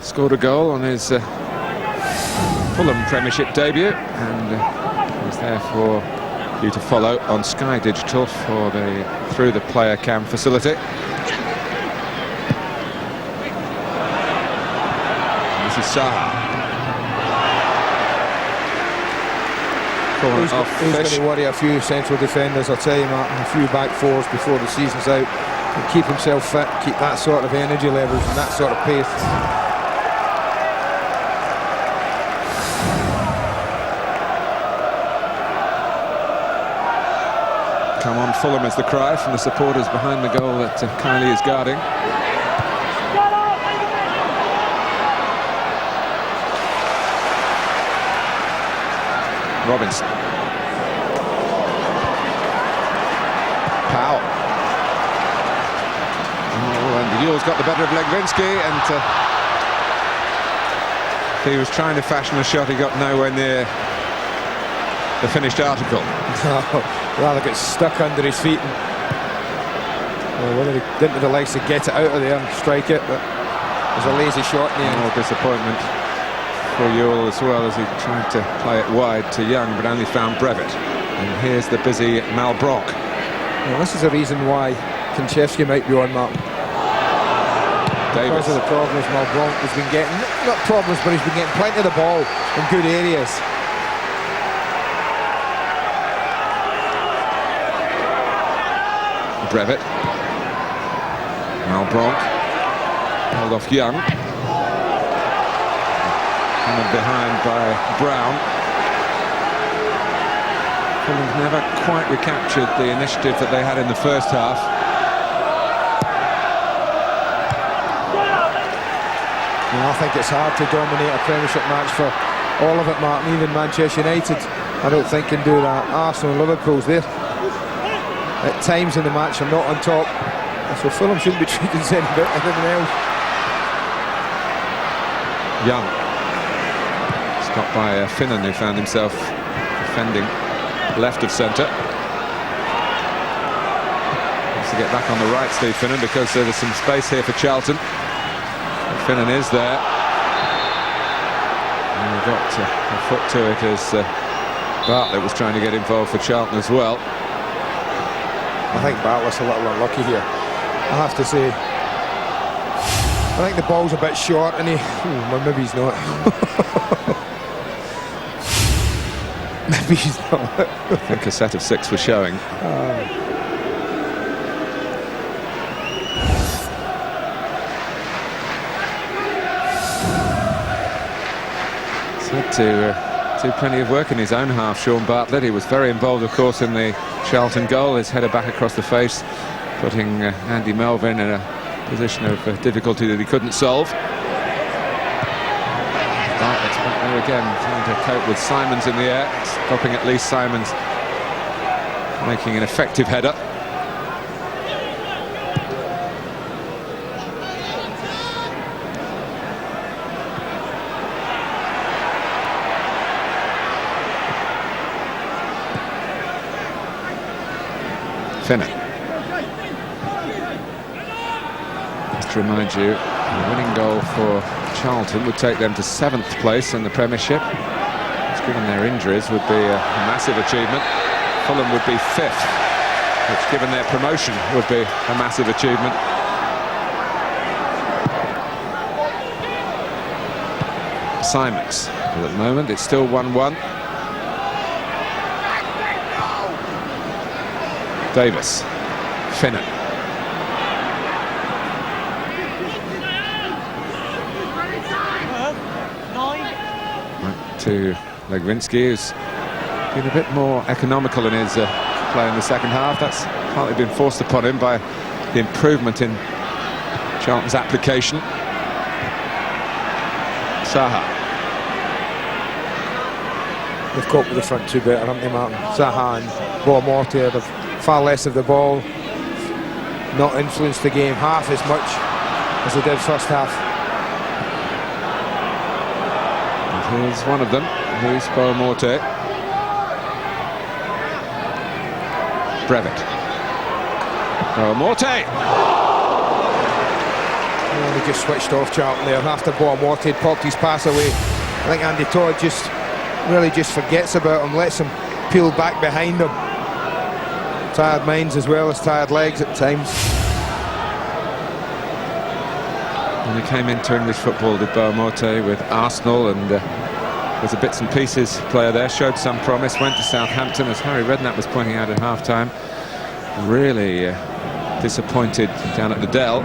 scored a goal on his Fulham Premiership debut, and he's there for you to follow on Sky Digital for through the player cam facility. And this is Saha. He's going to worry a few central defenders, I'll tell you, Martin, a few back fours before the season's out. And keep himself fit, keep that sort of energy levels and that sort of pace. Come on, Fulham is the cry from the supporters behind the goal that Kiely is guarding. Robinson. Powell. Oh, and Euell's got the better of Legwinski, and he was trying to fashion a shot, he got nowhere near the finished article. Rather get stuck under his feet. Well, whether he didn't have the legs to get it out of there and strike it, but it was a lazy shot in the end. More disappointment for Euell as well, as he tried to play it wide to Young, but only found Brevett. And here's the busy Malbranque. Well, this is a reason why Konchesky might be on, Mark. Davis. Because of the problems Malbranque has been getting. Not problems, but he's been getting plenty of the ball in good areas. Brevett. Malbranque. Held off Young. And behind by Brown. Fulham never quite recaptured the initiative that they had in the first half. I think it's hard to dominate a Premiership match for all of it, Martin. Even Manchester United, I don't think, can do that. Arsenal and Liverpool's there. At times in the match, are not on top. So Fulham shouldn't be treated any better than anyone else. Young. Stopped by Finnan, who found himself defending left of centre. Needs to get back on the right, Steve Finnan, because there's some space here for Charlton. Finnan is there. And he got a foot to it as Bartlett was trying to get involved for Charlton as well. I think Bartlett's a little unlucky here, I have to say. I think the ball's a bit short and well, maybe he's not. Maybe he's not. I think a set of 6 was showing. Had to do plenty of work in his own half, Sean Bartlett. He was very involved, of course, in the Charlton goal. His header back across the face, putting Andy Melville in a position of difficulty that he couldn't solve. Bartlett's back there again, trying to cope with Symons in the air, stopping at least Symons making an effective header. Finnan. Just to remind you, the winning goal for Charlton would take them to 7th place in the Premiership. Which, given their injuries, would be a massive achievement. Fulham would be 5th, which, given their promotion, would be a massive achievement. Symons. But at the moment, it's still 1-1. Davis, Finnan. Right to Legwinski, who's been a bit more economical in his play in the second half. That's partly been forced upon him by the improvement in Charlton's application. Saha. They've coped with the front two better, haven't they, Martin? Saha and Morte have far less of the ball, not influenced the game half as much as they did first half. And here's one of them, who's Morte. Brevett. Morte! Oh, he just switched off Charlton there after Morte had popped his pass away. I think Andy Todd really just forgets about him, lets him peel back behind him. Tired minds as well as tired legs at times. When he came into English football, did Morte with Arsenal, and was a bits and pieces player there, showed some promise, went to Southampton, as Harry Redknapp was pointing out at half-time. Really disappointed down at the Dell.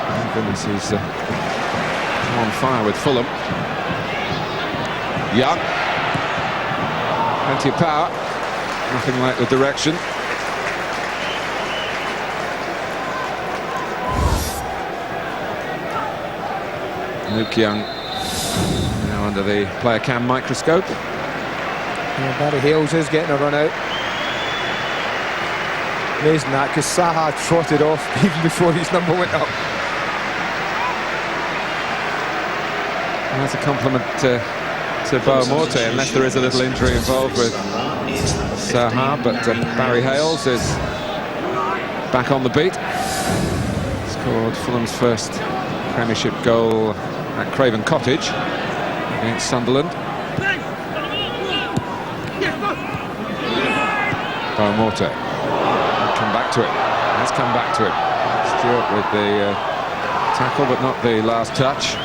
Thank goodness he's on fire with Fulham. Young. Plenty of power. Nothing like the direction. Luke Young now under the player cam microscope. Yeah, Barry Hayles is getting a run out. Amazing that, because Saha trotted off even before his number went up. And that's a compliment to Morte, unless there is a little injury involved with Saha, but Barry Hayles is back on the beat. Scored Fulham's first Premiership goal at Craven Cottage against Sunderland. Morte. Come back to it. Has come back to it. Stuart with the tackle, but not the last touch.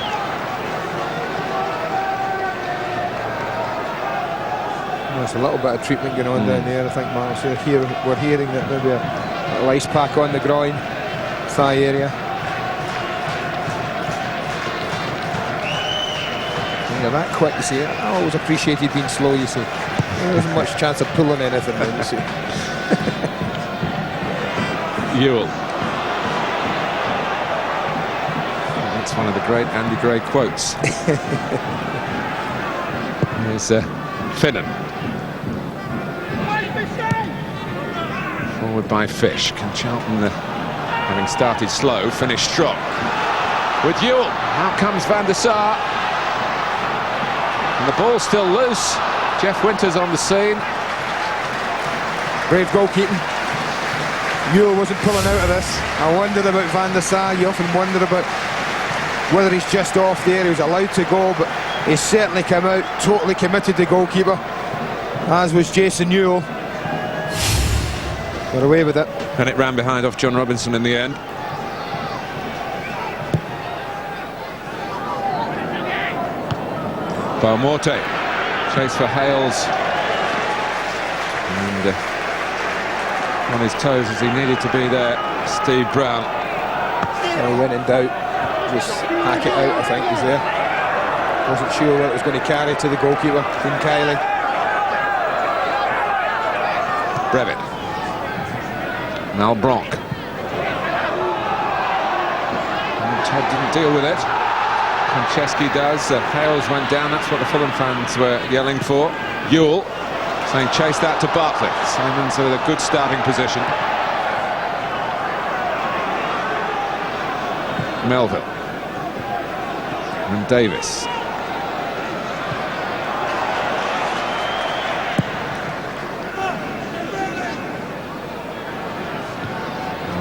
There's a little bit of treatment going on down there, I think, Mark. So we're hearing that maybe a little ice pack on the groin, thigh area. When you're that quick, you see, I always appreciated being slow, you see. There isn't much chance of pulling anything then, you see. Euell. That's one of the great Andy Gray quotes. Here's Finnan. Forward by Fish. Can Charlton, having started slow, finish strong? With Euell. Out comes Van der Sar. And the ball's still loose. Jeff Winters on the scene. Brave goalkeeping. Euell wasn't pulling out of this. I wondered about Van der Sar. You often wonder about whether he's just off there. He was allowed to go, but he certainly came out totally committed to goalkeeper, as was Jason Euell. Got away with it. And it ran behind off John Robinson in the end. Morte. Chase for Hayles. And on his toes as he needed to be there, Steve Brown. So when in doubt, just hack it out, I think, he's there. Wasn't sure what it was going to carry to the goalkeeper, Team Kiely. Brevett. Malbranque. And Todd didn't deal with it. Konchesky does. Hayles went down. That's what the Fulham fans were yelling for. Euell saying chase that to Bartlett. Symons with a good starting position. Melville. And Davis.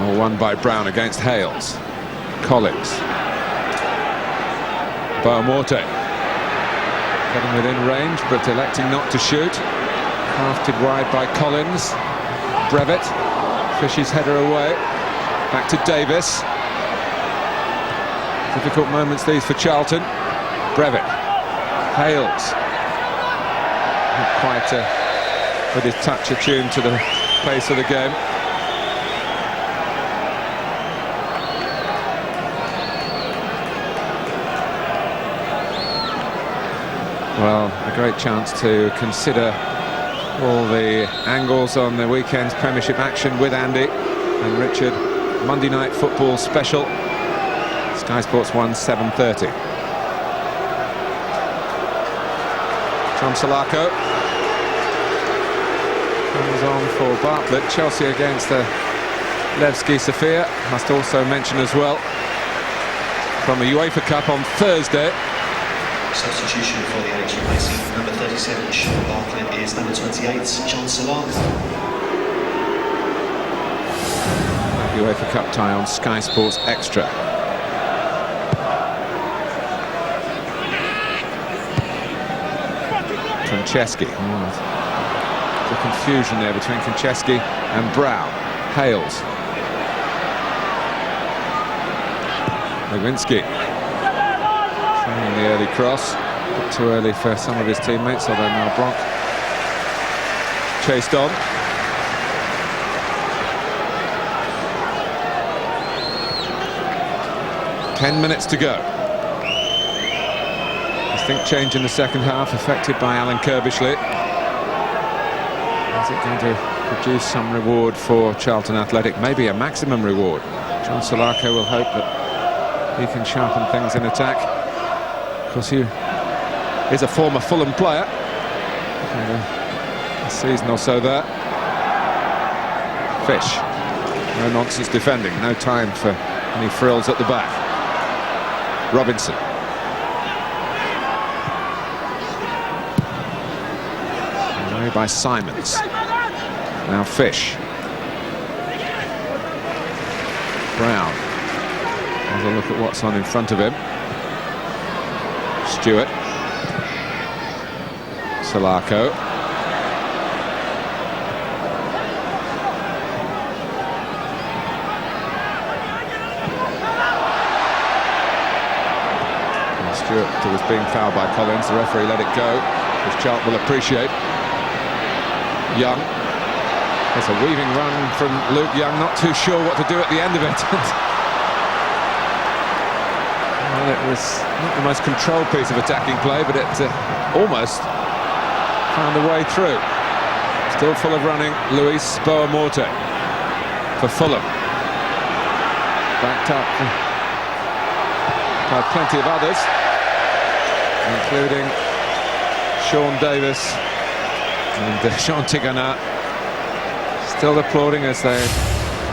All won by Brown against Hayles. Collins. Morte getting within range but electing not to shoot. Crafted wide by Collins. Brevett fishes header away. Back to Davis. Difficult moments these for Charlton. Brevett. Hayles. Not quite with his touch attuned to the pace of the game. Well, a great chance to consider all the angles on the weekend's Premiership action with Andy and Richard. Monday Night Football special. Sky Sports 1, 7:30. From Salako. Comes on for Bartlett. Chelsea against the Levski Sofia. Must also mention as well, from the UEFA Cup on Thursday. Substitution for the age replacing number 37 Sean Bartlett is number 28 John Salako. UEFA Cup tie on Sky Sports Extra. Konchesky. The confusion there between Konchesky and Brown. Hayles. Legwinski. Trying the early cross. Bit too early for some of his teammates, although Malbranque chased on. Ten minutes to go. Distinct change in the second half, affected by Alan Kirbishley. Is it going to produce some reward for Charlton Athletic? Maybe a maximum reward. John Salako will hope that he can sharpen things in attack. Of course, he is a former Fulham player. A season or so there. Fish. No nonsense defending. No time for any frills at the back. Robinson. Away by Symons. Now Fish. Brown. Have a look at what's on in front of him. Stuart. Salako. Stuart was being fouled by Collins. The referee let it go, which Charlton will appreciate. Young. There's a weaving run from Luke Young, not too sure what to do at the end of it. Well, it was not the most controlled piece of attacking play, but it almost found a way through. Still full of running, Luis Morte for Fulham. Backed up by plenty of others, including Sean Davis and Sean Tigana, still applauding as they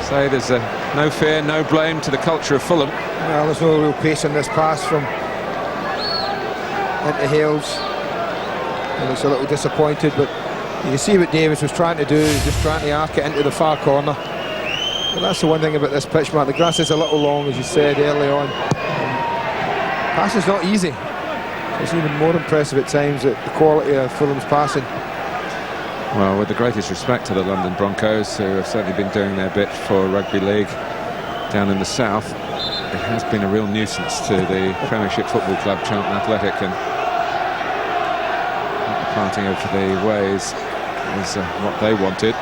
say there's no fear, no blame to the culture of Fulham. Well, there's no real pace on this pass from into Hayles. He looks a little disappointed, but you can see what Davis was trying to do, just trying to arc it into the far corner. But that's the one thing about this pitch, Mark. The grass is a little long, as you said early on. Pass is not easy. It's even more impressive at times at the quality of Fulham's passing. Well, with the greatest respect to the London Broncos, who have certainly been doing their bit for rugby league down in the south, it has been a real nuisance to the Premiership Football Club, Charlton Athletic, and parting of the ways is what they wanted.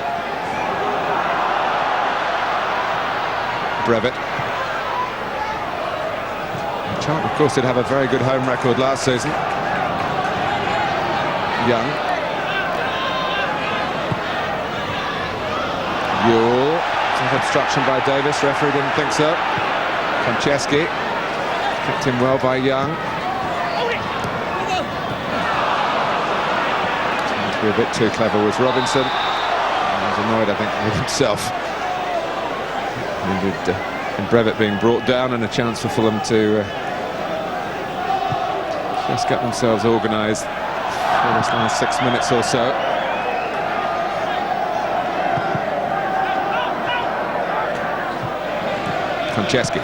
Brevett. Charlton, of course, did have a very good home record last season. Young. Euell. Some obstruction by Davis. Referee didn't think so. Konchesky. Kicked him well by Young. Trying to be a bit too clever was Robinson. He was annoyed, I think, with himself. And Brevett being brought down, and a chance for Fulham to just get themselves organised for this last 6 minutes or so. Konchesky.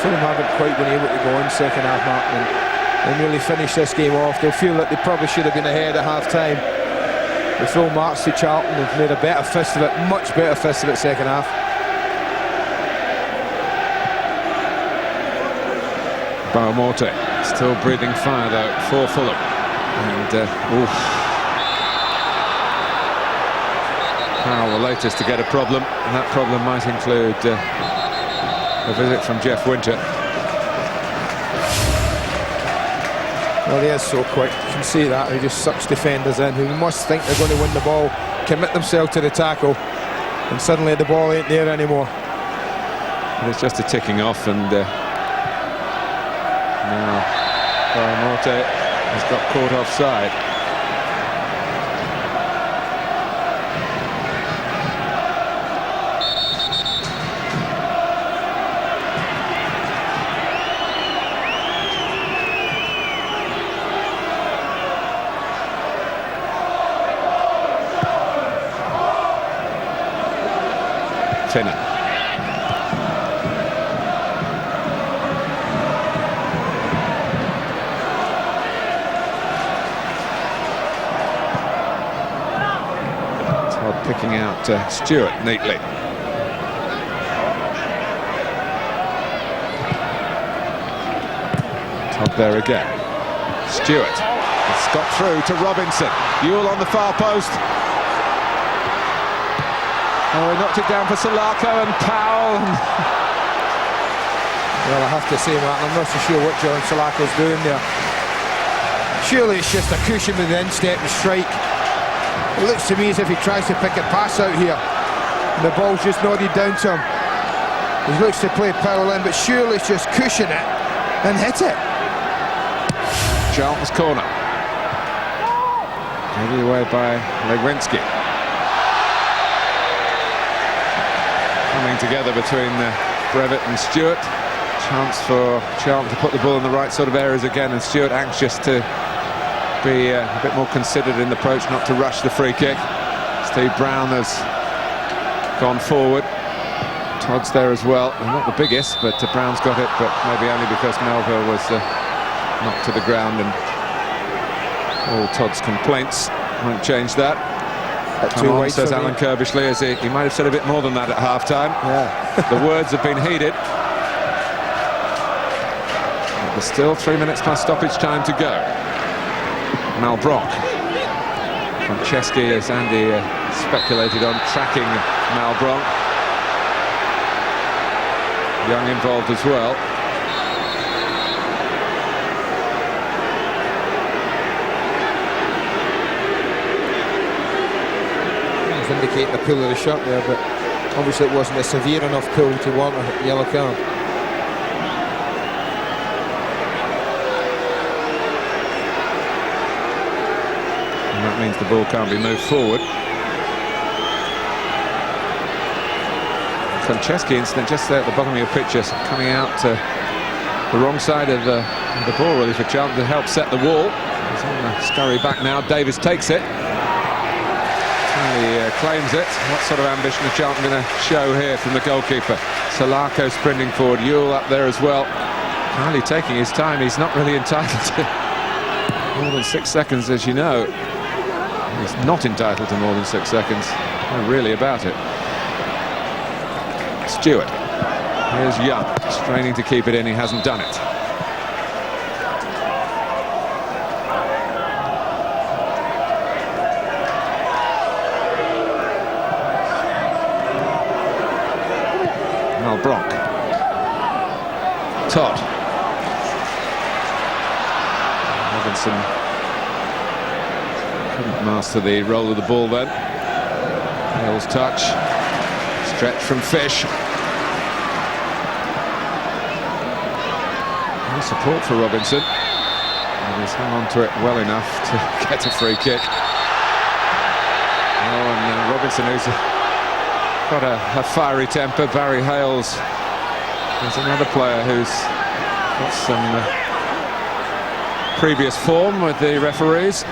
Fulham haven't quite been able to go in second half, Mark, and really finish this game off. They'll feel that they probably should have been ahead at half time. The full marks to Charlton have made a better fist of it, much better fist of it second half. Morte still breathing fire though for Fulham, and Powell the latest to get a problem, and that problem might include a visit from Jeff Winter. Well, he is so quick, you can see that. He just sucks defenders in who must think they're going to win the ball, commit themselves to the tackle, and suddenly the ball ain't there anymore. And it's just a ticking off, and now Morte has got caught offside. Finnan. Todd picking out Stuart neatly. Todd there again. Stuart. It's got through to Robinson. Euell on the far post. Oh, he knocked it down for Salako and Powell. Well, I have to say, Martin, I'm not so sure what John Salako's doing there. Surely it's just a cushion with the instep and strike. It looks to me as if he tries to pick a pass out here, and the ball's just nodded down to him. He looks to play Powell in, but surely it's just cushion it and hit it. Charlton's corner. Taken away by Legwinski. Coming together between Brevett and Stuart. Chance for Charlton to put the ball in the right sort of areas again, and Stuart anxious to be a bit more considered in the approach, not to rush the free kick. Steve Brown has gone forward. Todd's there as well. They're not the biggest, but Brown's got it, but maybe only because Melville was knocked to the ground, and all Todd's complaints won't change that. Come on, says Alan Kirbishley, as he might have said a bit more than that at half-time. Yeah. The words have been heeded. There's still 3 minutes plus stoppage time to go. Malbranque. Konchesky, as Andy speculated on, tracking Malbranque. Young involved as well. He's indicating the pull of the shirt there, but obviously it wasn't a severe enough pull to warrant a yellow card. And that means the ball can't be moved forward. Konchesky incident just there at the bottom of your picture, coming out to the wrong side of the ball really for Charlton to help set the wall. He's on the scurry back now. Davis takes it. He claims it. What sort of ambition is Charlton going to show here from the goalkeeper? Salako sprinting forward. Euell up there as well. Kiely taking his time. He's not really entitled to more than 6 seconds, as you know. He's not entitled to more than 6 seconds. Not really about it. Stuart. Here's Euell, straining to keep it in. He hasn't done it. Malbranque. Todd. Robinson couldn't master the roll of the ball then. Hayles touch. Stretch from Fish. No support for Robinson. And he's hung on to it well enough to get a free kick. Oh, and Robinson, who's got a fiery temper. Barry Hayles is another player who's got some previous form with the referees.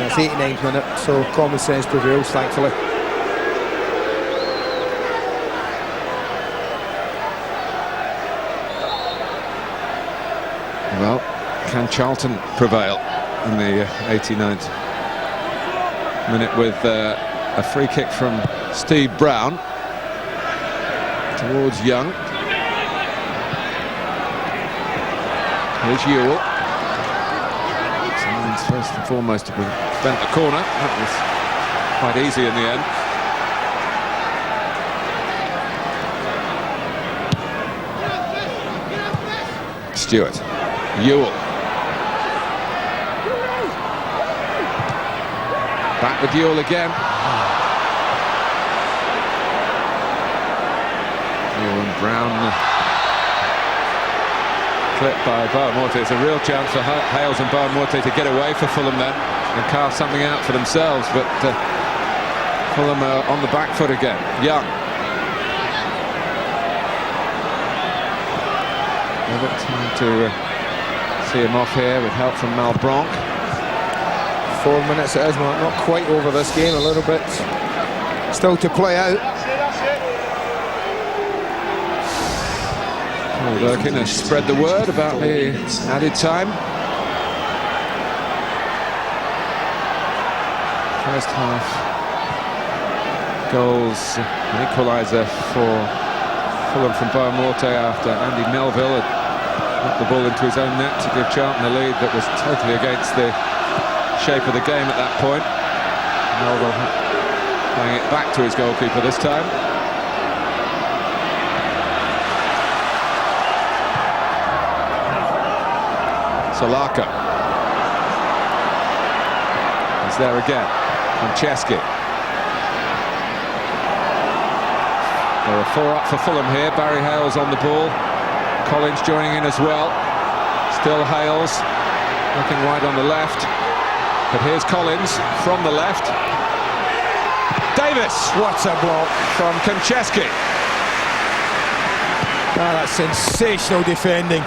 It's 89th minute, so common sense prevails, thankfully. Well, can Charlton prevail in the 89th minute with a free kick from Steve Brown towards Young. Here's Euell. Symons first and foremost to prevent the corner. That was quite easy in the end. Stuart. Euell. Back with Euell again. Euell and Brown clipped by Morte. It's a real chance for Hayles and Morte to get away for Fulham then and carve something out for themselves, but Fulham are on the back foot again. Young. Time to see him off here with help from Malbranque. 4 minutes it is, not quite over this game, a little bit still to play out. Working has spread the word about the added time. First half goals, an equaliser for Fulham from Morte after Andy Melville had knocked the ball into his own net to give Charlton a lead that was totally against the shape of the game at that point. Melville playing it back to his goalkeeper this time. Salako. He's there again. Konchesky. There are 4 up for Fulham here. Barry Hayles on the ball. Collins joining in as well. Still Hayles. Looking wide on the left. But here's Collins from the left. Davis. What a block from Konchesky. That's sensational defending.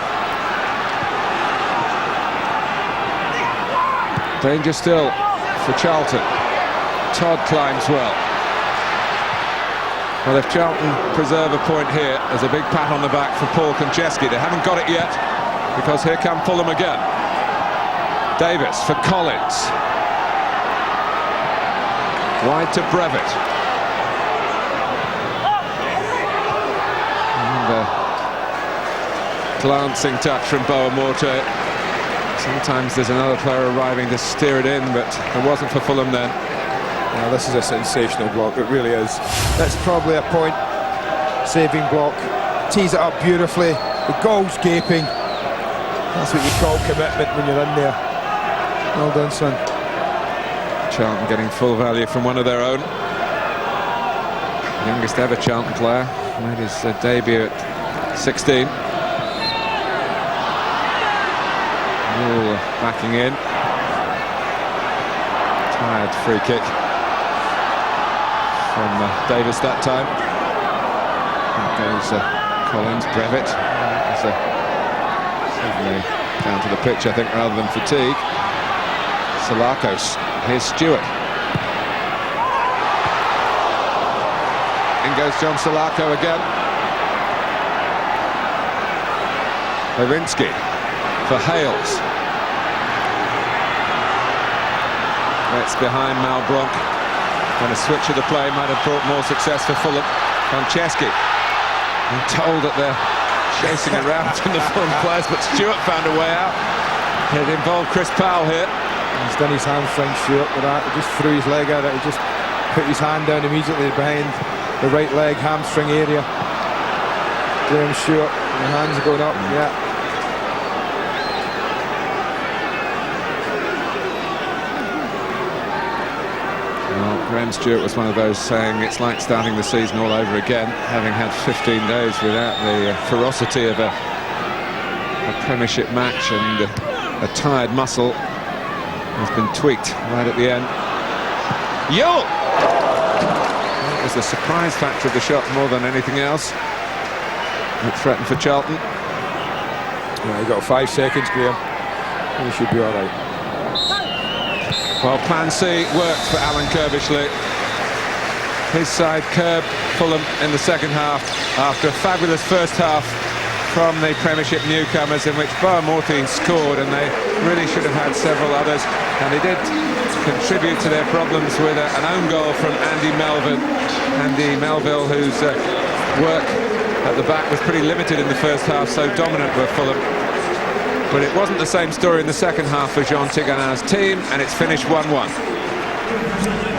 Danger still for Charlton. Todd climbs well. Well, if Charlton preserve a point here, there's a big pat on the back for Paul Konchesky. They haven't got it yet, because here come Fulham again. Davis for Collins. Wide to Brevett. glancing touch from Morte. Sometimes there's another player arriving to steer it in, but it wasn't for Fulham then. Well, this is a sensational block, it really is. That's probably a point-saving block. Tees it up beautifully, the goal's gaping. That's what you call commitment when you're in there. Well done, son. Charlton getting full value from one of their own. Youngest ever Charlton player, made his debut at 16. Euell backing in. Tired free kick from Davis that time. There goes Collins, Brevett. Certainly down to the pitch, I think, rather than fatigue. Salako, here's Stuart. In goes John Salako again. Legwinski for Hayles. That's behind Malbranque. And a switch of the play might have brought more success for Fulham. Konchesky. I'm told that they're chasing around from the Fulham players, but Stuart found a way out. It involved Chris Powell here. He's done his hamstring, Stuart, with that. He just threw his leg at it. He just put his hand down immediately behind the right leg, hamstring area. Graham Stuart, the hands are going up, yeah. Well, Graham Stuart was one of those saying it's like starting the season all over again, having had 15 days without the ferocity of a Premiership match, and a tired muscle has been tweaked right at the end. Euell! It was the surprise factor of the shot more than anything else. It threatened for Charlton. Yeah, you got 5 seconds, Graham. You should be all right. Well, plan C worked for Alan Kiely. His side curbed Fulham in the second half after a fabulous first half from the Premiership newcomers, in which Morte scored, and they really should have had several others, and they did contribute to their problems with an own goal from Andy Melville, whose work at the back was pretty limited in the first half, so dominant were Fulham. But it wasn't the same story in the second half for Jean Tigana's team, and it's finished 1-1.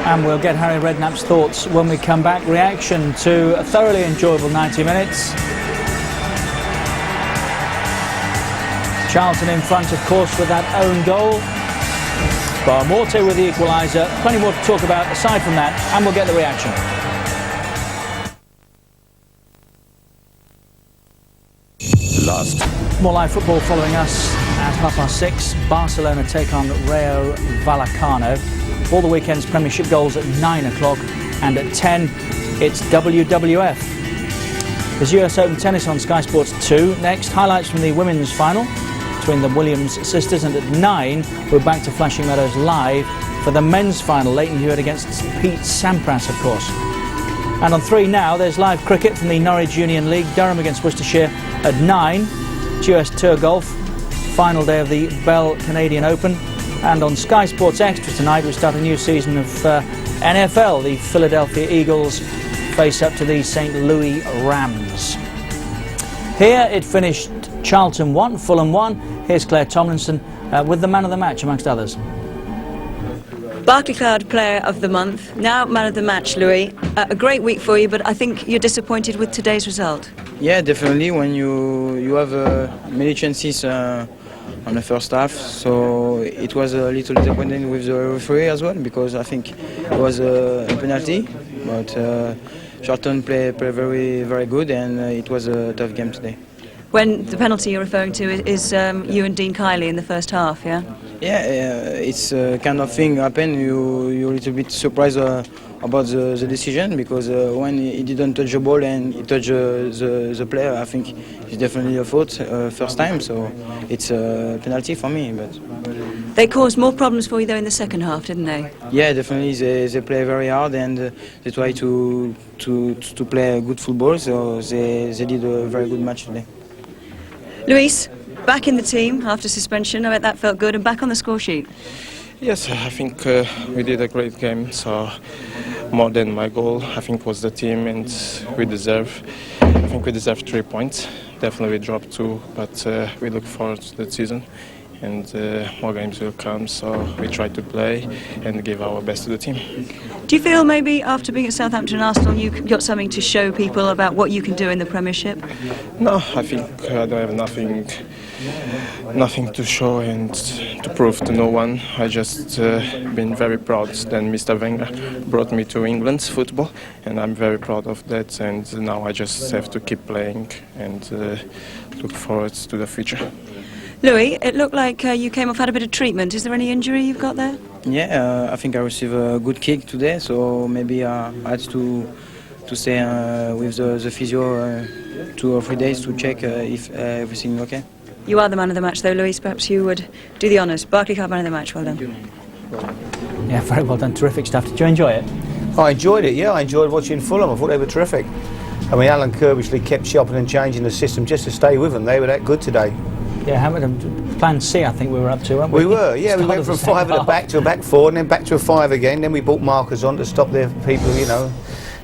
And we'll get Harry Redknapp's thoughts when we come back. Reaction to a thoroughly enjoyable 90 minutes. Charlton in front, of course, with that own goal. Morte with the equaliser. Plenty more to talk about aside from that, and we'll get the reaction. More live football following us at 6:30. Barcelona take on Rayo Vallecano. All the weekend's Premiership goals at 9 o'clock, and at 10 it's WWF. There's US Open tennis on Sky Sports 2. Next, highlights from the women's final between the Williams sisters, and at 9 we're back to Flashing Meadows live for the men's final. Leighton Hewitt against Pete Sampras, of course. And on 3 now, there's live cricket from the Norwich Union League, Durham against Worcestershire at 9. It's US Tour Golf, final day of the Bell Canadian Open. And on Sky Sports Extra tonight, we start a new season of NFL. The Philadelphia Eagles face up to the St. Louis Rams. Here it finished Charlton 1, Fulham 1. Here's Claire Tomlinson with the man of the match, amongst others. Barclaycard Player of the Month, now Man of the Match, Louis. A great week for you, but I think you're disappointed with today's result. Yeah, definitely. When you have many chances on the first half, so it was a little disappointing with the referee as well, because I think it was a penalty, but Charlton played very, very good, and it was a tough game today. When the penalty you're referring to is you and Dean Kiely in the first half, yeah? Yeah, it's kind of thing happen. You're a little bit surprised about the decision, because when he didn't touch the ball and he touched the player, I think it's definitely a fault first time, so it's a penalty for me. But they caused more problems for you though in the second half, didn't they? Yeah, definitely. They play very hard, and they try to play good football, so they did a very good match today. Luis, back in the team after suspension, I bet that felt good, and back on the score sheet. Yes, I think we did a great game, so more than my goal, I think, was the team, and I think we deserve 3 points. definitely we dropped 2, but we look forward to the season, and more games will come, so we try to play and give our best to the team. Do you feel maybe after being at Southampton and Arsenal you've got something to show people about what you can do in the Premiership? No, I think I don't have nothing to show and to prove to no one. I just been very proud that Mr. Wenger brought me to England's football, and I'm very proud of that, and now I just have to keep playing and look forward to the future. Louis, it looked like you came off, had a bit of treatment. Is there any injury you've got there? Yeah, I think I received a good kick today, so maybe I had to stay with the physio 2 or 3 days to check if everything is okay. You are the man of the match though, Louis. Perhaps you would do the honours. Barclay Cup man of the match, well done. Yeah, very well done. Terrific stuff. Did you enjoy it? I enjoyed it, yeah. I enjoyed watching Fulham. I thought they were terrific. I mean, Alan Kiely kept shopping and changing the system just to stay with them. They were that good today. Yeah, plan C I think we were up to, weren't we? We were, yeah. We went from 5 at the back to a back 4 and then back to a 5 again. Then we brought markers on to stop their people, you know.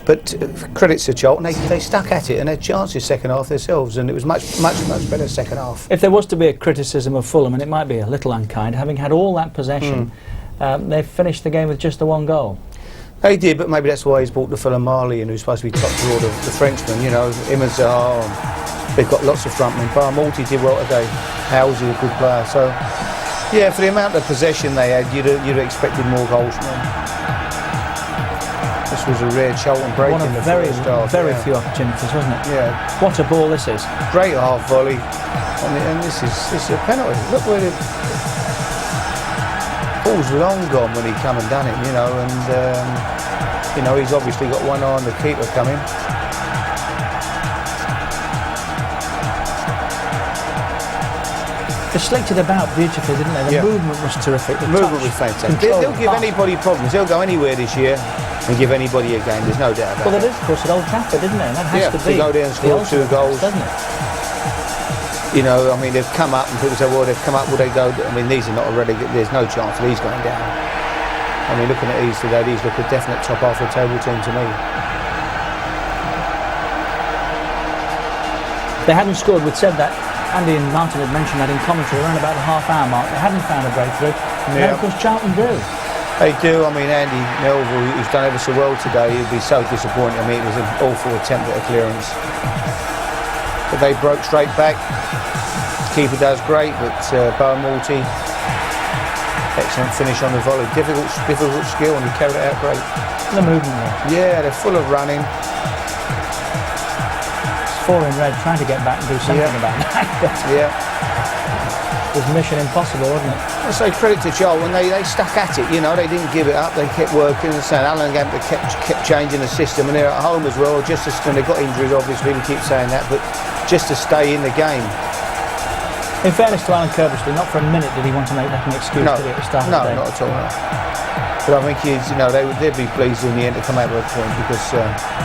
But credits to Charlton, they stuck at it and had chances second half themselves, and it was much better second half. If there was to be a criticism of Fulham, and it might be a little unkind, having had all that possession, they finished the game with just the 1 goal. They did, but maybe that's why he's brought the fellow Marley in, who's supposed to be top drawer, the Frenchman, you know, him and Saha. They've got lots of frontmen. Morte did well today. Hayles is a good player. So, yeah, for the amount of possession they had, you'd have expected more goals from them. This was a rare Charlton break in the first half. Very few opportunities, wasn't it? Yeah. What a ball this is. Great half volley. And this is a penalty. Look where the ball's long gone when he come and done it, you know, and, you know, he's obviously got one eye on the keeper coming. They slicked it about beautifully, didn't they? The movement was terrific. The movement was fantastic. They'll give anybody problems. They'll go anywhere this year and give anybody a game. There's no doubt about it. Well, they did, of course, at Old Trafford, didn't they? And that has to be. To go there and score 2 goals, doesn't it? You know, I mean, they've come up and people say, well, they've come up, will they go? I mean, these are not already. There's no chance of these going down. I mean, looking at these today, these look a definite top half of the table team to me. They hadn't scored. We'd said that. Andy and Martin had mentioned that in commentary around about the half-hour mark. They hadn't found a breakthrough. And of course, Charlton do. They do. I mean, Andy Melville, who's done ever so well today, he'd be so disappointed. I mean, it was an awful attempt at a clearance. But they broke straight back. Keeper does great, but Morte, excellent finish on the volley. Difficult skill, and he carried it out great. The movement there. Yeah, they're full of running. 4 in red, trying to get back and do something about that. Yeah. It was mission impossible, wasn't it? I say credit to Joel, when they stuck at it, you know, they didn't give it up, they kept working. And Alan kept changing the system, and they're at home as well, just as when they got injuries, obviously, we keep saying that, but just to stay in the game. In fairness to Alan Kirbysley, not for a minute did he want to make that an excuse to at the start of the day. No, not at all. No. But I think you know, they'd be pleased in the end to come out with a point, because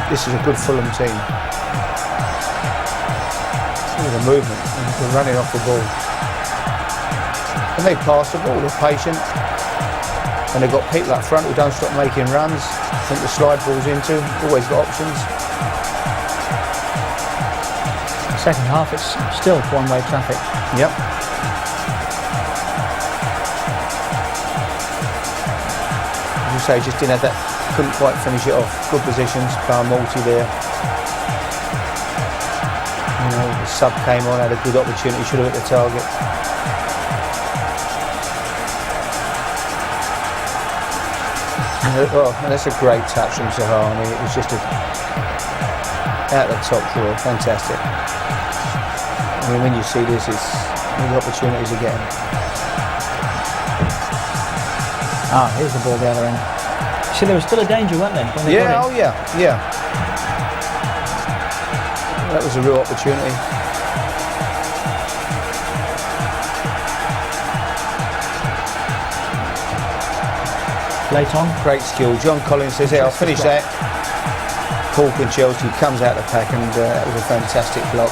this is a good Fulham team. The movement, and the running off the ball, and they pass the ball. They're patient, and they've got people up front who don't stop making runs. I think the slide ball's into, always got options. Second half, it's still one-way traffic. Yep. As you say, just didn't have that, couldn't quite finish it off. Good positions, Morte there. You know, the sub came on, had a good opportunity, should have hit the target. And that's a great touch from Saha. I mean, it was just out the top drawer, fantastic. I mean, when you see this, it's the opportunities again. Here's the ball the other end. See, there was still a danger, weren't there? When they got in? Yeah. That was a real opportunity. Late on. Great skill. John Collins says, I'll finish that. Paul Konchesky comes out of the pack, and that was a fantastic block.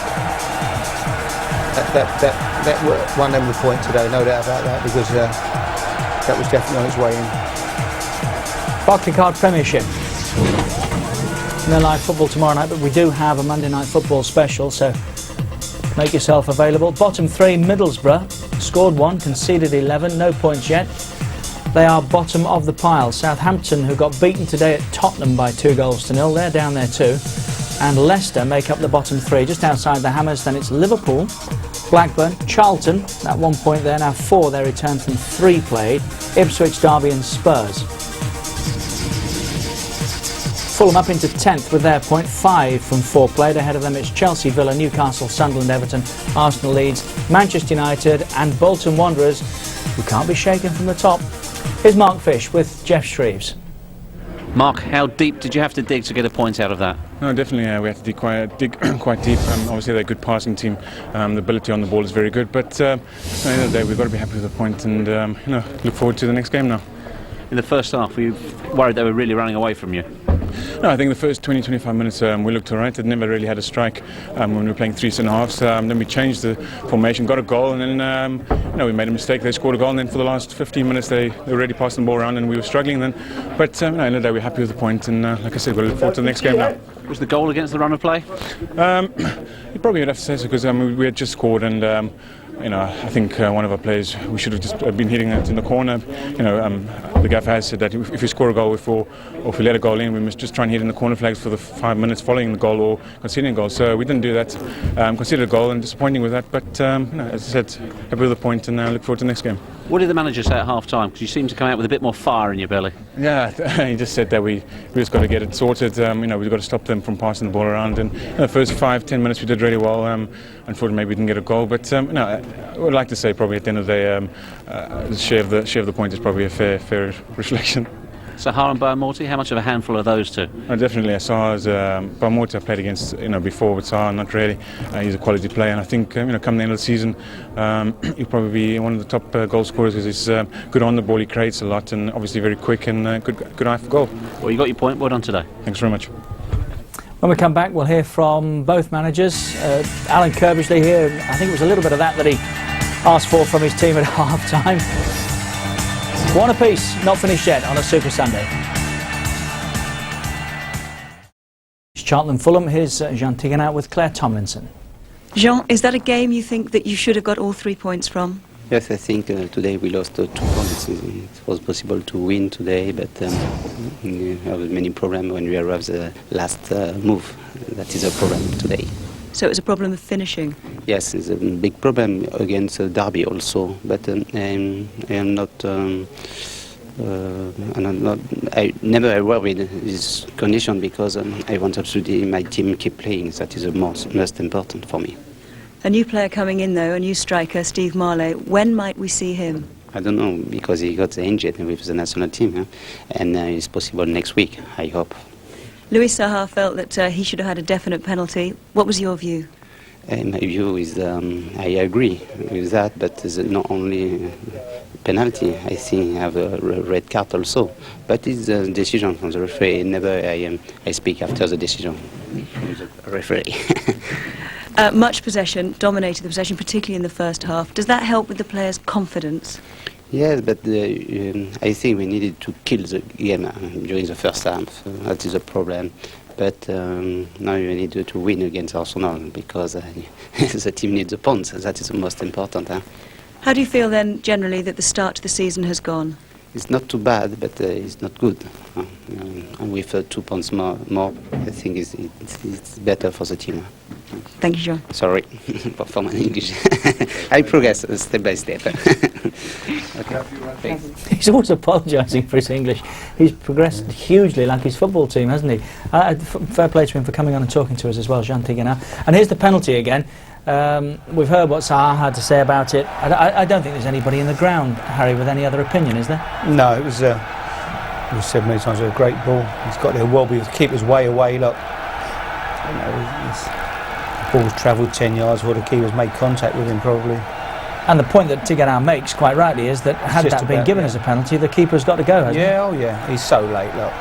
That won them the point today, no doubt about that, because that was definitely on its way in. Barclaycard Premiership. No live football tomorrow night, but we do have a Monday Night Football special, so Make yourself available. Bottom 3, Middlesbrough. Scored 1, conceded 11, no points yet. They are bottom of the pile. Southampton, who got beaten today at Tottenham by 2-0, they're down there too. And Leicester make up the bottom 3. Just outside the Hammers, then it's Liverpool, Blackburn, Charlton, at 1 point there, now 4, they return from 3 played, Ipswich, Derby and Spurs. Fulham up into 10th with their point, 5 from 4 played. Ahead of them it's Chelsea, Villa, Newcastle, Sunderland, Everton, Arsenal, Leeds, Manchester United and Bolton Wanderers, who can't be shaken from the top. Here's Mark Fish with Jeff Shreves. Mark, how deep did you have to dig to get a point out of that? No, definitely we have to dig quite deep. Obviously they're a good passing team. The ability on the ball is very good, but at the end of the day we've got to be happy with the point and look forward to the next game now. In the first half, we worried they were really running away from you. No, I think the first 20-25 minutes we looked all right. It never really had a strike when we were playing 3 centre-halves. Then we changed the formation, got a goal, and then we made a mistake. They scored a goal, and then for the last 15 minutes they were already passing the ball around, and we were struggling then. But at the end of the day, we're happy with the point, and like I said, we'll look forward to the next game now. Was the goal against the run of play? You probably would have to say so because we had just scored, and I think one of our players, we should have just been hitting it in the corner. The gaffer has said that if we score a goal or if we let a goal in, we must just try and hit in the corner flags for the 5 minutes following the goal or conceding a goal. So we didn't do that. Conceded a goal and disappointing with that. But as I said, happy with the point and look forward to the next game. What did the manager say at half-time? Because you seem to come out with a bit more fire in your belly. Yeah, he just said that we just got to get it sorted. We've got to stop them from passing the ball around. And the first 5-10 minutes we did really well. Unfortunately, maybe we didn't get a goal. But I would like to say probably at the end of the day, the share of the point is probably a fair reflection. Saha and Morte, how much of a handful are those two? Definitely, Saha's Morte I played against before with Saha, not really. He's a quality player, and I think come the end of the season, he'll probably be one of the top goal scorers because he's good on the ball, he creates a lot, and obviously very quick and good eye for goal. Well, you got your point. Well done today. Thanks very much. When we come back, we'll hear from both managers. Alan Kirbishley here, I think it was a little bit of that he asked for from his team at half-time. One apiece, not finished yet on a Super Sunday. Charlton Fulham, here's Jean Tiganat with Claire Tomlinson. Jean, is that a game you think that you should have got all 3 points from? Yes, I think today we lost 2 points. It was possible to win today, but we have many problems when we arrive the last move. That is a problem today. So it was a problem of finishing? Yes, it's a big problem against Derby also, but I never worried this condition because I wanted to see my team keep playing. That is the most important for me. A new player coming in though, a new striker, Steve Marley. When might we see him? I don't know, because he got injured with the national team, and it's possible next week, I hope. Louis Saha felt that he should have had a definite penalty. What was your view? My view is I agree with that, but it's not only penalty. I think he have a red card also. But it's a decision from the referee. Never I speak after the decision from the referee. Much possession, dominated the possession, particularly in the first half. Does that help with the players' confidence? Yes, but I think we needed to kill the game during the first half. That is a problem. But now we need to win against Arsenal because the team needs the points. That is the most important. How do you feel then, generally, that the start to the season has gone? It's not too bad, but it's not good. And with 2 points more, I think it's better for the team. Thank you, John. Sorry for my English. I progress step by step. Okay. He's always apologising for his English. He's progressed hugely like his football team, hasn't he? Fair play to him for coming on and talking to us as well, Jean Tiganat. And here's the penalty again. We've heard what Saha had to say about it. I don't think there's anybody in the ground, Harry, with any other opinion, is there? No, it was said many times, a great ball. He's got there well, but the keeper's way away. Look, the ball's travelled 10 yards, where the keeper's made contact with him probably. And the point that Tiganat makes, quite rightly, is that had that been given as a penalty, the keeper's got to go, hasn't he? Yeah, oh yeah, he's so late, look.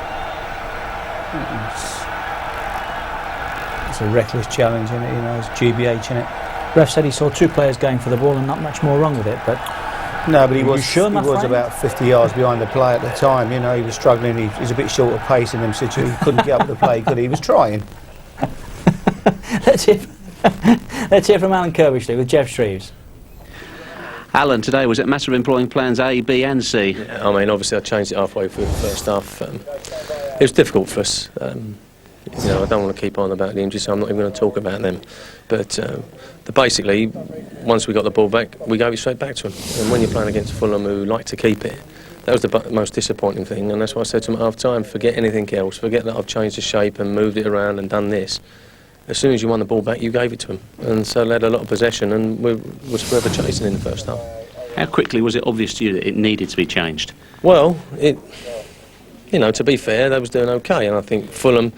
It's a reckless challenge, isn't it? It's GBH in it. Ref said he saw 2 players going for the ball and not much more wrong with it, but... No, but he was friend? about 50 yards behind the play at the time, he was struggling, he was a bit short of pace in them situations, he couldn't get up the play, could he? He was trying. Let's Let's hear from Alan Kiely with Jeff Shreves. Alan, today was it a matter of employing plans A, B and C? Yeah, I mean, obviously I changed it halfway through the first half. It was difficult for us. You know, I don't want to keep on about the injuries, so I'm not even going to talk about them. But basically, once we got the ball back, we gave it straight back to them. And when you're playing against Fulham, who like to keep it, that was the most disappointing thing. And that's what I said to them at half-time. Forget anything else. Forget that I've changed the shape and moved it around and done this. As soon as you won the ball back, you gave it to them. And so they had a lot of possession, and we was forever chasing in the first half. How quickly was it obvious to you that it needed to be changed? Well, you know, to be fair, they was doing okay. And I think Fulham,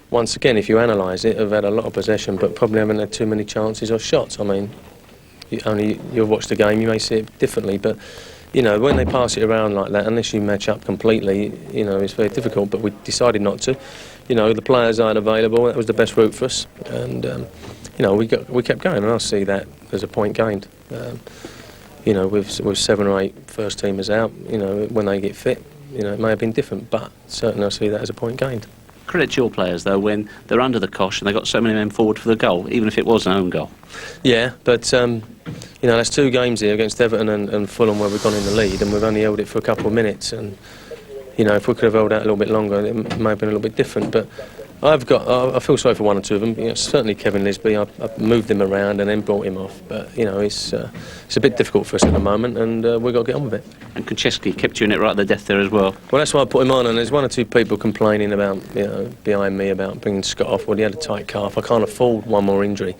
once again, if you analyse it, have had a lot of possession, but probably haven't had too many chances or shots. I mean, you've watched the game, you may see it differently, but you know, when they pass it around like that, unless you match up completely, you know, it's very difficult. But we decided not to. You know, the players aren't available. That was the best route for us, and you know, we kept going, and I see that as a point gained. You know, with 7 or 8 first teamers out, you know, when they get fit, you know, it may have been different, but certainly I see that as a point gained. Credit to your players, though, when they're under the cosh and they got so many men forward for the goal, even if it was an own goal. Yeah, but you know, there's 2 games here against Everton and Fulham where we've gone in the lead, and we've only held it for a couple of minutes. And you know, if we could have held out a little bit longer, it may have been a little bit different. But I feel sorry for 1 or 2 of them. You know, certainly Kevin Lisbie, I've moved him around and then brought him off. But you know, it's a bit difficult for us at the moment, and we've got to get on with it. And Konchesky kept you in it right at the death there as well. Well, that's why I put him on, and there's 1 or 2 people complaining about, you know, behind me about bringing Scott off. Well, he had a tight calf. I can't afford 1 more injury.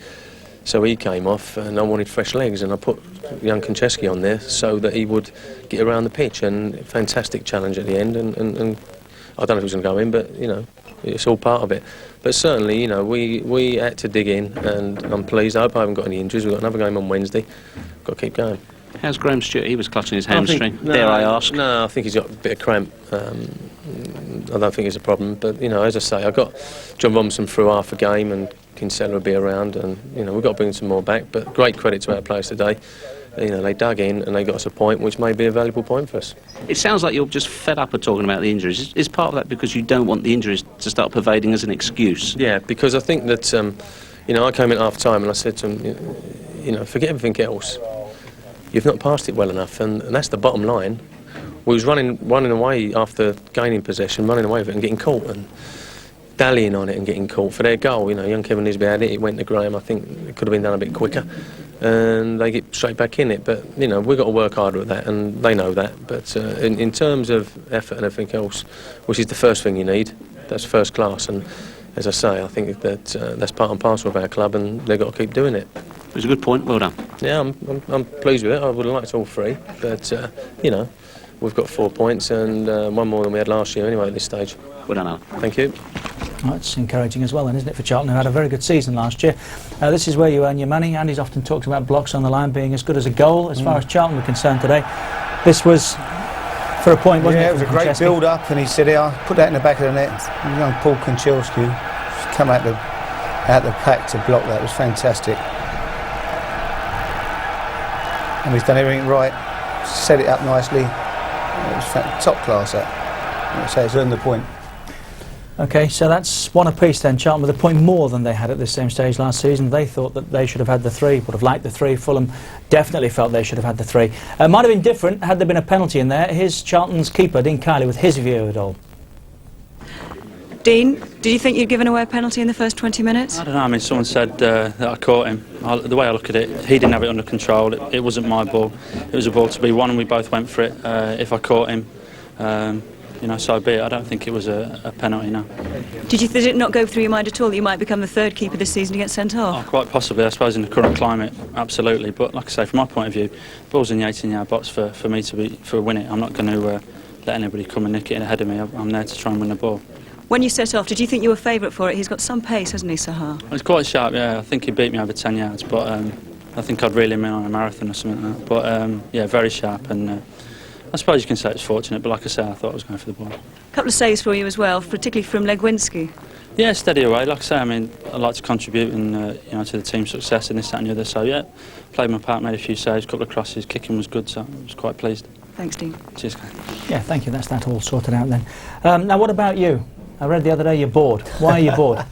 So he came off, and I wanted fresh legs, and I put young Konchesky on there so that he would get around the pitch. And fantastic challenge at the end, and I don't know if he was going to go in, but you know, it's all part of it. But certainly, you know, we had to dig in, and I'm pleased. I hope I haven't got any injuries. We've got another game on Wednesday. Got to keep going. How's Graham Stuart? He was clutching his hamstring. Dare I ask? No, I think he's got a bit of cramp. I don't think it's a problem. But you know, as I say, I got John Robinson through half a game, and Kinsella will be around, and you know, we've got to bring some more back. But great credit to our players today. You know, they dug in and they got us a point, which may be a valuable point for us. It sounds like you're just fed up of talking about the injuries. Is part of that because you don't want the injuries to start pervading as an excuse? Yeah, because I think that you know, I came in at half time and I said to them, you know, forget everything else. You've not passed it well enough, and that's the bottom line. We was running away after gaining possession, running away with it and getting caught, and dallying on it and getting caught for their goal. You know, young Kevin Lisbie had it, it went to Graham. I think it could have been done a bit quicker, and they get straight back in it. But you know, we've got to work harder at that, and they know that. But in terms of effort and everything else, which is the first thing you need, that's first class. And as I say, I think that that's part and parcel of our club, and they've got to keep doing it. It was a good point, well done. Yeah, I'm pleased with it. I would have liked all 3, but you know, we've got 4 points and 1 more than we had last year anyway at this stage. Well done, Alan. Thank you. Well, that's encouraging as well then, isn't it, for Charlton, who had a very good season last year. This is where you earn your money. Andy's often talked about blocks on the line being as good as a goal. As far as Charlton were concerned today, this was for a point, wasn't it? Yeah, it was a great build-up, and he said, "I put that in the back of the net." Young Paul Konchesky come out the pack to block that. It was fantastic. And he's done everything right, set it up nicely. It was top class, that. So it's earned the point. OK, so that's 1 apiece then. Charlton with a point more than they had at this same stage last season. They thought that they should have had the 3, would have liked the 3. Fulham definitely felt they should have had the 3. Might have been different had there been a penalty in there. Here's Charlton's keeper, Dean Kiely, with his view of it all. Dean, did you think you'd given away a penalty in the first 20 minutes? I don't know, I mean, someone said that I caught him. The way I look at it, he didn't have it under control. It wasn't my ball. It was a ball to be won, and we both went for it. If I caught him, you know, so be it. I don't think it was a penalty, no. Did it not go through your mind at all that you might become the 3rd keeper this season to get sent off? Oh, quite possibly, I suppose, in the current climate, absolutely. But like I say, from my point of view, the ball's in the 18-yard box for me to win it. I'm not going to let anybody come and nick it ahead of me. I'm there to try and win the ball. When you set off, did you think you were favourite for it? He's got some pace, hasn't he, Saha? He's quite sharp, yeah. I think he beat me over 10 yards, but I think I'd reel him in on a marathon or something like that. But yeah, very sharp, and I suppose you can say it's fortunate, but like I say, I thought I was going for the ball. A couple of saves for you as well, particularly from Legwinski. Yeah, steady away. Like I say, I mean, I like to contribute and you know, to the team's success and this, that and the other. So yeah, played my part, made a few saves, a couple of crosses, kicking was good, so I was quite pleased. Thanks, Dean. Cheers, guys. Yeah, thank you. That's that all sorted out then. Now, what about you? I read the other day you're bored. Why are you bored?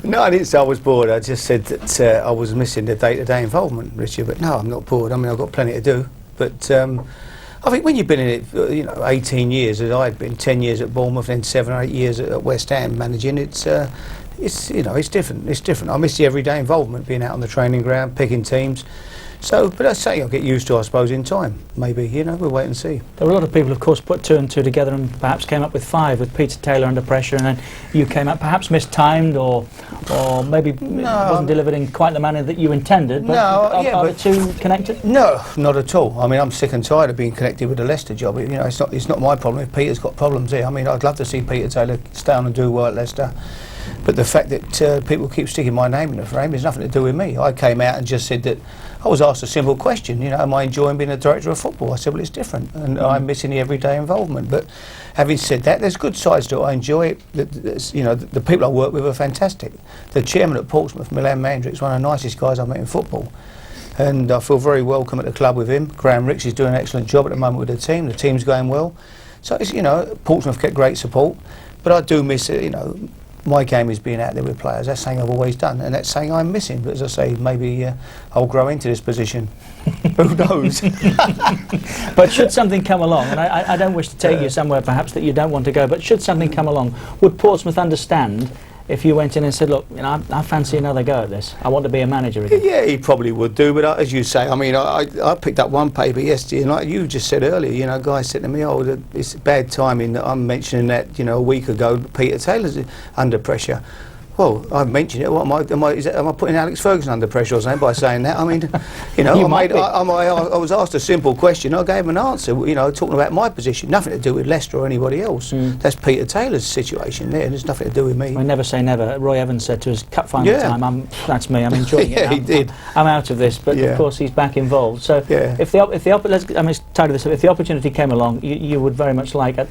No, I didn't say I was bored. I just said that I was missing the day-to-day involvement, Richard. But no, I'm not bored. I mean, I've got plenty to do. But I think when you've been in it, 18 years, as I've been, 10 years at Bournemouth, then 7 or 8 years at West Ham managing, it's it's different. It's different. I miss the everyday involvement, being out on the training ground, picking teams. So, but that's something I'll get used to, I suppose, in time. Maybe, we'll wait and see. There were a lot of people, of course, put 2 and 2 together and perhaps came up with 5 with Peter Taylor under pressure, and then you came up perhaps mistimed or maybe it wasn't delivered in quite the manner that you intended. But are the two connected? No, not at all. I mean, I'm sick and tired of being connected with the Leicester job. It's not my problem if Peter's got problems here. I mean, I'd love to see Peter Taylor stay on and do well at Leicester. But the fact that people keep sticking my name in the frame has nothing to do with me. I came out and just said that I was asked a simple question, am I enjoying being a director of football? I said, well, it's different, and I'm missing the everyday involvement. But having said that, there's good sides to it. I enjoy it. The people I work with are fantastic. The chairman at Portsmouth, Milan Mandrick's one of the nicest guys I've met in football. And I feel very welcome at the club with him. Graham Ricks is doing an excellent job at the moment with the team. The team's going well. So, it's, Portsmouth get great support. But I do miss it, my game is being out there with players. That's something I've always done, and that's something I'm missing. But as I say, maybe I'll grow into this position. Who knows? But should something come along, and I don't wish to take you somewhere perhaps that you don't want to go, but should something come along, would Portsmouth understand if you went in and said, look, I fancy another go at this. I want to be a manager again? Yeah, he probably would do, but as you say, I mean, I picked up one paper yesterday, and like you just said earlier, a guy said to me, it's bad timing that I'm mentioning that, a week ago, Peter Taylor's under pressure. Well, I've mentioned it. What am I putting Alex Ferguson under pressure or something by saying that? I mean, I was asked a simple question. I gave him an answer. Talking about my position, nothing to do with Leicester or anybody else. That's Peter Taylor's situation there. There's nothing to do with me. I never say never. Roy Evans said to us, "Cup final time. That's me. I'm enjoying it. He did. I'm out of this." But of course, he's back involved. So if the opportunity came along, you would very much like it.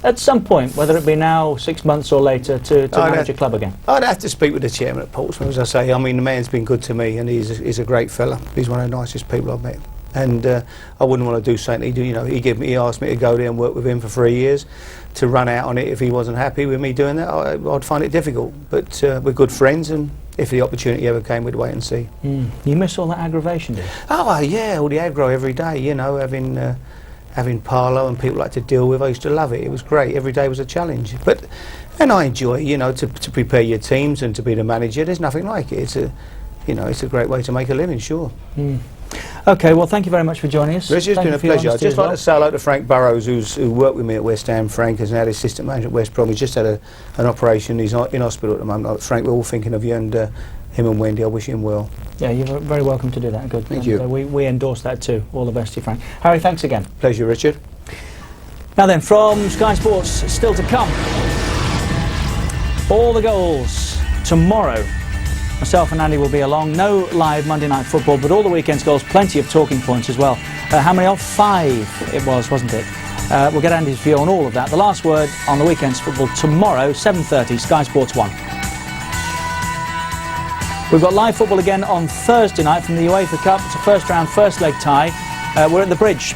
At some point, whether it be now, 6 months or later, to manage a club again? I'd have to speak with the chairman at Portsmouth, as I say. I mean, the man's been good to me, and he's a great fella. He's one of the nicest people I've met. And I wouldn't want to do something. He asked me to go there and work with him for 3 years, to run out on it if he wasn't happy with me doing that. I'd find it difficult. But we're good friends, and if the opportunity ever came, we'd wait and see. You miss all that aggravation, do you? Oh, yeah, all the aggro every day, having Parlow and people like to deal with. I used to love it. It was great. Every day was a challenge. And I enjoy, to prepare your teams and to be the manager. There's nothing like it. It's a great way to make a living, sure. Okay, well, thank you very much for joining us. Richard, it's been a pleasure. I'd just like to say hello to Frank Burrows, who worked with me at West Ham. Frank is now the assistant manager at West Brom. He's just had an operation. He's in hospital at the moment. Frank, we're all thinking of you, and him and Wendy, I wish him well. Yeah, you're very welcome to do that. Good. Thank you. We endorse that too. All the best to you, Frank. Harry, thanks again. Pleasure, Richard. Now then, from Sky Sports, still to come. All the goals tomorrow. Myself and Andy will be along. No live Monday Night Football, but all the weekend's goals, plenty of talking points as well. How many of? 5 it was, wasn't it? We'll get Andy's view on all of that. The last word on the weekend's football tomorrow, 7:30, Sky Sports 1. We've got live football again on Thursday night from the UEFA Cup. It's a first round, first leg tie. We're at the Bridge.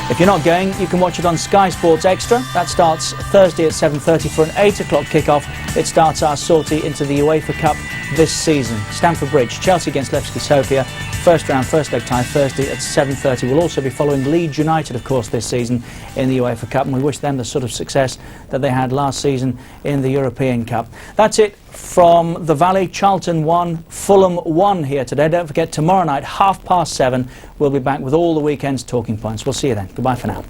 If you're not going, you can watch it on Sky Sports Extra. That starts Thursday at 7:30 for an 8 o'clock kick-off. It starts our sortie into the UEFA Cup this season. Stamford Bridge, Chelsea against Levski Sofia. First round, first leg tie, Thursday at 7:30. We'll also be following Leeds United, of course, this season in the UEFA Cup, and we wish them the sort of success that they had last season in the European Cup. That's it from the Valley. Charlton 1, Fulham 1 here today. Don't forget, tomorrow night, 7:30, we'll be back with all the weekend's talking points. We'll see you then. Goodbye for now.